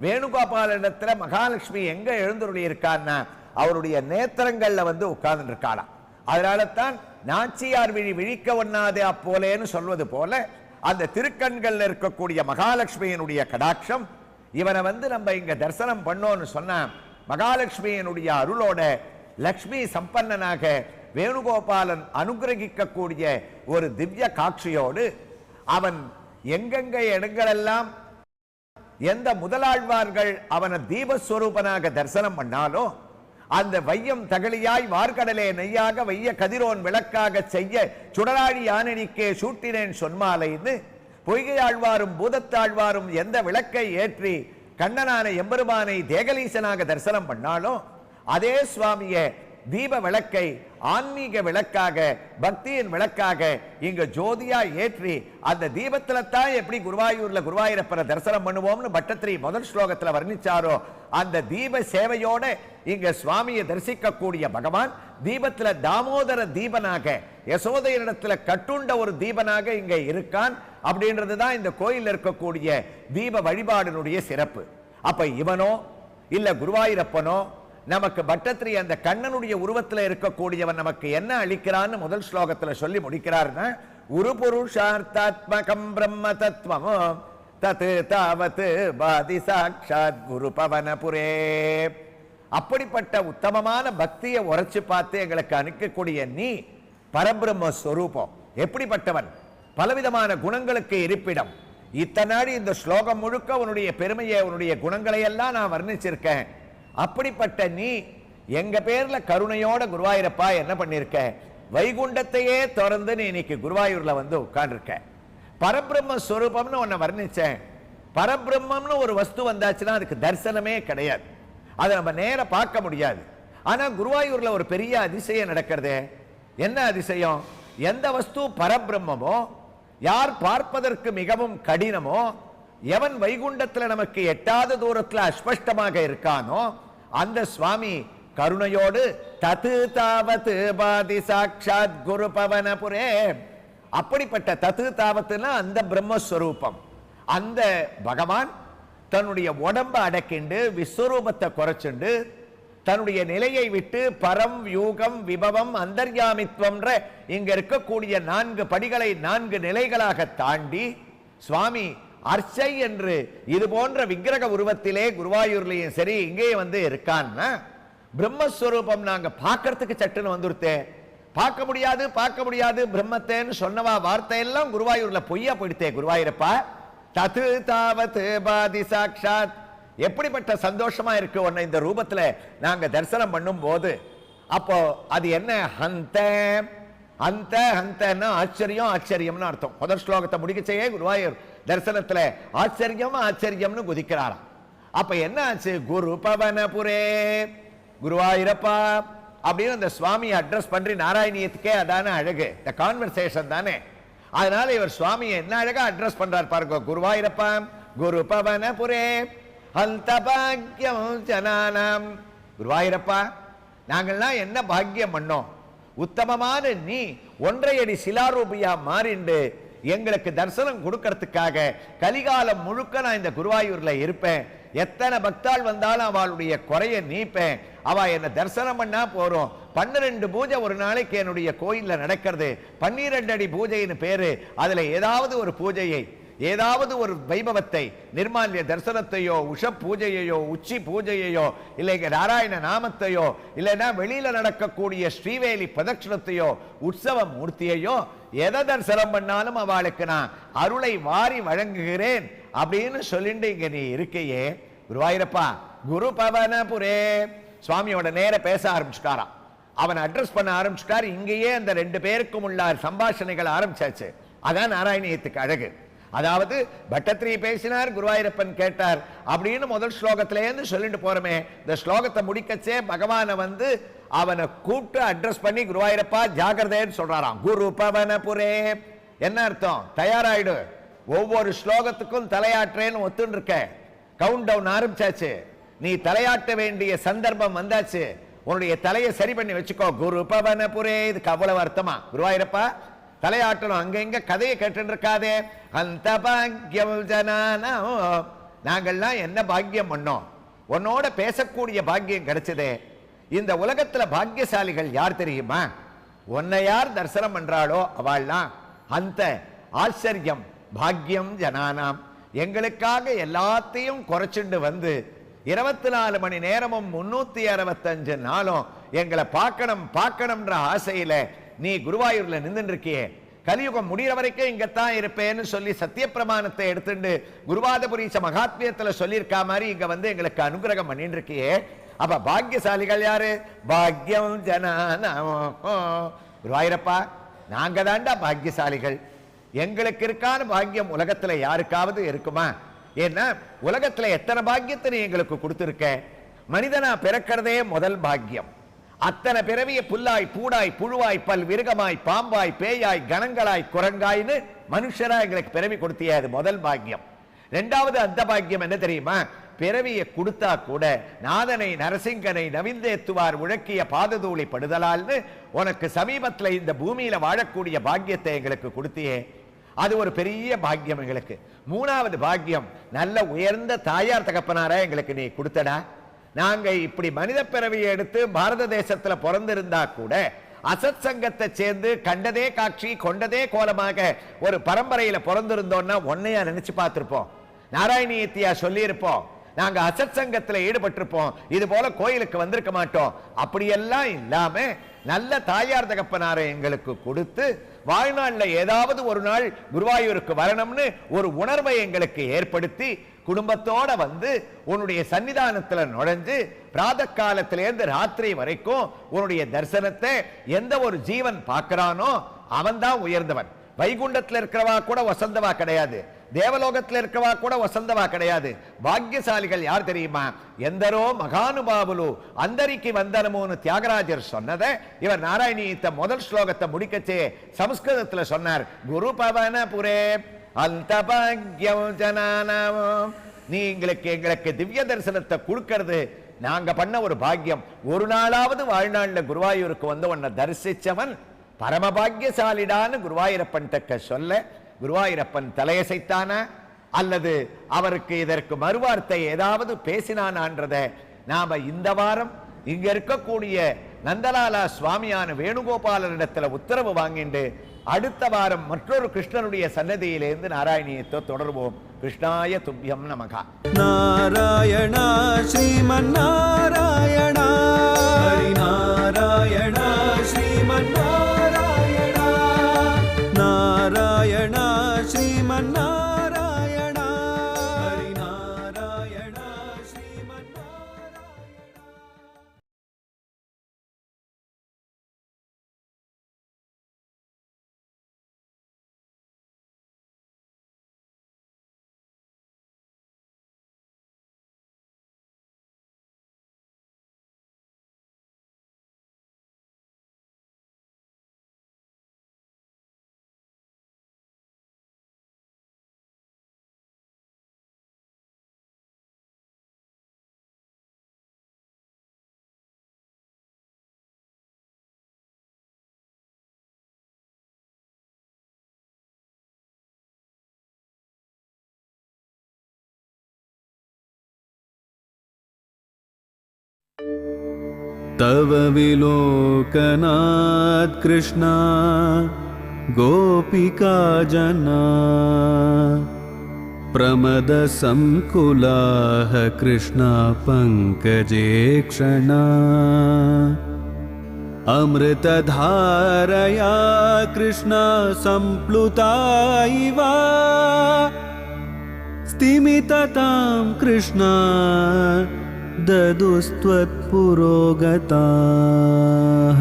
வேணுகோபாலனிடத்துல மகாலட்சுமி எங்க எழுந்தருளி இருக்கான்னா அவருடைய நேத்திரங்கள்ல உட்கார்ந்து இருக்காளாம். அதனால தான் நாச்சியார் விழி விழிக்க ஒண்ணாதே அப்போலேன்னு சொல்வது போல அந்த திருக்கண்கள்ல இருக்கக்கூடிய மகாலட்சுமியினுடைய கடாட்சம் இவனை நம்ம இங்க தரிசனம் பண்ணோம்னு சொன்னா மகாலட்சுமியினுடைய அருளோட லக்ஷ்மி சம்பன்னனாக வேணுகோபாலன் அனுகிரகிக்கக்கூடிய ஒரு திவ்ய காட்சியோடு அவன் எங்கெங்க இடங்களெல்லாம் எந்த முதலாழ்வார்கள் அவனை தீபஸ்வரூபனாக தரிசனம் பண்ணாலோ அந்த வையம் தகழியாய் வார்கடலே நெய்யாக வைய கதிரோன் விளக்காக செய்ய சுடராழி யானெனிக்கே சூட்டினேன் சொன்மாலைன்னு பொய்கையாழ்வாரும் பூதத்தாழ்வாரும் எந்த விளக்கை ஏற்றி கண்ணனான எம்பெருமானை தேகலீசனாக தரிசனம் பண்ணாலும் அதே சுவாமிய தீப விளக்கை ஆன்மீக விளக்காக பக்தியின் விளக்காக இங்க ஜோதியா ஏற்றி அந்த தீபத்துல தான் எப்படி குருவாயூர்ல குருவாயூரப்பரை தரிசனம் பண்ணுவோம்னு பட்டத்திரி முதல் ஸ்லோகத்துல வர்ணிச்சாரோ அந்த தீப சேவையோட இங்க சுவாமியை தரிசிக்கக்கூடிய பகவான் தீபத்துல தாமோதர தீபனாக யசோதையினிடத்துல கட்டுண்ட ஒரு தீபனாக இங்க இருக்கான். அப்படின்றதுதான் இந்த கோயில் இருக்கக்கூடிய தீப வழிபாடினுடைய சிறப்பு. அப்ப இவனோ இல்ல குருவாயூரப்பனோ நமக்கு பட்டத்திரி அந்த கண்ணனுடைய உருவத்தில் இருக்கக்கூடியவன் நமக்கு என்ன அளிக்கிறான்னு முதல் ஸ்லோகத்துல சொல்லி முடிக்கிறார்னா உரு புருஷார்த்தாத்மகம் பிரம்ம தத்துவமோ தத் தாவத் பாதி சாட்சாத் குரு பவனபுரே. அப்படிப்பட்ட உத்தமமான பக்தியை உரைச்சு பார்த்து எங்களுக்கு அனுப்பக்கூடிய நீ பரபிரம்ம ஸ்வரூபம். எப்படிப்பட்டவன்? பலவிதமான குணங்களுக்கு இருப்பிடம். இத்தனாடி இந்த ஸ்லோகம் முழுக்க உன்னுடைய பெருமையை உன்னுடைய குணங்களை எல்லாம் நான் வர்ணிச்சிருக்கேன். அப்படிப்பட்ட நீ எங்க பேர்ல கருணையோட குருவாயூரப்பா என்ன பண்ணிருக்க? வைகுண்டத்தையே திறந்து நீ இன்னைக்கு குருவாயூர்ல உட்கார்ந்துருக்க. பரபிரம்ம ஸ்வரூபம்னு உன்னை வர்ணிச்சேன். பரபிரம்மம்னு ஒரு வஸ்து வந்தாச்சுன்னா அதுக்கு தரிசனமே கிடையாது, அதை நம்ம நேர பார்க்க முடியாது. ஆனா குருவாயூர்ல ஒரு பெரிய அதிசயம் நடக்கிறது. என்ன அதிசயம்? எந்த வஸ்து பரபிரம்மமோ யார் பார்ப்பதற்கு மிகவும் கடினமோ எவன் வைகுண்டத்துல நமக்கு எட்டாவது தூரத்துல அஸ்பஷ்டமாக இருக்கானோ அந்த சுவாமி கருணையோடு தத்து தாவத்து பாதி சாட்சாத் குரு பவனபுரே, அப்படிப்பட்ட தத்து தாவத்துனா அந்த பிரம்மஸ்வரூபம், அந்த பகவான் தன்னுடைய உடம்ப அடக்கிண்டு விஸ்வரூபத்தை குறைச்சுண்டு தன்னுடைய நிலையை விட்டு பரம் யூகம் விபவம் அந்தர்யாமித்வம்ன்ற இங்க இருக்கக்கூடிய 4 படிகளை 4 நிலைகளாக தாண்டி சுவாமி அர்ச்சை என்று இது போன்ற விக்கிரக உருவத்திலே குருவாயூர்லயும் சரி இங்கே வந்து இருக்கான்னா பிரம்மஸ்வரூபம் நாங்க பார்க்கறதுக்கு சட்டுன்னு வந்துருத்தே. பார்க்க முடியாது பிரம்மத்தேன்னு சொன்னவா வார்த்தையெல்லாம் குருவாயூர்ல பொய்யா போயிடுத்தே. குருவாயூரப்பா தத்து தாவத்து பாதி சாட்சாத், எப்படிப்பட்ட சந்தோஷமா இருக்கு உன்னை இந்த ரூபத்துல நாங்க தரிசனம் பண்ணும் போது. அப்போ அது என்ன ஹந்த அந்த ஹந்தன்னா ஆச்சரியம் ஆச்சரியம்னு அர்த்தம். முதல் ஸ்லோகத்தை முடிக்கச்சே குருவாயூர் தரிசனத்துல ஆச்சரியம்னு குதிக்கிறாராம். அப்ப என்ன ஆச்சு? குரு பவனபுரே, குருவாயூரப்பா அப்படின்னு அந்த சுவாமியை அட்ரஸ் பண்றி நாராயணியத்துக்கே அதான அழகு, இந்த கான்வர்சேஷன் தானே. அதனால இவர் சுவாமியை என்ன அழகா அட்ரஸ் பண்றார் பாருங்க. குருவாயூரப்பா குரு பவனபுரே அந்த பாக்கியம் ஜனானாம். குருவாயூரப்பா நாங்கள்லாம் என்ன பாக்கியம் பண்ணோம், உத்தமமான நீ ஒன்றையடி சிலாரூபியா மாறிண்டு எங்களுக்கு தரிசனம் கொடுக்கறதுக்காக கலிகாலம் முழுக்க நான் இந்த குருவாயூர்ல இருப்பேன். எத்தனை பக்தாள் வந்தாலும் அவளுடைய குறைய நீப்பேன். அவ என்ன தரிசனம் பண்ணா போறோம். 12 பூஜை ஒரு நாளைக்கு என்னுடைய கோயில்ல நடக்கிறது. 12 அடி பூஜைன்னு பேரு. அதுல ஏதாவது ஒரு பூஜையை, ஏதாவது ஒரு வைபவத்தை, நிர்மால்ய தரிசனத்தையோ உஷ பூஜையையோ உச்சி பூஜையையோ இல்லை நாராயண நாமத்தையோ இல்லைன்னா வெளியில நடக்கக்கூடிய ஸ்ரீவேலி பிரதட்சணத்தையோ உற்சவ மூர்த்தியையோ எதை தரிசனம் பண்ணாலும் அவளுக்கு நான் அருளை வாரி வழங்குகிறேன் அப்படின்னு சொல்லிட்டு இங்க நீ இருக்கையே. குருவாயூரப்பா குரு பவனபுரே, சுவாமியோட நேர பேச ஆரம்பிச்சுட்டாராம். அவனை அட்ரஸ் பண்ண ஆரம்பிச்சுட்டார். இங்கேயே அந்த 2 பேருக்கும் உள்ள சம்பாஷணைகள் ஆரம்பிச்சாச்சு. அதான் நாராயணியத்துக்கு அழகு. அதாவது பட்டத்திரி பேசினார், குருவாயூரப்பன் கேட்டார் அப்படின்னு முதல் ஸ்லோகத்திலேருந்து சொல்லிட்டு போறமே. இந்த ஸ்லோகத்தை முடிக்கச்சே பகவானை வந்து அவனை கூப்பிட்டு அட்ரஸ் பண்ணி குருவாயூரப்பா ஜாகிரதேன்னு சொல்றாராம். குரு பவனபுரே என்ன அர்த்தம்? தயாராயிடு, ஒவ்வொரு ஸ்லோகத்துக்கும் தலையாற்றேன்னு ஒத்துன்னு இருக்க. கவுண்ட் டவுன் ஆரம்பிச்சாச்சு. நீ தலையாட்ட வேண்டிய சந்தர்ப்பம் வந்தாச்சு. உன்னுடைய தலையை சரி பண்ணி வச்சுக்கோ. குரு பவனபுரே, இதுக்கு அவ்வளவு அர்த்தமா? குருவாயூரப்பா தலையாட்டணும், அங்க இங்க கதையை கேட்டு இருக்காதே. அந்த பாக்கியம் ஜனானா, நாங்கள்லாம் என்ன பாக்கியம் பண்ணோம், உன்னோட பேசக்கூடிய பாக்கியம் கிடைச்சதே. இந்த உலகத்துல பாக்கியசாலிகள் யார் தெரியுமா? உன்னை யார் தரிசனம் பண்றாளோ அவள்லாம். அந்த ஆச்சரியம் பாக்கியம் ஜனானாம், எங்களுக்காக எல்லாத்தையும் குறைச்சுண்டு வந்து 24 மணி நேரமும் 365 நாளும் எங்களை பார்க்கணும்ன்ற ஆசையில நீ குருவாயூர்ல நின்று இருக்கியே. கலியுகம் முடிகிற வரைக்கும் இங்கத்தான் இருப்பேன்னு சொல்லி சத்திய பிரமாணத்தை எடுத்துட்டு குருவாதபுரீச மகாத்மியத்துல சொல்லியிருக்கா மாதிரி இங்க வந்து எங்களுக்கு அனுகிரகம் பண்ணிட்டு இருக்கியே. அப்ப பாக்கியசாலிகள் யாரு? பாக்கியம் ஜனானாம். குருவாயூரப்பா நாங்க தாண்டா பாக்கியசாலிகள். எங்களுக்கு இருக்கான பாக்கியம் உலகத்துல யாருக்காவது இருக்குமா? ஏன்னா உலகத்துல எத்தனை பாக்கியத்தை நீ எங்களுக்கு கொடுத்திருக்க. மனிதனா பிறக்கிறதே முதல் பாக்கியம். அத்தனை பிறவிய புல்லாய் பூடாய் புழுவாய் பல் விருகமாய் பாம்பாய் பேயாய் கணங்களாய் குரங்காய்னு மனுஷரா எங்களுக்கு பிறவி கொடுத்திய, அது முதல் பாக்கியம். 2வது அந்த பாக்கியம் என்ன தெரியுமா? பிறவியை கொடுத்தா கூட நாதனை நரசிங்கனை நவிந்தேத்துவார் உழக்கிய பாததூளி படுதலால்னு உனக்கு சமீபத்தில் இந்த பூமியில வாழக்கூடிய பாக்கியத்தை எங்களுக்கு கொடுத்தியே, அது ஒரு பெரிய பாக்கியம் எங்களுக்கு. 3வது பாக்கியம் நல்ல உயர்ந்த தாயார் தகப்பனாரா எங்களுக்கு நீ கொடுத்தடா. நாங்க இப்படி மனித பிறவியை எடுத்து பாரத தேசத்துல பிறந்திருந்தா கூட அசத் சங்கத்தை சேர்ந்து கண்டதே காட்சி கொண்டதே கோலமாக ஒரு பரம்பரையில பிறந்திருந்தோம்னா உன்னையா நினைச்சு பார்த்திருப்போம், நாராயணியத்தியா சொல்லி இருப்போம், நாங்க அசத் சங்கத்துல ஈடுபட்டிருப்போம், இது போல கோயிலுக்கு வந்திருக்க மாட்டோம். அப்படியெல்லாம் இல்லாம நல்ல தாயார் தகப்பனாரை எங்களுக்கு கொடுத்து வாழ்நாள்ல ஏதாவது ஒரு நாள் குருவாயூருக்கு வரணும்னு ஒரு உணர்வை எங்களுக்கு ஏற்படுத்தி குடும்பத்தோட வந்து உன்னுடைய சன்னிதானத்துல நுழைஞ்சு பிராத காலத்திலேருந்து ராத்திரி வரைக்கும் உன்னுடைய தரிசனத்தை எந்த ஒரு ஜீவன் பார்க்கிறானோ அவன் தான் உயர்ந்தவன். வைகுண்டத்தில் இருக்கிறவா கூட வசந்தவா கிடையாது, தேவலோகத்தில் இருக்கிறவா கூட வசந்தவா கிடையாது. பாக்கியசாலிகள் யார் தெரியுமா? எந்தரோ மகானுபாவுலு அந்தரிக்கு வந்தனமோன்னு தியாகராஜர் சொன்னதை இவர் நாராயணியத்த முதல் ஸ்லோகத்தை முடிக்கச்சே சமஸ்கிருதத்தில் சொன்னார். குரு பவனபுரே, அந்த பாக்யம் ஜனானாமோ, எங்களுக்கு திவ்ய தரிசனத்தை கொடுக்கிறது நாங்க பண்ண ஒரு பாக்கியம். ஒரு நாளாவது வாழ்நாள்ல குருவாயூருக்கு வந்து உன்னை தரிசிச்சவன் பரமபாகியசாலிடான்னு குருவாயூரப்பன் தக்க சொல்ல குருவாயூரப்பன் தலையசைத்தானா அல்லது அவருக்கு இதற்கு மறுவார்த்தை ஏதாவது பேசினானான்றத நாம இந்த வாரம் இங்க இருக்கக்கூடிய நந்தலாலா சுவாமியான வேணுகோபாலனிடத்துல உத்தரவு வாங்கிண்டு அடுத்த வாரம் மற்றொரு கிருஷ்ணனுடைய சன்னதியிலிருந்து நாராயணியத்தை தொடர்வோம். கிருஷ்ணாய துப்யம் நமகா. நாராயணா ஸ்ரீமன் நாராயணா ஹரி நாராயணா ஸ்ரீமன் நாராயணா நாராயணா ஸ்ரீமன் நாராயணா ஹரி நாராயணா ஸ்ரீமன் நாராயணா. तव विलोकनात् कृष्णा गोपिका जना प्रमदसंकुलाः कृष्णा पङ्कजे क्षणा अमृतधारया कृष्णा सम्प्लुता इव स्तिमिततां कृष्णा ददुस्त्वत्पुरोगताः.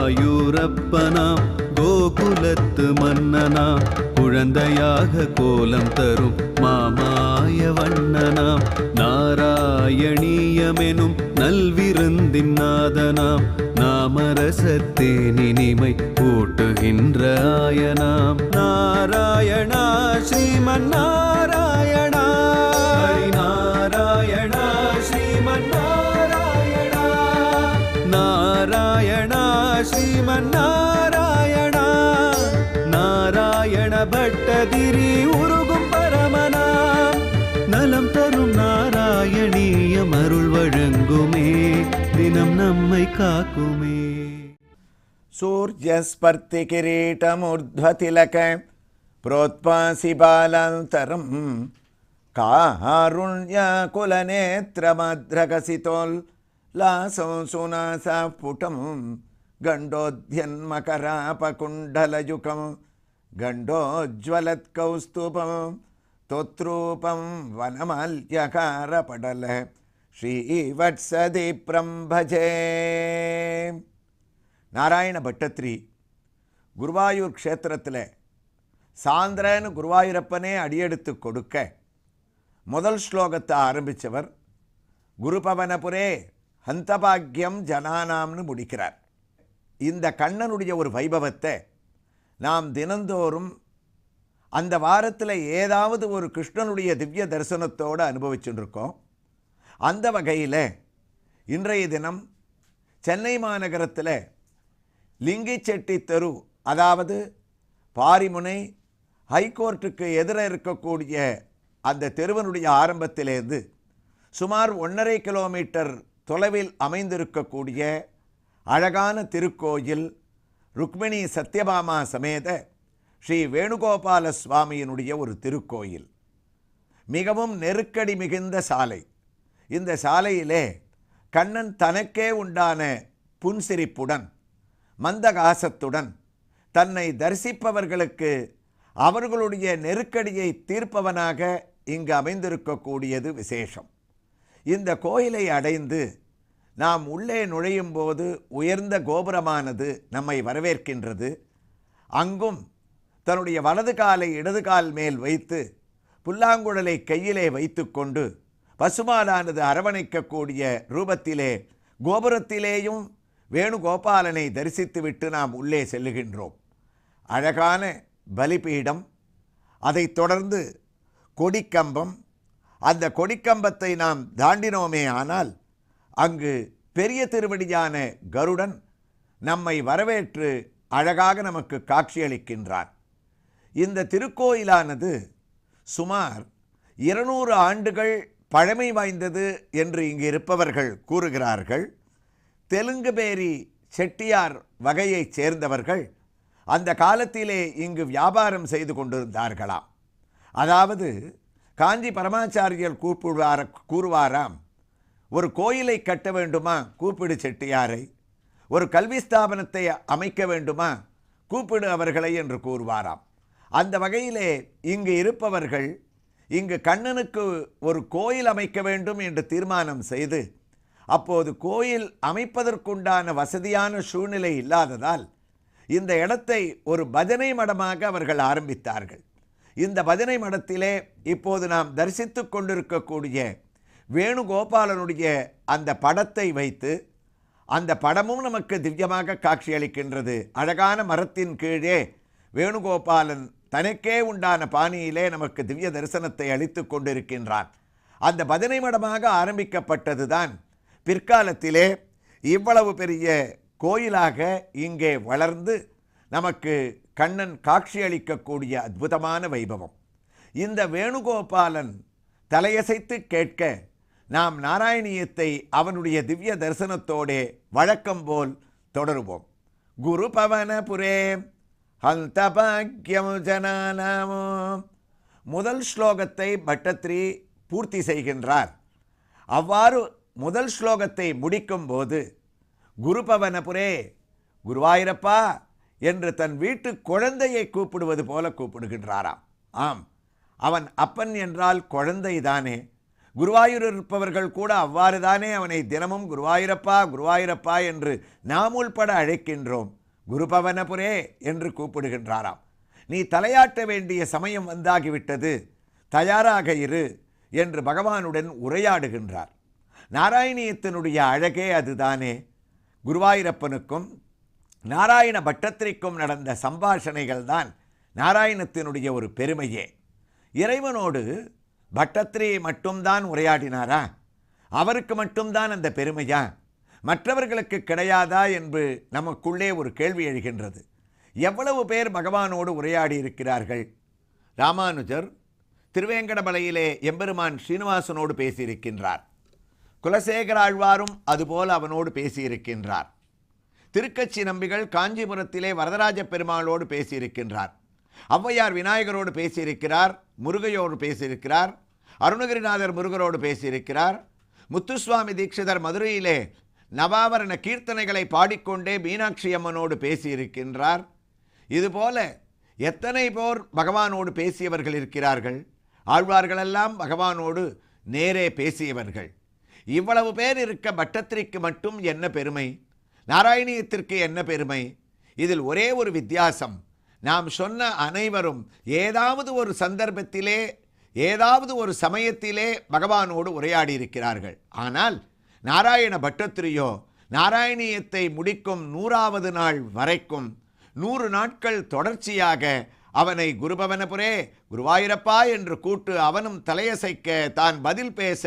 குருவாயூரப்பனாம் கோகுலத்து மன்னனாம் குழந்தையாக கோலம் தரும் மாமாய வண்ணனாம் நாராயணீயமெனும் நல்விருந்தின் நாதனாம் நாமரசத்தேனினிமை கூட்டுகின்ற ஆயனாம் நாராயணா ஸ்ரீமன் நாராயணா ஹரி நாராயணா ஸ்ரீமன் நாராயணா நாராயணா ஸ்ரீமன் நாராயணா நாராயண பட்டதிரி உருகும் பரமனாம் நலம் தரும் நாராயணீயம் அருள் வழங்குமே தினம் நம்மை காக்குமே. சூர்யஸ்பர்த்தி கிரீடமூர்த்வதிலக प्रोत्पासि बालान्तरं कारुण्याकुलनेत्रमद्रगसितोल्लासं सुनासापुटं गण्डोद्यन्मकरापकुण्डलयुकं गण्डोज्ज्वलत्कौस्तुभं तोत्रूपं वनमाल्यकारपडल श्रीवत्सदीप्रं भजे. நாராயண பட்டத்ரி குருவாயூர் க்ஷேத்திரத்தில் சாந்திரன்னு குருவாயூரப்பனே அடியெடுத்து கொடுக்க முதல் ஸ்லோகத்தை ஆரம்பித்தவர் குருபவனபுரே ஹந்தபாக்யம் ஜனானாம்னு முடிக்கிறார். இந்த கண்ணனுடைய ஒரு வைபவத்தை நாம் தினந்தோறும் அந்த வாரத்தில் ஏதாவது ஒரு கிருஷ்ணனுடைய திவ்ய தரிசனத்தோடு அனுபவிச்சுட்டு இருக்கோம். அந்த வகையில் இன்றைய தினம் சென்னை மாநகரத்தில் லிங்கிச்செட்டி தெரு, அதாவது பாரிமுனை ஹைகோர்ட்டுக்கு எதிர இருக்கக்கூடிய அந்த தெருவனுடைய ஆரம்பத்திலேருந்து சுமார் 1.5 கிலோமீட்டர் தொலைவில் அமைந்திருக்கக்கூடிய அழகான திருக்கோயில் ருக்மிணி சத்யபாமா சமேத ஸ்ரீ வேணுகோபால சுவாமியினுடைய ஒரு திருக்கோயில். மிகவும் நெருக்கடி மிகுந்த சாலை. இந்த சாலையிலே கண்ணன் தனக்கே உண்டான புன்சிரிப்புடன் மந்தகாசத்துடன் தன்னை தரிசிப்பவர்களுக்கு அவர்களுடைய நெருக்கடியை தீர்ப்பவனாக இங்கு அமைந்திருக்கக்கூடியது விசேஷம். இந்த கோயிலை அடைந்து நாம் உள்ளே நுழையும் போது உயர்ந்த கோபுரமானது நம்மை வரவேற்கின்றது. அங்கும் தன்னுடைய வலது காலை இடது கால் மேல் வைத்து புல்லாங்குழலை கையிலே வைத்து கொண்டு பசுமாடானது அரவணைக்கக்கூடிய ரூபத்திலே கோபுரத்திலேயும் வேணுகோபாலனை தரிசித்துவிட்டு நாம் உள்ளே செல்லுகின்றோம். அழகான பலிபீடம், அதைத் தொடர்ந்து கொடிக்கம்பம். அந்த கொடிக்கம்பத்தை நாம் தாண்டினோமே ஆனால் அங்கு பெரிய திருவடியான கருடன் நம்மை வரவேற்று அழகாக நமக்கு காட்சியளிக்கின்றார். இந்த திருக்கோயிலானது சுமார் 200 ஆண்டுகள் பழமை வாய்ந்தது என்று இங்கு இருப்பவர்கள் கூறுகிறார்கள். தெலுங்குபேரி செட்டியார் வகையைச் சேர்ந்தவர்கள் அந்த காலத்திலே இங்கு வியாபாரம் செய்து கொண்டிருந்தார்களாம். அதாவது காஞ்சி பரமாச்சாரியர் கூறுவாராம், ஒரு கோயிலை கட்ட வேண்டுமா கூப்பிடு செட்டியாரை, ஒரு கல்வி ஸ்தாபனத்தை அமைக்க வேண்டுமா கூப்பிடு அவர்களை என்று கூறுவாராம். அந்த வகையிலே இங்கு இருப்பவர்கள் இங்கு கண்ணனுக்கு ஒரு கோயில் அமைக்க வேண்டும் என்று தீர்மானம் செய்து, அப்போது கோயில் அமைப்பதற்குண்டான வசதியான சூழ்நிலை இல்லாததால் இந்த இடத்தை ஒரு பஜனை மடமாக அவர்கள் ஆரம்பித்தார்கள். இந்த பஜனை மடத்திலே இப்போது நாம் தரிசித்து கொண்டிருக்கக்கூடிய வேணுகோபாலனுடைய அந்த படத்தை வைத்து, அந்த படமும் நமக்கு திவ்யமாக காட்சியளிக்கின்றது. அழகான மரத்தின் கீழே வேணுகோபாலன் தனக்கே உண்டான பாணியிலே நமக்கு திவ்ய தரிசனத்தை அளித்து கொண்டிருக்கின்றான். அந்த பஜனை மடமாக ஆரம்பிக்கப்பட்டது தான் பிற்காலத்திலே இவ்வளவு பெரிய கோயிலாக இங்கே வளர்ந்து நமக்கு கண்ணன் காட்சியளிக்கக்கூடிய அற்புதமான வைபவம். இந்த வேணுகோபாலன் தலையசைத்து கேட்க நாம் நாராயணியத்தை அவனுடைய திவ்ய தரிசனத்தோடே வழக்கம் போல் தொடருவோம். குரு பவனபுரே ஹந்த பாக்யம் ஜனானாமோ. முதல் ஸ்லோகத்தை பட்டத்ரி பூர்த்தி செய்கின்றார். அவ்வாறு முதல் ஸ்லோகத்தை முடிக்கும் போது குருபவனபுரே, குருவாயிரப்பா என்று தன் வீட்டு குழந்தையை கூப்பிடுவது போல கூப்பிடுகின்றாராம். ஆம், அவன் அப்பன் என்றால் குழந்தைதானே. குருவாயூர் இருப்பவர்கள் கூட அவ்வாறு தானே அவனை தினமும் குருவாயூரப்பா குருவாயூரப்பா என்று நாம் உள்பட அழைக்கின்றோம். குருபவனபுரே என்று கூப்பிடுகின்றாராம். நீ தலையாட்ட வேண்டிய சமயம் வந்தாகிவிட்டது, தயாராக இரு என்று பகவானுடன் உரையாடுகின்றார். நாராயணியத்தினுடைய அழகே அதுதானே. குருவாயூரப்பனுக்கும் நாராயண பட்டத்திரிக்கும் நடந்த சம்பாஷணைகள் தான் நாராயணத்தினுடைய ஒரு பெருமையே. இறைவனோடு பட்டத்திரி மட்டும்தான் உரையாடினாரா? அவருக்கு மட்டும்தான் அந்த பெருமையா? மற்றவர்களுக்கு கிடையாதா என்று நமக்குள்ளே ஒரு கேள்வி எழுகின்றது. எவ்வளவு பேர் பகவானோடு உரையாடி இருக்கிறார்கள்? ராமானுஜர் திருவேங்கடமலையிலே எம்பெருமான் ஸ்ரீனிவாசனோடு பேசியிருக்கின்றார். குலசேகர ஆழ்வாரும் அதுபோல அவனோடு பேசியிருக்கின்றார். திருக்கச்சி நம்பிகள் காஞ்சிபுரத்திலே வரதராஜ பெருமாளோடு பேசியிருக்கின்றார். ஔவையார் விநாயகரோடு பேசியிருக்கிறார், முருகையோடு பேசியிருக்கிறார், அருணகிரிநாதர் முருகரோடு பேசியிருக்கிறார். முத்துசுவாமி தீட்சிதர் மதுரையிலே நவாவரண கீர்த்தனைகளை பாடிக்கொண்டே மீனாட்சி அம்மனோடு பேசியிருக்கின்றார். இதுபோல எத்தனை பேர் பகவானோடு பேசியவர்கள் இருக்கிறார்கள். ஆழ்வார்களெல்லாம் பகவானோடு நேரே பேசியவர்கள். இவ்வளவு பேர் இருக்க பட்டத்திரிக்கு மட்டும் என்ன பெருமை? நாராயணியத்திற்கு என்ன பெருமை? இதில் ஒரே ஒரு வித்தியாசம். நாம் சொன்ன அனைவரும் ஏதாவது ஒரு சந்தர்ப்பத்திலே ஏதாவது ஒரு சமயத்திலே பகவானோடு உரையாடி இருக்கிறார்கள். ஆனால் நாராயண பட்டத்திரியோ நாராயணியத்தை முடிக்கும் 100வது நாள் வரைக்கும் 100 நாட்கள் தொடர்ச்சியாக அவனை குருபவனபுரே குருவாயூரப்பா என்று கூட்டு அவனும் தலையசைக்க, தான் பதில் பேச,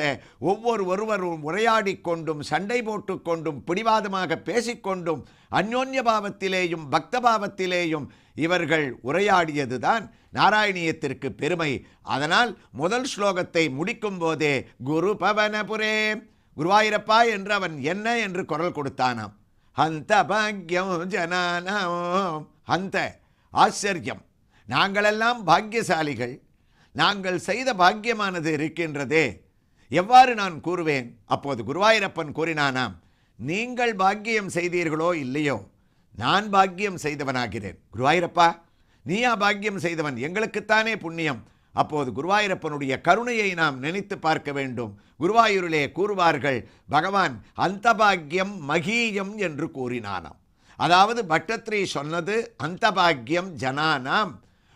ஒருவரும் உரையாடி கொண்டும் சண்டை போட்டு கொண்டும் பிடிவாதமாக பேசிக்கொண்டும் அந்யோன்ய பாவத்திலேயும் பக்த பாவத்திலேயும் இவர்கள் உரையாடியதுதான் நாராயணியத்திற்கு பெருமை. அதனால் முதல் ஸ்லோகத்தை முடிக்கும் போதே குருபவனபுரே குருவாயூரப்பா என்று அவன் என்ன என்று குரல் கொடுத்தானாம். ஹந்த பாக்யம் ஜனானாம். ஹந்த ஆச்சரியம், நாங்களெல்லாம் பாக்கியசாலிகள், நாங்கள் செய்த பாக்கியமானது இருக்கின்றதே. எவ்வாறு நான் கூறுவேன்? அப்போது குருவாயூரப்பன் கூறினானாம், நீங்கள் பாக்கியம் செய்தீர்களோ இல்லையோ, நான் பாக்கியம் செய்தவனாகிறேன். குருவாயூரப்பா, நீயா பாக்கியம் செய்தவன்? எங்களுக்குத்தானே புண்ணியம். அப்போது குருவாயூரப்பனுடைய கருணையை நாம் நினைத்து பார்க்க வேண்டும். குருவாயூரிலே கூறுவார்கள், பகவான் அந்த பாக்கியம் மகீயம் என்று கூறினானாம். அதாவது பட்டத்ரி சொன்னது அந்த பாக்கியம் ஜனானாம்,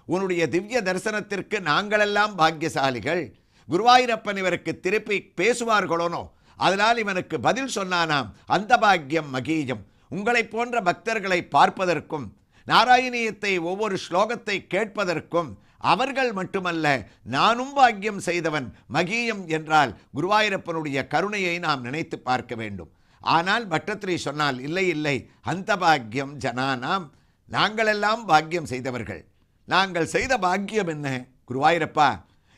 உன்னுடைய திவ்ய தரிசனத்திற்கு நாங்களெல்லாம் பாக்கியசாலிகள். குருவாயூரப்பன் இவருக்கு திருப்பி பேசுவார்களோனோ, அதனால் இவனுக்கு பதில் சொன்னானாம் அந்த பாக்கியம் மகீயம், உங்களை போன்ற பக்தர்களை பார்ப்பதற்கும் நாராயணியத்தை ஒவ்வொரு ஸ்லோகத்தை கேட்பதற்கும் அவர்கள் மட்டுமல்ல நானும் பாக்கியம் செய்தவன். மகீயம் என்றால் குருவாயூரப்பனுடைய கருணையை நாம் நினைத்து பார்க்க வேண்டும். ஆனால் பட்டத்ரி சொன்னால் இல்லை இல்லை, அந்த பாக்கியம் ஜனானாம், நாங்களெல்லாம் பாக்கியம் செய்தவர்கள். நாங்கள் செய்த பாக்கியம் என்ன? குருவாயூரப்பா,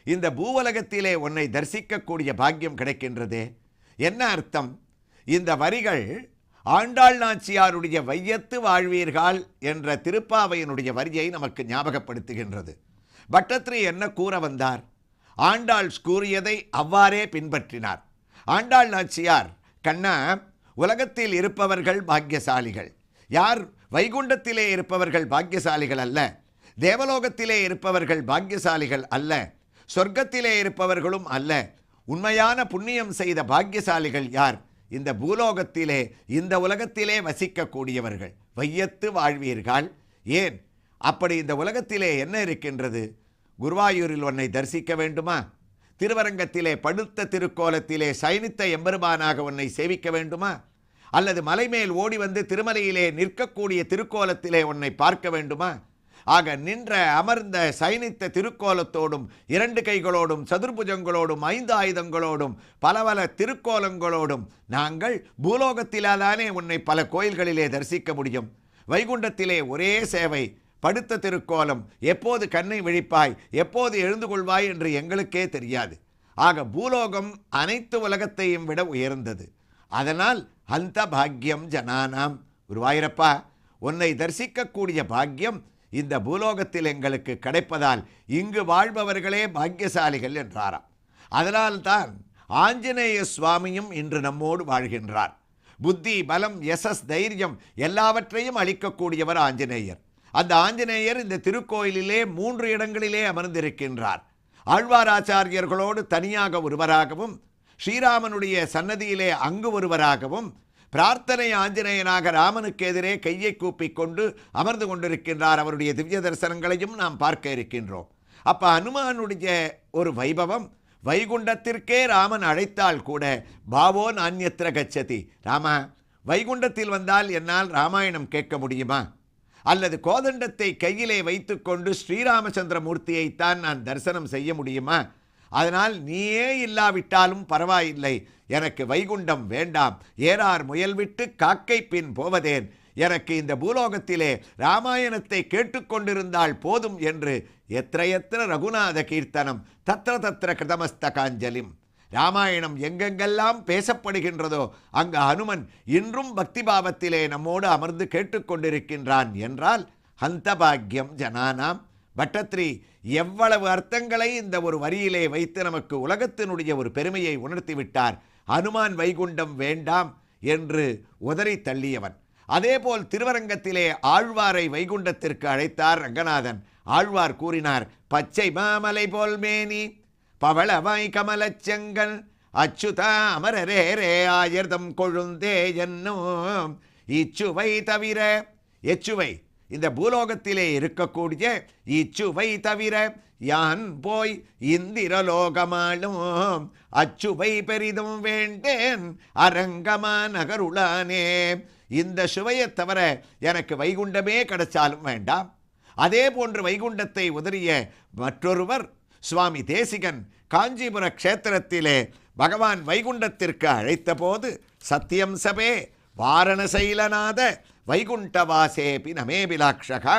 இந்த பூவலகத்திலே உன்னை தரிசிக்கக்கூடிய பாக்கியம் கிடைக்கின்றதே. என்ன அர்த்தம்? இந்த வரிகள் ஆண்டாள் நாச்சியாருடைய வையத்து வாழ்வீர்கள் என்ற திருப்பாவையினுடைய வரியை நமக்கு ஞாபகப்படுத்துகின்றது. பட்டத்ரி என்ன கூற வந்தார்? ஆண்டாள் கூறியதை அவ்வாறே பின்பற்றினார். ஆண்டாள் நாச்சியார், கண்ணா, உலகத்தில் இருப்பவர்கள் பாக்கியசாலிகள். யார்? வைகுண்டத்திலே இருப்பவர்கள் பாக்கியசாலிகள் அல்ல, தேவலோகத்திலே இருப்பவர்கள் பாக்கியசாலிகள் அல்ல, சொர்க்கத்திலே இருப்பவர்களும் அல்ல. உண்மையான புண்ணியம் செய்த பாக்கியசாலிகள் யார்? இந்த பூலோகத்திலே, இந்த உலகத்திலே வசிக்கக்கூடியவர்கள். வையத்து வாழ்வீர்கள். ஏன் அப்படி? இந்த உலகத்திலே என்ன இருக்கின்றது? குருவாயூரில் உன்னை தரிசிக்க வேண்டுமா? திருவரங்கத்திலே படுத்த திருக்கோலத்திலே சயனித்த எம்பெருமானாக உன்னை சேவிக்க வேண்டுமா? அல்லது மலைமேல் ஓடி வந்து திருமலையிலே நிற்கக்கூடிய திருக்கோலத்திலே உன்னை பார்க்க வேண்டுமா? ஆக நின்ற அமர்ந்த சயனித்த திருக்கோலத்தோடும் 2 கைகளோடும் சதுர்புஜங்களோடும் 5 ஆயுதங்களோடும் பல பல திருக்கோலங்களோடும் நாங்கள் பூலோகத்திலாதானே உன்னை பல கோயில்களிலே தரிசிக்க முடியும். வைகுண்டத்திலே ஒரே சேவை, படுத்த திருக்கோலம், எப்போது கண்ணை விழிப்பாய், எப்போது எழுந்து கொள்வாய் என்று எங்களுக்கே தெரியாது. ஆக பூலோகம் அனைத்து உலகத்தையும் விட உயர்ந்தது. அதனால் அந்த பாக்கியம் ஜனானாம், குருவாயூரப்பா, உன்னை தரிசிக்கக்கூடிய பாக்கியம் இந்த பூலோகத்தில் எங்களுக்கு கிடைப்பதால் இங்கு வாழ்பவர்களே பாக்கியசாலிகள் என்றாராம். அதனால்தான் ஆஞ்சநேய சுவாமியும் இன்று நம்மோடு வாழ்கின்றார். புத்தி, பலம், யசஸ், தைரியம் எல்லாவற்றையும் அளிக்கக்கூடியவர் ஆஞ்சநேயர். அந்த ஆஞ்சநேயர் இந்த திருக்கோயிலிலே 3 இடங்களிலே அமர்ந்திருக்கின்றார். ஆழ்வாராச்சாரியர்களோடு தனியாக ஒருவராகவும், ஸ்ரீராமனுடைய சன்னதியிலே அங்கு ஒருவராகவும், பிரார்த்தனை ஆஞ்சநேயனாக ராமனுக்கு எதிரே கையை கூப்பிக் கொண்டு அமர்ந்து கொண்டிருக்கின்றார். அவருடைய திவ்ய தரிசனங்களையும் நாம் பார்க்க இருக்கின்றோம். அப்ப அனுமானுடைய ஒரு வைபவம், வைகுண்டத்திற்கே ராமன் அழைத்தால் கூட பாவோ நான்யத்ர கச்சதி, ராமா, வைகுண்டத்தில் வந்தால் என்னால் ராமாயணம் கேட்க முடியுமா? அல்லது கோதண்டத்தை கையிலே வைத்துக்கொண்டு ஸ்ரீராமச்சந்திரமூர்த்தியைத்தான் நான் தரிசனம் செய்ய முடியுமா? அதனால் நீயே இல்லாவிட்டாலும் பரவாயில்லை, எனக்கு வைகுண்டம் வேண்டாம், ஏறார் முயல் விட்டு காக்கை பின் போவதேன், எனக்கு இந்த பூலோகத்திலே ராமாயணத்தை கேட்டுக்கொண்டிருந்தால் போதும் என்று எத்திர ரகுநாத கீர்த்தனம் தத்திர தத்திர கிருதமஸ்தகாஞ்சலிம். ராமாயணம் எங்கெங்கெல்லாம் பேசப்படுகின்றதோ அங்கு ஹனுமன் இன்றும் பக்தி பாவத்திலே நம்மோடு அமர்ந்து கேட்டுக்கொண்டிருக்கின்றான் என்றால் அந்த பாக்கியம் ஜனானாம். பட்டத்ரி எவ்வளவு அர்த்தங்களை இந்த ஒரு வரியிலே வைத்து நமக்கு உலகத்தினுடைய ஒரு பெருமையை உணர்த்திவிட்டார். ஹனுமான் வைகுண்டம் வேண்டாம் என்று உதறி தள்ளியவன். அதேபோல் திருவரங்கத்திலே ஆழ்வாரை வைகுண்டத்திற்கு அழைத்தார் ரங்கநாதன். ஆழ்வார் கூறினார், பச்சை மாமலை போல் மேனி பவளவாய் கமலச்செங்கல் அச்சுதா அமரரே ஆயர்தம் கொழுந்தே என்னும் இச்சுவை தவிர, எச்சுவை இந்த பூலோகத்திலே இருக்கக்கூடிய இச்சுவை தவிர யான் போய் இந்திரலோகமாளும் அச்சுவை பெரிதும் வேண்டேன் அரங்கமா நகருளானே. இந்த சுவையை தவிர எனக்கு வைகுண்டமே கிடைச்சாலும் வேண்டாம். அதே போன்று வைகுண்டத்தை உதறிய மற்றொருவர் சுவாமி தேசிகன் காஞ்சிபுர க்ஷேத்திரத்திலே பகவான் வைகுண்டத்திற்கு அழைத்த போது, சத்தியம் சபே வாரணசைலநாத வைகுண்டவாசேபி நமேபிலாக்ஷகா,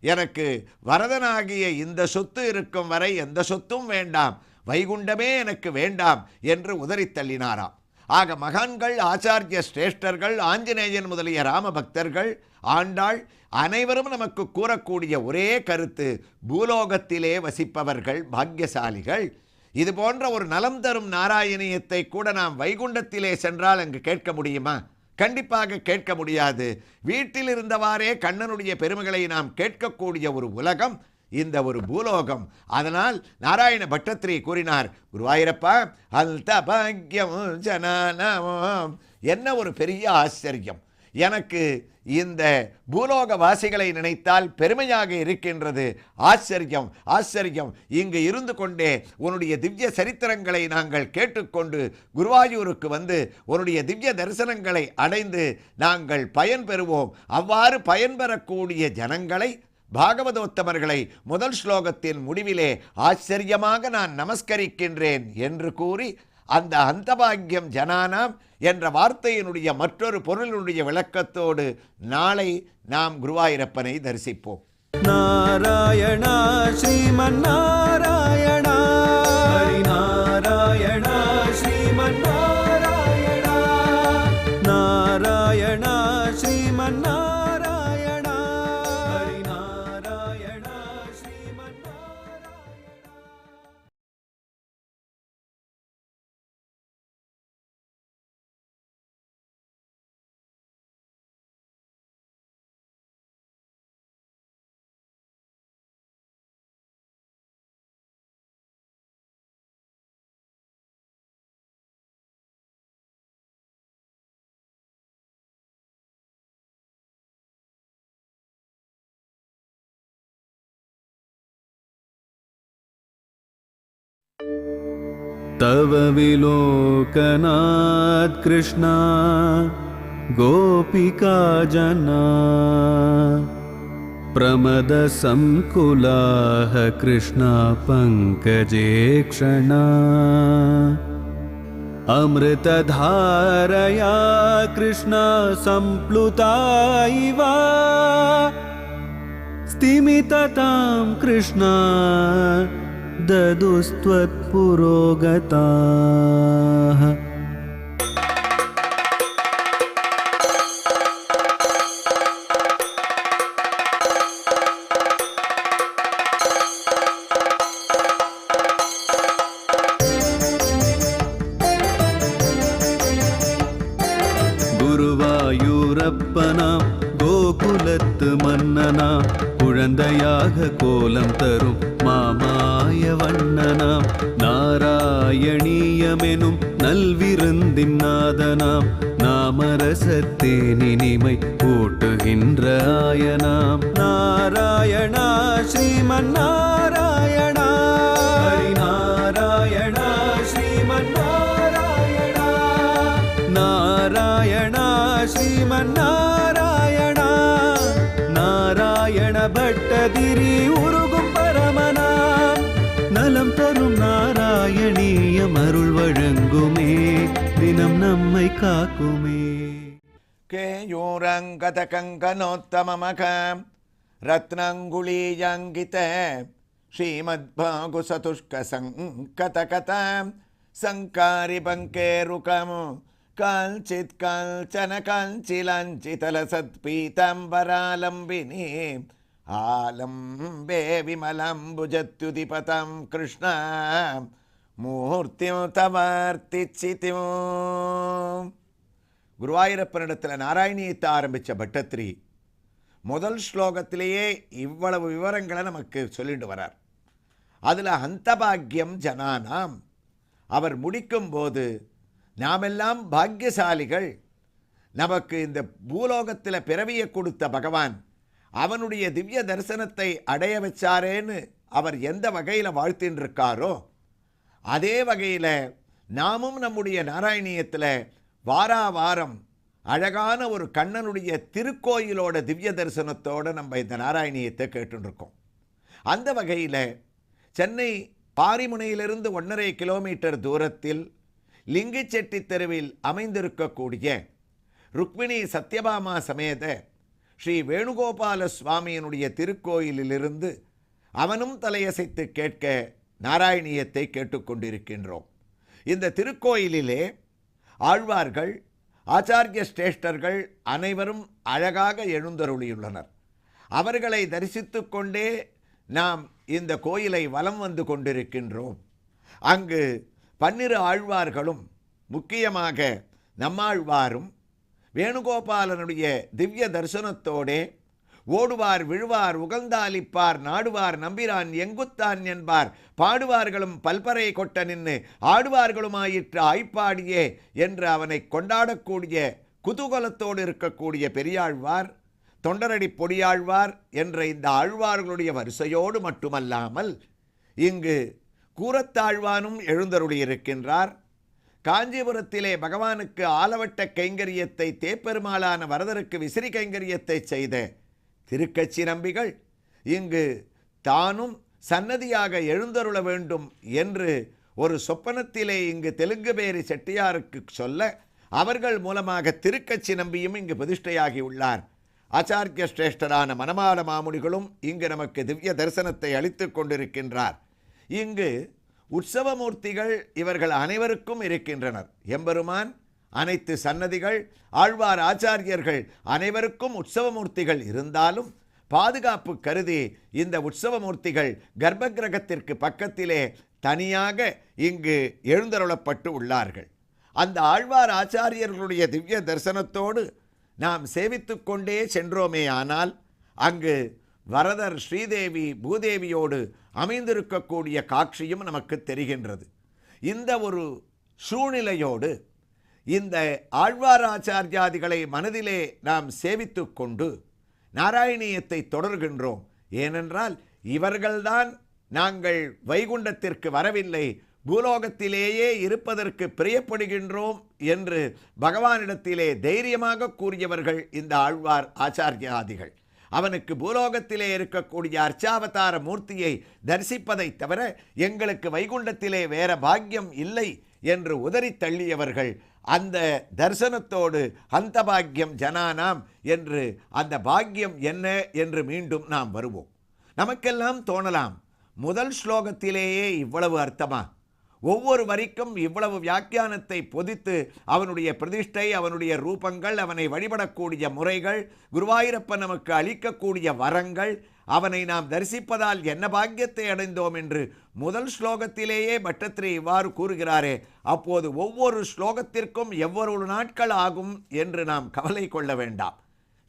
எனக்கு வரதனாகிய இந்த சொத்து இருக்கும் வரை எந்த சொத்தும் வேண்டாம், வைகுண்டமே எனக்கு வேண்டாம் என்று உதறி தள்ளினாராம். ஆக மகான்கள், ஆச்சாரிய சிரேஷ்டர்கள், ஆஞ்சநேயன் முதலிய ராம பக்தர்கள், ஆண்டாள் அனைவரும் நமக்கு கூறக்கூடிய ஒரே கருத்து, பூலோகத்திலே வசிப்பவர்கள் பாக்கியசாலிகள். இது போன்ற ஒரு நலம் தரும் நாராயணியத்தை கூட நாம் வைகுண்டத்திலே சென்றால் அங்கு கேட்க முடியுமா? கண்டிப்பாக கேட்க முடியாது. வீட்டில் இருந்தவாறே கண்ணனுடைய பெருமைகளை நாம் கேட்கக்கூடிய ஒரு உலகம் இந்த ஒரு பூலோகம். அதனால் நாராயண பட்டத்ரி கூறினார், குருவாயூரப்பா அந்த பாக்கியம் ஜனானாம். என்ன ஒரு பெரிய ஆச்சரியம்! எனக்கு இந்த பூலோக வாசிகளை நினைத்தால் பெருமையாக இருக்கின்றது. ஆச்சரியம், ஆச்சரியம். இங்கு இருந்து கொண்டே உன்னுடைய திவ்ய சரித்திரங்களை நாங்கள் கேட்டுக்கொண்டு குருவாயூருக்கு வந்து உன்னுடைய திவ்ய தரிசனங்களை அடைந்து நாங்கள் பயன்பெறுவோம். அவ்வாறு பயன்பெறக்கூடிய ஜனங்களை, பாகவதோத்தமர்களை முதல் ஸ்லோகத்தின் முடிவிலே ஆச்சரியமாக நான் நமஸ்கரிக்கின்றேன் என்று கூறி அந்த அந்தபாக்கியம் ஜனானாம் என்ற வார்த்தையினுடைய மற்றொரு பொருளினுடைய விளக்கத்தோடு நாளை நாம் குருவாயூரப்பனை தரிசிப்போம். நாராயணா ஸ்ரீமன்னாராயணா, ஹரிநாராயணா ஸ்ரீமன்னாராயணா, நாராயணா ஸ்ரீமன்னாராயணா, ஹரிநாராயணா ஸ்ரீமன்னாராயணா. तव विलोकनात् कृष्णा गोपिका जना, प्रमदसंकुलाः कृष्णा पङ्कजे क्षणा, अमृतधारया कृष्णा सम्प्लुता इव, स्तिमिततां कृष्णा ददुस्त्वत्पुरोगताः. குருவாயூரப்பனாம் கோகுலத்து மன்னனாம், குழந்தையாக கோலம் தரும் மாமாய வண்ணனாம், நாராயணீயமெனும் நல்விருந்தின் நாதனாம், நாமரசத்தேனினிமை கூட்டுகின்ற ஆயனாம், நாராயணா ஸ்ரீமன்னாராயணா, ஹரிநாராயணா ஸ்ரீமன்னாராயணா, நாராயணா ஸ்ரீமன்னாராயணா, நாராயண பட்டதிரி உருகும் பரமனா, நலம் தரும் நாராயணீயம் அருள் வழங்குமே, தினம் நம்மை காக்குமே. கேயூரங்கதகங்கனோத்தமமகம் ரத்னங்குளீயங்கித ஸ்ரீமத்பாகுசதுஷ்கசங்கதகதம் சங்காரி பங்கேருகம் காஞ்சித் காஞ்சன காஞ்சிலஞ்சிதலசத்பீதம்பராலம்பினி ஆலம்பே விமலம்புஜத்யுதிபதம் கிருஷ்ண மூர்த்தியும் தவர்த்திச்சித்தியும். குருவாயூரப்பனிடத்தில் நாராயணியத்தை ஆரம்பித்த பட்டத்திரி முதல் ஸ்லோகத்திலேயே இவ்வளவு விவரங்களை நமக்கு சொல்லிட்டு வரார். அதில் அந்தபாக்கியம் ஜனானாம் அவர் முடிக்கும்போது நாமெல்லாம் பாக்கியசாலிகள், நமக்கு இந்த பூலோகத்தில் பிறவியை கொடுத்த பகவான் அவனுடைய திவ்ய தரிசனத்தை அடைய வச்சாரேன்னு அவர் எந்த வகையில் வாழ்த்தின்னு இருக்காரோ அதே வகையில் நாமும் நம்முடைய நாராயணியத்தில் வாரா வாரம் அழகான ஒரு கண்ணனுடைய திருக்கோயிலோட திவ்ய தரிசனத்தோடு நம்ம இந்த நாராயணியத்தை கேட்டுருக்கோம். அந்த வகையில் சென்னை பாரிமுனையிலிருந்து 1.5 கிலோமீட்டர் தூரத்தில் லிங்கிச்செட்டி தெருவில் அமைந்திருக்கக்கூடிய ருக்மிணி சத்யபாமா சமேத ஸ்ரீ வேணுகோபால சுவாமியினுடைய திருக்கோயிலிலிருந்து அவனும் தலையசைத்து கேட்க நாராயணியத்தை கேட்டுக்கொண்டிருக்கின்றோம். இந்த திருக்கோயிலிலே ஆழ்வார்கள், ஆச்சாரிய சிரேஷ்டர்கள் அனைவரும் அழகாக எழுந்தருளியுள்ளனர். அவர்களை தரிசித்து கொண்டே நாம் இந்த கோயிலை வலம் வந்து கொண்டிருக்கின்றோம். அங்கு 12 ஆழ்வார்களும் முக்கியமாக நம்மாழ்வாரும் வேணுகோபாலனுடைய திவ்ய தரிசனத்தோடே ஓடுவார் விழுவார் உகழ்ந்தாலிப்பார் நாடுவார் நம்பிரான் எங்குத்தான் என்பார் பாடுவார்களும் பல்பறை கொட்ட நின்று ஆடுவார்களுமாயிற்று ஆய்ப்பாடியே என்று அவனை கொண்டாடக்கூடிய குதூகலத்தோடு இருக்கக்கூடிய பெரியாழ்வார், தொண்டரடி பொடியாழ்வார் என்ற இந்த ஆழ்வார்களுடைய வரிசையோடு மட்டுமல்லாமல் இங்கு கூரத்தாழ்வானும் எழுந்தருளியிருக்கின்றார். காஞ்சிபுரத்திலே பகவானுக்கு ஆலவட்ட கைங்கரியத்தை, தேப்பெருமாளான வரதருக்கு விசிறி கைங்கரியத்தை செய்த திருக்கச்சி நம்பிகள் இங்கு தானும் சன்னதியாக எழுந்தருள வேண்டும் என்று ஒரு சொப்பனத்திலே இங்கு தெலுங்குபேரி செட்டியாருக்கு சொல்ல, அவர்கள் மூலமாக திருக்கச்சி நம்பியும் இங்கு பிரதிஷ்டையாகி உள்ளார். ஆச்சாரிய சிரேஷ்டரான மணமால மாமுனிகளும் இங்கு நமக்கு திவ்ய தரிசனத்தை அளித்துக் கொண்டிருக்கின்றார். இங்கு உற்சவமூர்த்திகள் இவர்கள் அனைவருக்கும் இருக்கின்றனர். எம்பெருமான், அனைத்து சன்னதிகள், ஆழ்வார் ஆச்சாரியர்கள் அனைவருக்கும் உற்சவமூர்த்திகள் இருந்தாலும் பாதுகாப்பு கருதி இந்த உற்சவமூர்த்திகள் கர்ப்ப கிரகத்திற்கு பக்கத்திலே தனியாக இங்கு எழுந்தருளப்பட்டு உள்ளார்கள். அந்த ஆழ்வார் ஆச்சாரியர்களுடைய திவ்ய தரிசனத்தோடு நாம் சேவித்து கொண்டே சென்றோமே ஆனால் அங்கு வரதர் ஸ்ரீதேவி பூதேவியோடு அமைந்திருக்கக்கூடிய காட்சியும் நமக்கு தெரிகின்றது. இந்த ஒரு சூழ்நிலையோடு இந்த ஆழ்வார் ஆச்சாரியாதிகளை மனதிலே நாம் சேவித்து கொண்டு நாராயணியத்தை தொடர்கின்றோம். ஏனென்றால் இவர்கள்தான் நாங்கள் வைகுண்டத்திற்கு வரவில்லை, பூலோகத்திலேயே இருப்பதற்கு பிரியப்படுகின்றோம் என்று பகவானிடத்திலே தைரியமாக கூறியவர்கள் இந்த ஆழ்வார் ஆச்சாரியாதிகள். அவனுக்கு பூலோகத்திலே இருக்கக்கூடிய அர்ச்சாவதார மூர்த்தியை தரிசிப்பதை தவிர எங்களுக்கு வைகுண்டத்திலே வேற பாக்கியம் இல்லை என்று உதறி தள்ளியவர்கள். அந்த தரிசனத்தோடு அந்த பாக்கியம் ஜனானாம் என்று அந்த பாக்கியம் என்ன என்று மீண்டும் நாம் வருவோம். நமக்கெல்லாம் தோணலாம், முதல் ஸ்லோகத்திலேயே இவ்வளவு அர்த்தமா? ஒவ்வொரு வரிக்கும் இவ்வளவு வியாக்கியானத்தை பொதித்து அவனுடைய பிரதிஷ்டை, அவனுடைய ரூபங்கள், அவனை வழிபடக்கூடிய முறைகள், குருவாயூரப்பன் நமக்கு அளிக்கக்கூடிய வரங்கள், அவனை நாம் தரிசிப்பதால் என்ன பாக்கியத்தை அடைந்தோம் என்று முதல் ஸ்லோகத்திலேயே பட்டத்திரி இவ்வாறு கூறுகிறாரே, அப்போது ஒவ்வொரு ஸ்லோகத்திற்கும் எவ்வளவு நாட்கள் ஆகும் என்று நாம் கவலை கொள்ள வேண்டாம்.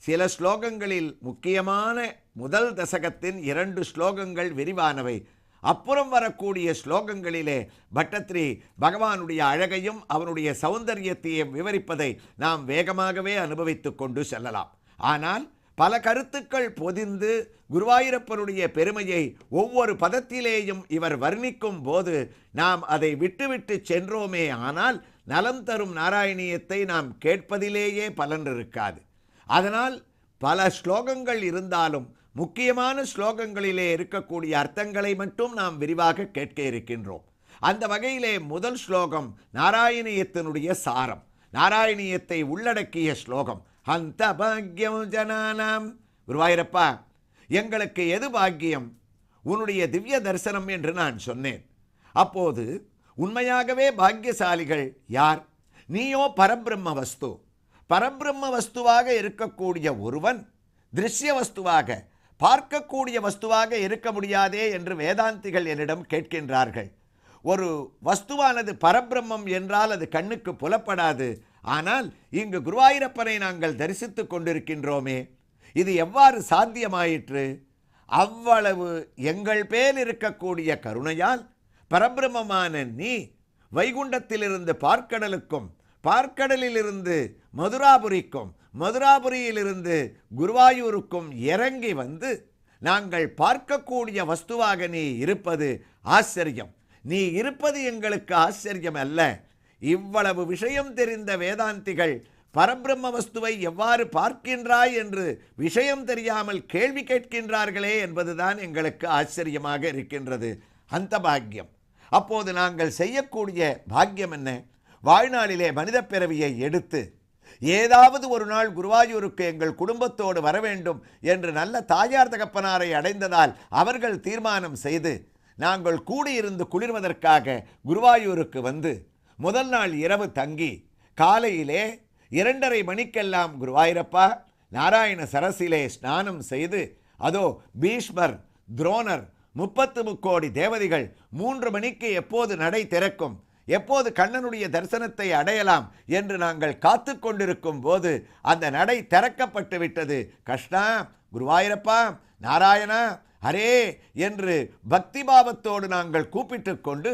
சில ஸ்லோகங்களில் முக்கியமான முதல் தசகத்தின் 2 ஸ்லோகங்கள் விரிவானவை. அப்புறம் வரக்கூடிய ஸ்லோகங்களிலே பட்டத்திரி பகவானுடைய அழகையும் அவனுடைய சௌந்தரியத்தையும் விவரிப்பதை நாம் வேகமாகவே அனுபவித்து கொண்டு செல்லலாம். ஆனால் பல கருத்துக்கள் பொதிந்து குருவாயூரப்பனுடைய பெருமையை ஒவ்வொரு பதத்திலேயும் இவர் வர்ணிக்கும் போது நாம் அதை விட்டுவிட்டு சென்றோமே ஆனால் நலம் தரும் நாராயணியத்தை நாம் கேட்பதிலேயே பலன் இருக்காது. அதனால் பல ஸ்லோகங்கள் இருந்தாலும் முக்கியமான ஸ்லோகங்களிலே இருக்கக்கூடிய அர்த்தங்களை மட்டும் நாம் விரிவாக கேட்க இருக்கின்றோம். அந்த வகையிலே முதல் ஸ்லோகம் நாராயணியத்தினுடைய சாரம், நாராயணியத்தை உள்ளடக்கிய ஸ்லோகம். அந்த பாக்கியம் ஜனானாம். குருவாயூரப்பா, எங்களுக்கு எது பாக்கியம்? உன்னுடைய திவ்ய தரிசனம் என்று நான் சொன்னேன். அப்போது உண்மையாகவே பாக்கியசாலிகள் யார்? நீயோ பரபிரம்ம வஸ்து. பரபிரம்ம வஸ்துவாக இருக்கக்கூடிய ஒருவன் திருஷ்ய வஸ்துவாக, பார்க்கக்கூடிய வஸ்துவாக இருக்க முடியாதே என்று வேதாந்திகள் என்னிடம் கேட்கின்றார்கள். ஒரு வஸ்துவானது பரபிரம்மம் என்றால் அது கண்ணுக்கு புலப்படாது. ஆனால் இங்கு குருவாயூரப்பனை நாங்கள் தரிசித்து கொண்டிருக்கின்றோமே, இது எவ்வாறு சாத்தியமாயிற்று? அவ்வளவு எங்கள் பேர் இருக்கக்கூடிய கருணையால் பரபிரம்மமான நீ வைகுண்டத்திலிருந்து பார்க்கடலுக்கும், பார்க்கடலிலிருந்து மதுராபுரிக்கும், மதுராபுரியிலிருந்து குருவாயூருக்கும் இறங்கி வந்து நாங்கள் பார்க்கக்கூடிய வஸ்துவாக நீ இருப்பது ஆச்சரியம். நீ இருப்பது எங்களுக்கு ஆச்சரியம் அல்ல. இவ்வளவு விஷயம் தெரிந்த வேதாந்திகள் பரபிரம்ம வஸ்துவை எவ்வாறு பார்க்கின்றாய் என்று விஷயம் தெரியாமல் கேள்வி கேட்கின்றார்களே என்பதுதான் எங்களுக்கு ஆச்சரியமாக இருக்கின்றது. அந்த பாக்கியம். அப்போது நாங்கள் செய்யக்கூடிய பாக்கியம் என்ன? வாழ்நாளிலே மனித பிறவியை எடுத்து ஏதாவது ஒரு நாள் குருவாயூருக்கு எங்கள் குடும்பத்தோடு வர வேண்டும் என்று நல்ல தாயார் தகப்பனாரை அடைந்ததால் அவர்கள் தீர்மானம் செய்து நாங்கள் கூடியிருந்து குளிர்வதற்காக குருவாயூருக்கு வந்து முதல் நாள் இரவு தங்கி காலையிலே 2:30 மணிக்கெல்லாம் குருவாயூரப்பா நாராயண சரசிலே ஸ்நானம் செய்து, அதோ பீஷ்மர், துரோணர், 33 கோடி தேவதைகள் 3 மணிக்கு எப்போது நடை திறக்கும், எப்போது கண்ணனுடைய தரிசனத்தை அடையலாம் என்று நாங்கள் காத்து கொண்டிருக்கும் போது அந்த நடை திறக்கப்பட்டு விட்டது. கிருஷ்ணா, குருவாயூரப்பா, நாராயணா, ஹரே என்று பக்திபாவத்தோடு நாங்கள் கூப்பிட்டு கொண்டு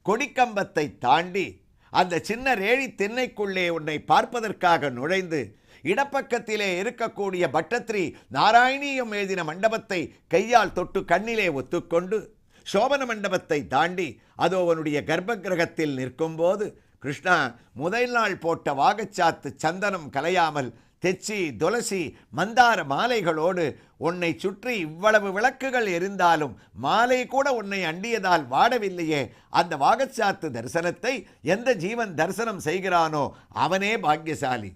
கொடிக்கம்பத்தை தாண்டி அந்த சின்ன ரேழி திண்ணைக்குள்ளே உன்னை பார்ப்பதற்காக நுழைந்து இடப்பக்கத்திலே இருக்கக்கூடிய பட்டத்ரி நாராயணியம் எழுதின மண்டபத்தை கையால் தொட்டு கண்ணிலே ஒத்துக்கொண்டு சோபன மண்டபத்தை தாண்டி அதோ அவனுடைய கர்ப்ப கிரகத்தில் நிற்கும்போது, கிருஷ்ணா, முதல் நாள் போட்ட வாகச்சாத்து சந்தனம் கலையாமல் தெச்சி துளசி மந்தார மாலைகளோடு உன்னை சுற்றி இவ்வளவு விளக்குகள் எரிந்தாலும் மாலை கூட உன்னை அண்டியதால் வாடவில்லையே, அந்த வாகச்சாத்து தரிசனத்தை எந்த ஜீவன் தரிசனம் செய்கிறானோ அவனே பாக்கியசாலி.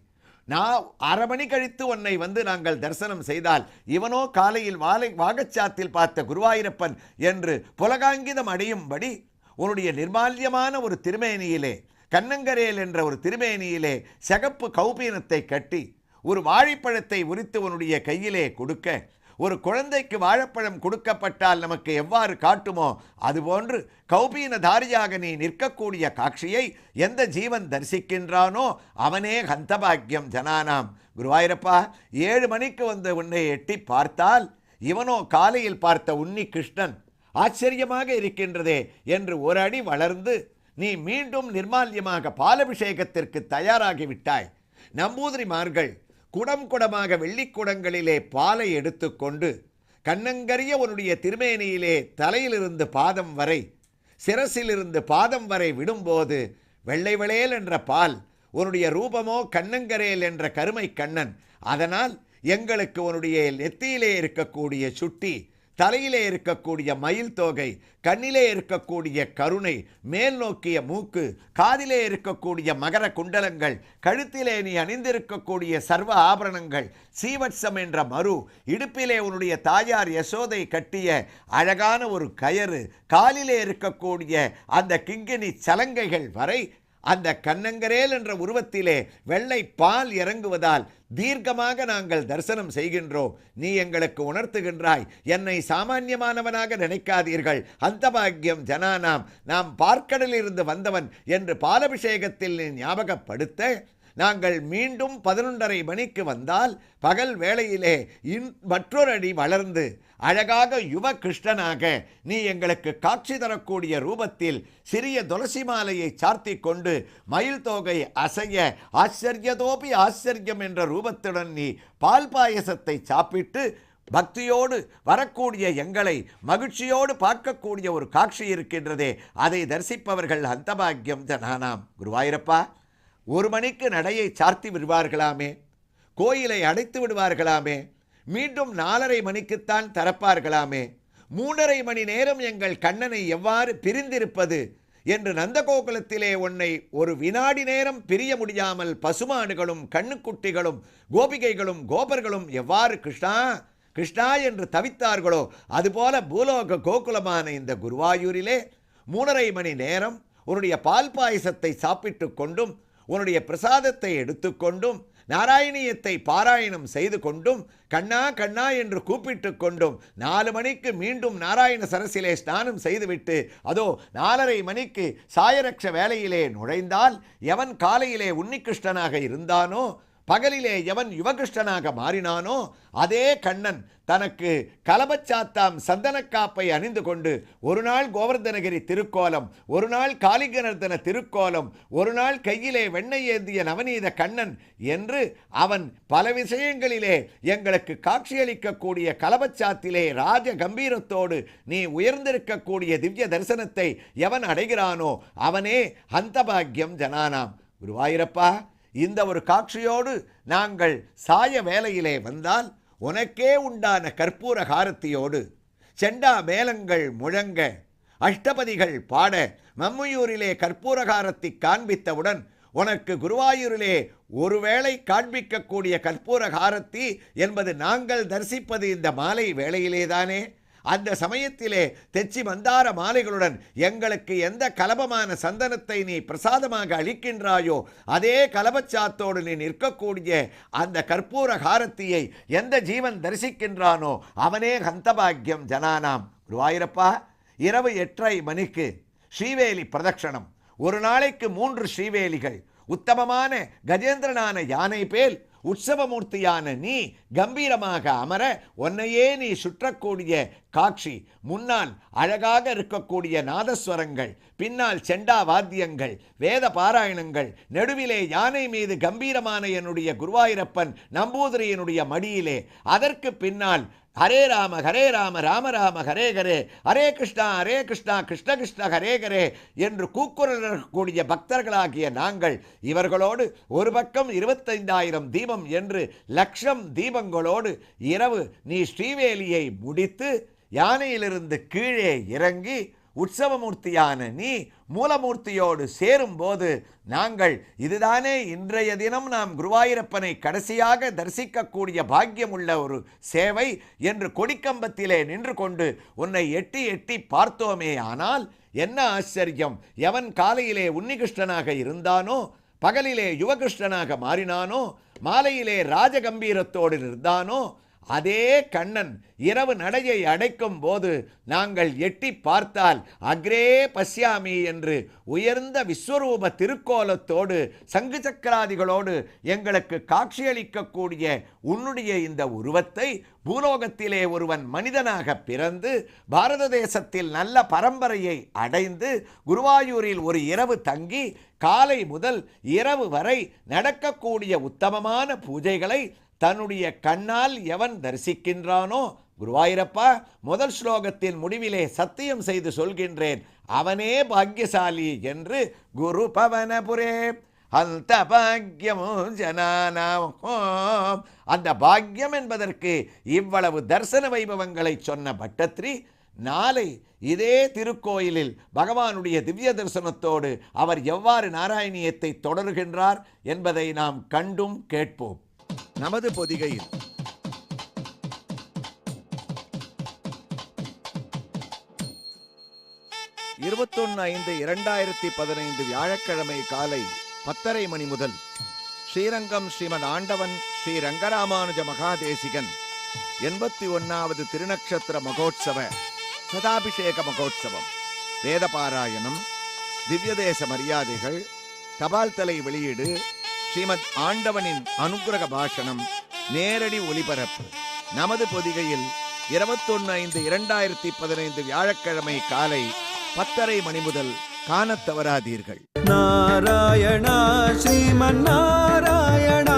நான் அரை மணி கழித்து உன்னை வந்து நாங்கள் தரிசனம் செய்தால் இவனோ காலையில் வாகச்சாத்தில் பார்த்த குருவாயூரப்பன் என்று புலகாங்கிதம் அடையும்படி உன்னுடைய நிர்மால்யமான ஒரு திருமேனியிலே, கண்ணங்கரேல் என்ற ஒரு திருமேனியிலே சிகப்பு கௌபீனத்தை கட்டி ஒரு வாழைப்பழத்தை உரித்து உன்னுடைய கையிலே கொடுக்க, ஒரு குழந்தைக்கு வாழைப்பழம் கொடுக்கப்பட்டால் நமக்கு எவ்வாறு காட்டுமோ அதுபோன்று கௌபீனதாரியாக நீ நிற்கக்கூடிய காட்சியை எந்த ஜீவன் தரிசிக்கின்றானோ அவனே ஹந்தபாக்கியம் ஜனானாம். குருவாயூரப்பா, 7 மணிக்கு வந்து உன்னை எட்டி பார்த்தால் இவனோ காலையில் பார்த்த உன்னி கிருஷ்ணன், ஆச்சரியமாக இருக்கின்றதே என்று ஒரு அடி வளர்ந்து நீ மீண்டும் நிர்மால்யமாக பாலபிஷேகத்திற்கு தயாராகிவிட்டாய். நம்பூதிரிமார்கள் குடம் குடமாக வெள்ளிக்குடங்களிலே பாலை எடுத்துக்கொண்டு கண்ணங்கரிய உன்னுடைய திருமேனியிலே தலையிலிருந்து பாதம் வரை, சிரசிலிருந்து பாதம் வரை விடும்போது வெள்ளை வெளேல் என்ற பால், உன்னுடைய ரூபமோ கண்ணங்கரேல் என்ற கருமை கண்ணன். அதனால் எங்களுக்கு உன்னுடைய நெத்தியிலே இருக்கக்கூடிய சுட்டி, தலையிலே இருக்கக்கூடிய மயில் தோகை, கண்ணிலே இருக்கக்கூடிய கருணை, மேல் நோக்கிய மூக்கு, காதிலே இருக்கக்கூடிய மகர குண்டலங்கள், கழுத்திலே நீ அணிந்திருக்கக்கூடிய சர்வ ஆபரணங்கள், சீவட்சம் என்ற மரு, இடுப்பிலே உன்னுடைய தாயார் யசோதை கட்டிய அழகான ஒரு கயறு, காலிலே இருக்கக்கூடிய அந்த கிங்கினி சலங்கைகள் வரை அந்த கண்ணங்கரேல் என்ற உருவத்திலே வெள்ளை பால் இறங்குவதால் தீர்க்கமாக நாங்கள் தரிசனம் செய்கின்றோம். நீ எங்களுக்கு உணர்த்துகின்றாய், என்னை சாமான்யமானவனாக நினைக்காதீர்கள், ஹந்தபாக்கியம் ஜனானாம், நாம் பார்க்கடலிலிருந்து வந்தவன் என்று பாலபிஷேகத்தில் நீ ஞாபகப்படுத்த நாங்கள் மீண்டும் 11:30 மணிக்கு வந்தால் பகல் வேளையிலே மற்றொரு அடி வளர்ந்து அழகாக யுவ கிருஷ்ணனாக நீ எங்களுக்கு காட்சி தரக்கூடிய ரூபத்தில் சிறிய துளசி மாலையை சார்த்தி கொண்டு மயில் தோகை அசைய ஆச்சரியதோபி ஆச்சரியம் என்ற ரூபத்துடன் நீ பால் பாயசத்தை சாப்பிட்டு பக்தியோடு வரக்கூடிய எங்களை மகிழ்ச்சியோடு பார்க்கக்கூடிய ஒரு காட்சி இருக்கின்றதே, அதை தரிசிப்பவர்கள் ஹந்தபாக்கியம் ஜனானாம். குருவாயூரப்பா, 1 மணிக்கு நடையை சார்த்தி விடுவார்களாமே, கோயிலை அடைத்து விடுவார்களாமே, மீண்டும் 4:30 மணிக்குத்தான் திறப்பார்களாமே, 3:30 மணி நேரம் எங்கள் கண்ணனை எவ்வாறு பிரிந்திருப்பது என்று நந்தகோகுலத்திலே உன்னை ஒரு வினாடி நேரம் பிரிய முடியாமல் பசுமாடுகளும் கண்ணுக்குட்டிகளும் கோபிகைகளும் கோபர்களும் எவ்வாறு கிருஷ்ணா கிருஷ்ணா என்று தவித்தார்களோ அதுபோல பூலோக கோகுலமான இந்த குருவாயூரிலே 3:30 மணி நேரம் உன்னுடைய பால் பாயசத்தை சாப்பிட்டு கொண்டும் உன்னுடைய பிரசாதத்தை எடுத்துக்கொண்டும் நாராயணியத்தை பாராயணம் செய்து கொண்டும் கண்ணா கண்ணா என்று கூப்பிட்டு கொண்டும் 4 மணிக்கு மீண்டும் நாராயண சரசிலே ஸ்நானம் செய்துவிட்டு அதோ 4:30 மணிக்கு சாயரக்ஷ வேளையிலே நுழைந்தால் எவன் காலையிலே உன்னிகிருஷ்ணனாக இருந்தானோ, பகலிலே எவன் யுவகிருஷ்ணனாக மாறினானோ அதே கண்ணன் தனக்கு கலபச்சாத்தாம் சந்தனக்காப்பை அணிந்து கொண்டு ஒரு நாள் கோவர்தனகிரி திருக்கோலம், ஒரு நாள் காளிகனர்தன திருக்கோலம், ஒரு நாள் கையிலே வெண்ணெய் ஏந்திய நவநீத கண்ணன் என்று அவன் பல விஷயங்களிலே எங்களுக்கு காட்சியளிக்கக்கூடிய கலபச்சாத்திலே ராஜ கம்பீரத்தோடு நீ உயர்ந்திருக்கக்கூடிய திவ்ய தரிசனத்தை எவன் அடைகிறானோ அவனே ஹந்தபாக்கியம் ஜனானாம். குருவாயூரப்பா, இந்த ஒரு காட்சியோடு நாங்கள் சாய வேளையிலே வந்தால் உனக்கே உண்டான கற்பூர காரத்தியோடு செண்டா மேளங்கள் முழங்க அஷ்டபதிகள் பாட மம்மையூரிலே கற்பூரகாரத்தை காண்பித்தவுடன் உனக்கு குருவாயூரிலே ஒருவேளை காண்பிக்கக்கூடிய கற்பூரகாரத்தி என்பது நாங்கள் தரிசிப்பது இந்த மாலை வேளையிலேதானே. அந்த சமயத்திலே தெச்சி மந்தார மாலைகளுடன் எங்களுக்கு எந்த கலபமான சந்தனத்தை நீ பிரசாதமாக அளிக்கின்றாயோ அதே கலபச்சாத்தோடு நீ நிற்கக்கூடிய அந்த கற்பூர காரத்தியை எந்த ஜீவன் தரிசிக்கின்றானோ அவனே ஹந்தபாக்கியம் ஜனானாம். குருவாயூரப்பா, இரவு 8:30 மணிக்கு ஸ்ரீவேலி பிரதட்சணம், ஒரு நாளைக்கு 3 ஸ்ரீவேலிகள், உத்தமமான கஜேந்திரனான யானை பேல் உற்சவமூர்த்தியான நீ கம்பீரமாக அமர உன்னையே நீ சுற்றக்கூடிய காட்சி. முன்னால் அழகாக இருக்கக்கூடிய நாதஸ்வரங்கள், பின்னால் செண்டா வாத்தியங்கள், வேத பாராயணங்கள், நடுவிலே யானை மீது கம்பீரமான என்னுடைய குருவாயூரப்பன் நம்பூதிரியினுடைய மடியிலே, அதற்கு பின்னால் ஹரே ராம ராம ராம ஹரே ஹரே, ஹரே கிருஷ்ணா கிருஷ்ண கிருஷ்ண ஹரே ஹரே என்று கூக்குரல் இருக்கக்கூடிய பக்தர்களாகிய நாங்கள் இவர்களோடு ஒரு பக்கம் 25,000 தீபம் என்று லட்சம் தீபங்களோடு இரவு நீ ஸ்ரீவேலியை முடித்து யானையிலிருந்து கீழே இறங்கி உற்சவமூர்த்தியான நீ மூலமூர்த்தியோடு சேரும்போது நாங்கள் இதுதானே இன்றைய தினம் நாம் குருவாயூரப்பனை கடைசியாக தரிசிக்கக்கூடிய பாக்கியமுள்ள ஒரு சேவை என்று கொடிக்கம்பத்திலே நின்று கொண்டு உன்னை எட்டி எட்டி பார்த்தோமே. ஆனால் என்ன ஆச்சரியம், எவன் காலையிலே உன்னிகிருஷ்ணனாக இருந்தானோ, பகலிலே யுவகிருஷ்ணனாக மாறினானோ, மாலையிலே ராஜகம்பீரத்தோடு இருந்தானோ, அதே கண்ணன் இரவு நடையை அடைக்கும் போது நாங்கள் எட்டி பார்த்தால் அக்ரே பஸ்யாமி என்று உயர்ந்த விஸ்வரூப திருக்கோலத்தோடு சங்கு சக்கராதிகளோடு எங்களுக்கு காட்சியளிக்கக்கூடிய உன்னுடைய இந்த உருவத்தை பூலோகத்திலே ஒருவன் மனிதனாக பிறந்து பாரத தேசத்தில் நல்ல பரம்பரையை அடைந்து குருவாயூரில் ஒரு இரவு தங்கி காலை முதல் இரவு வரை நடக்கக்கூடிய உத்தமமான பூஜைகளை தன்னுடைய கண்ணால் எவன் தரிசிக்கின்றானோ, குருவாயூரப்பா முதல் ஸ்லோகத்தின் முடிவிலே சத்தியம் செய்து சொல்கின்றேன், அவனே பாக்யசாலி என்று. குரு பவனபுரே அந்த பாக்யமோ ஜனானாம். அந்த பாக்யம் என்பதற்கு இவ்வளவு தரிசன வைபவங்களை சொன்ன பட்டத்ரி நாளை இதே திருக்கோயிலில் பகவானுடைய திவ்ய தரிசனத்தோடு அவர் எவ்வாறு நாராயணியத்தை தொடர்கின்றார் என்பதை நாம் கண்டும் கேட்போம். நமது பொதிகையில் வியாழக்கிழமை காலை 10:30 மணி முதல் ஸ்ரீரங்கம் ஸ்ரீமத் ஆண்டவன் ஸ்ரீ ரங்கராமானுஜ மகாதேசிகன் 81வது திருநக்ஷத்திர மகோத்சவ சதாபிஷேக மகோத்சவம், வேதபாராயணம், திவ்யதேச மரியாதைகள், தபால் தலை வெளியீடு, ஸ்ரீமத் ஆண்டவனின் அனுக்கிரக பாஷணம், நேரடி ஒளிபரப்பு. நமது பொதிகையில் 21/5/2015 வியாழக்கிழமை காலை 10:30 மணி முதல் காணத் தவறாதீர்கள். நாராயணா ஸ்ரீமன் நாராயணா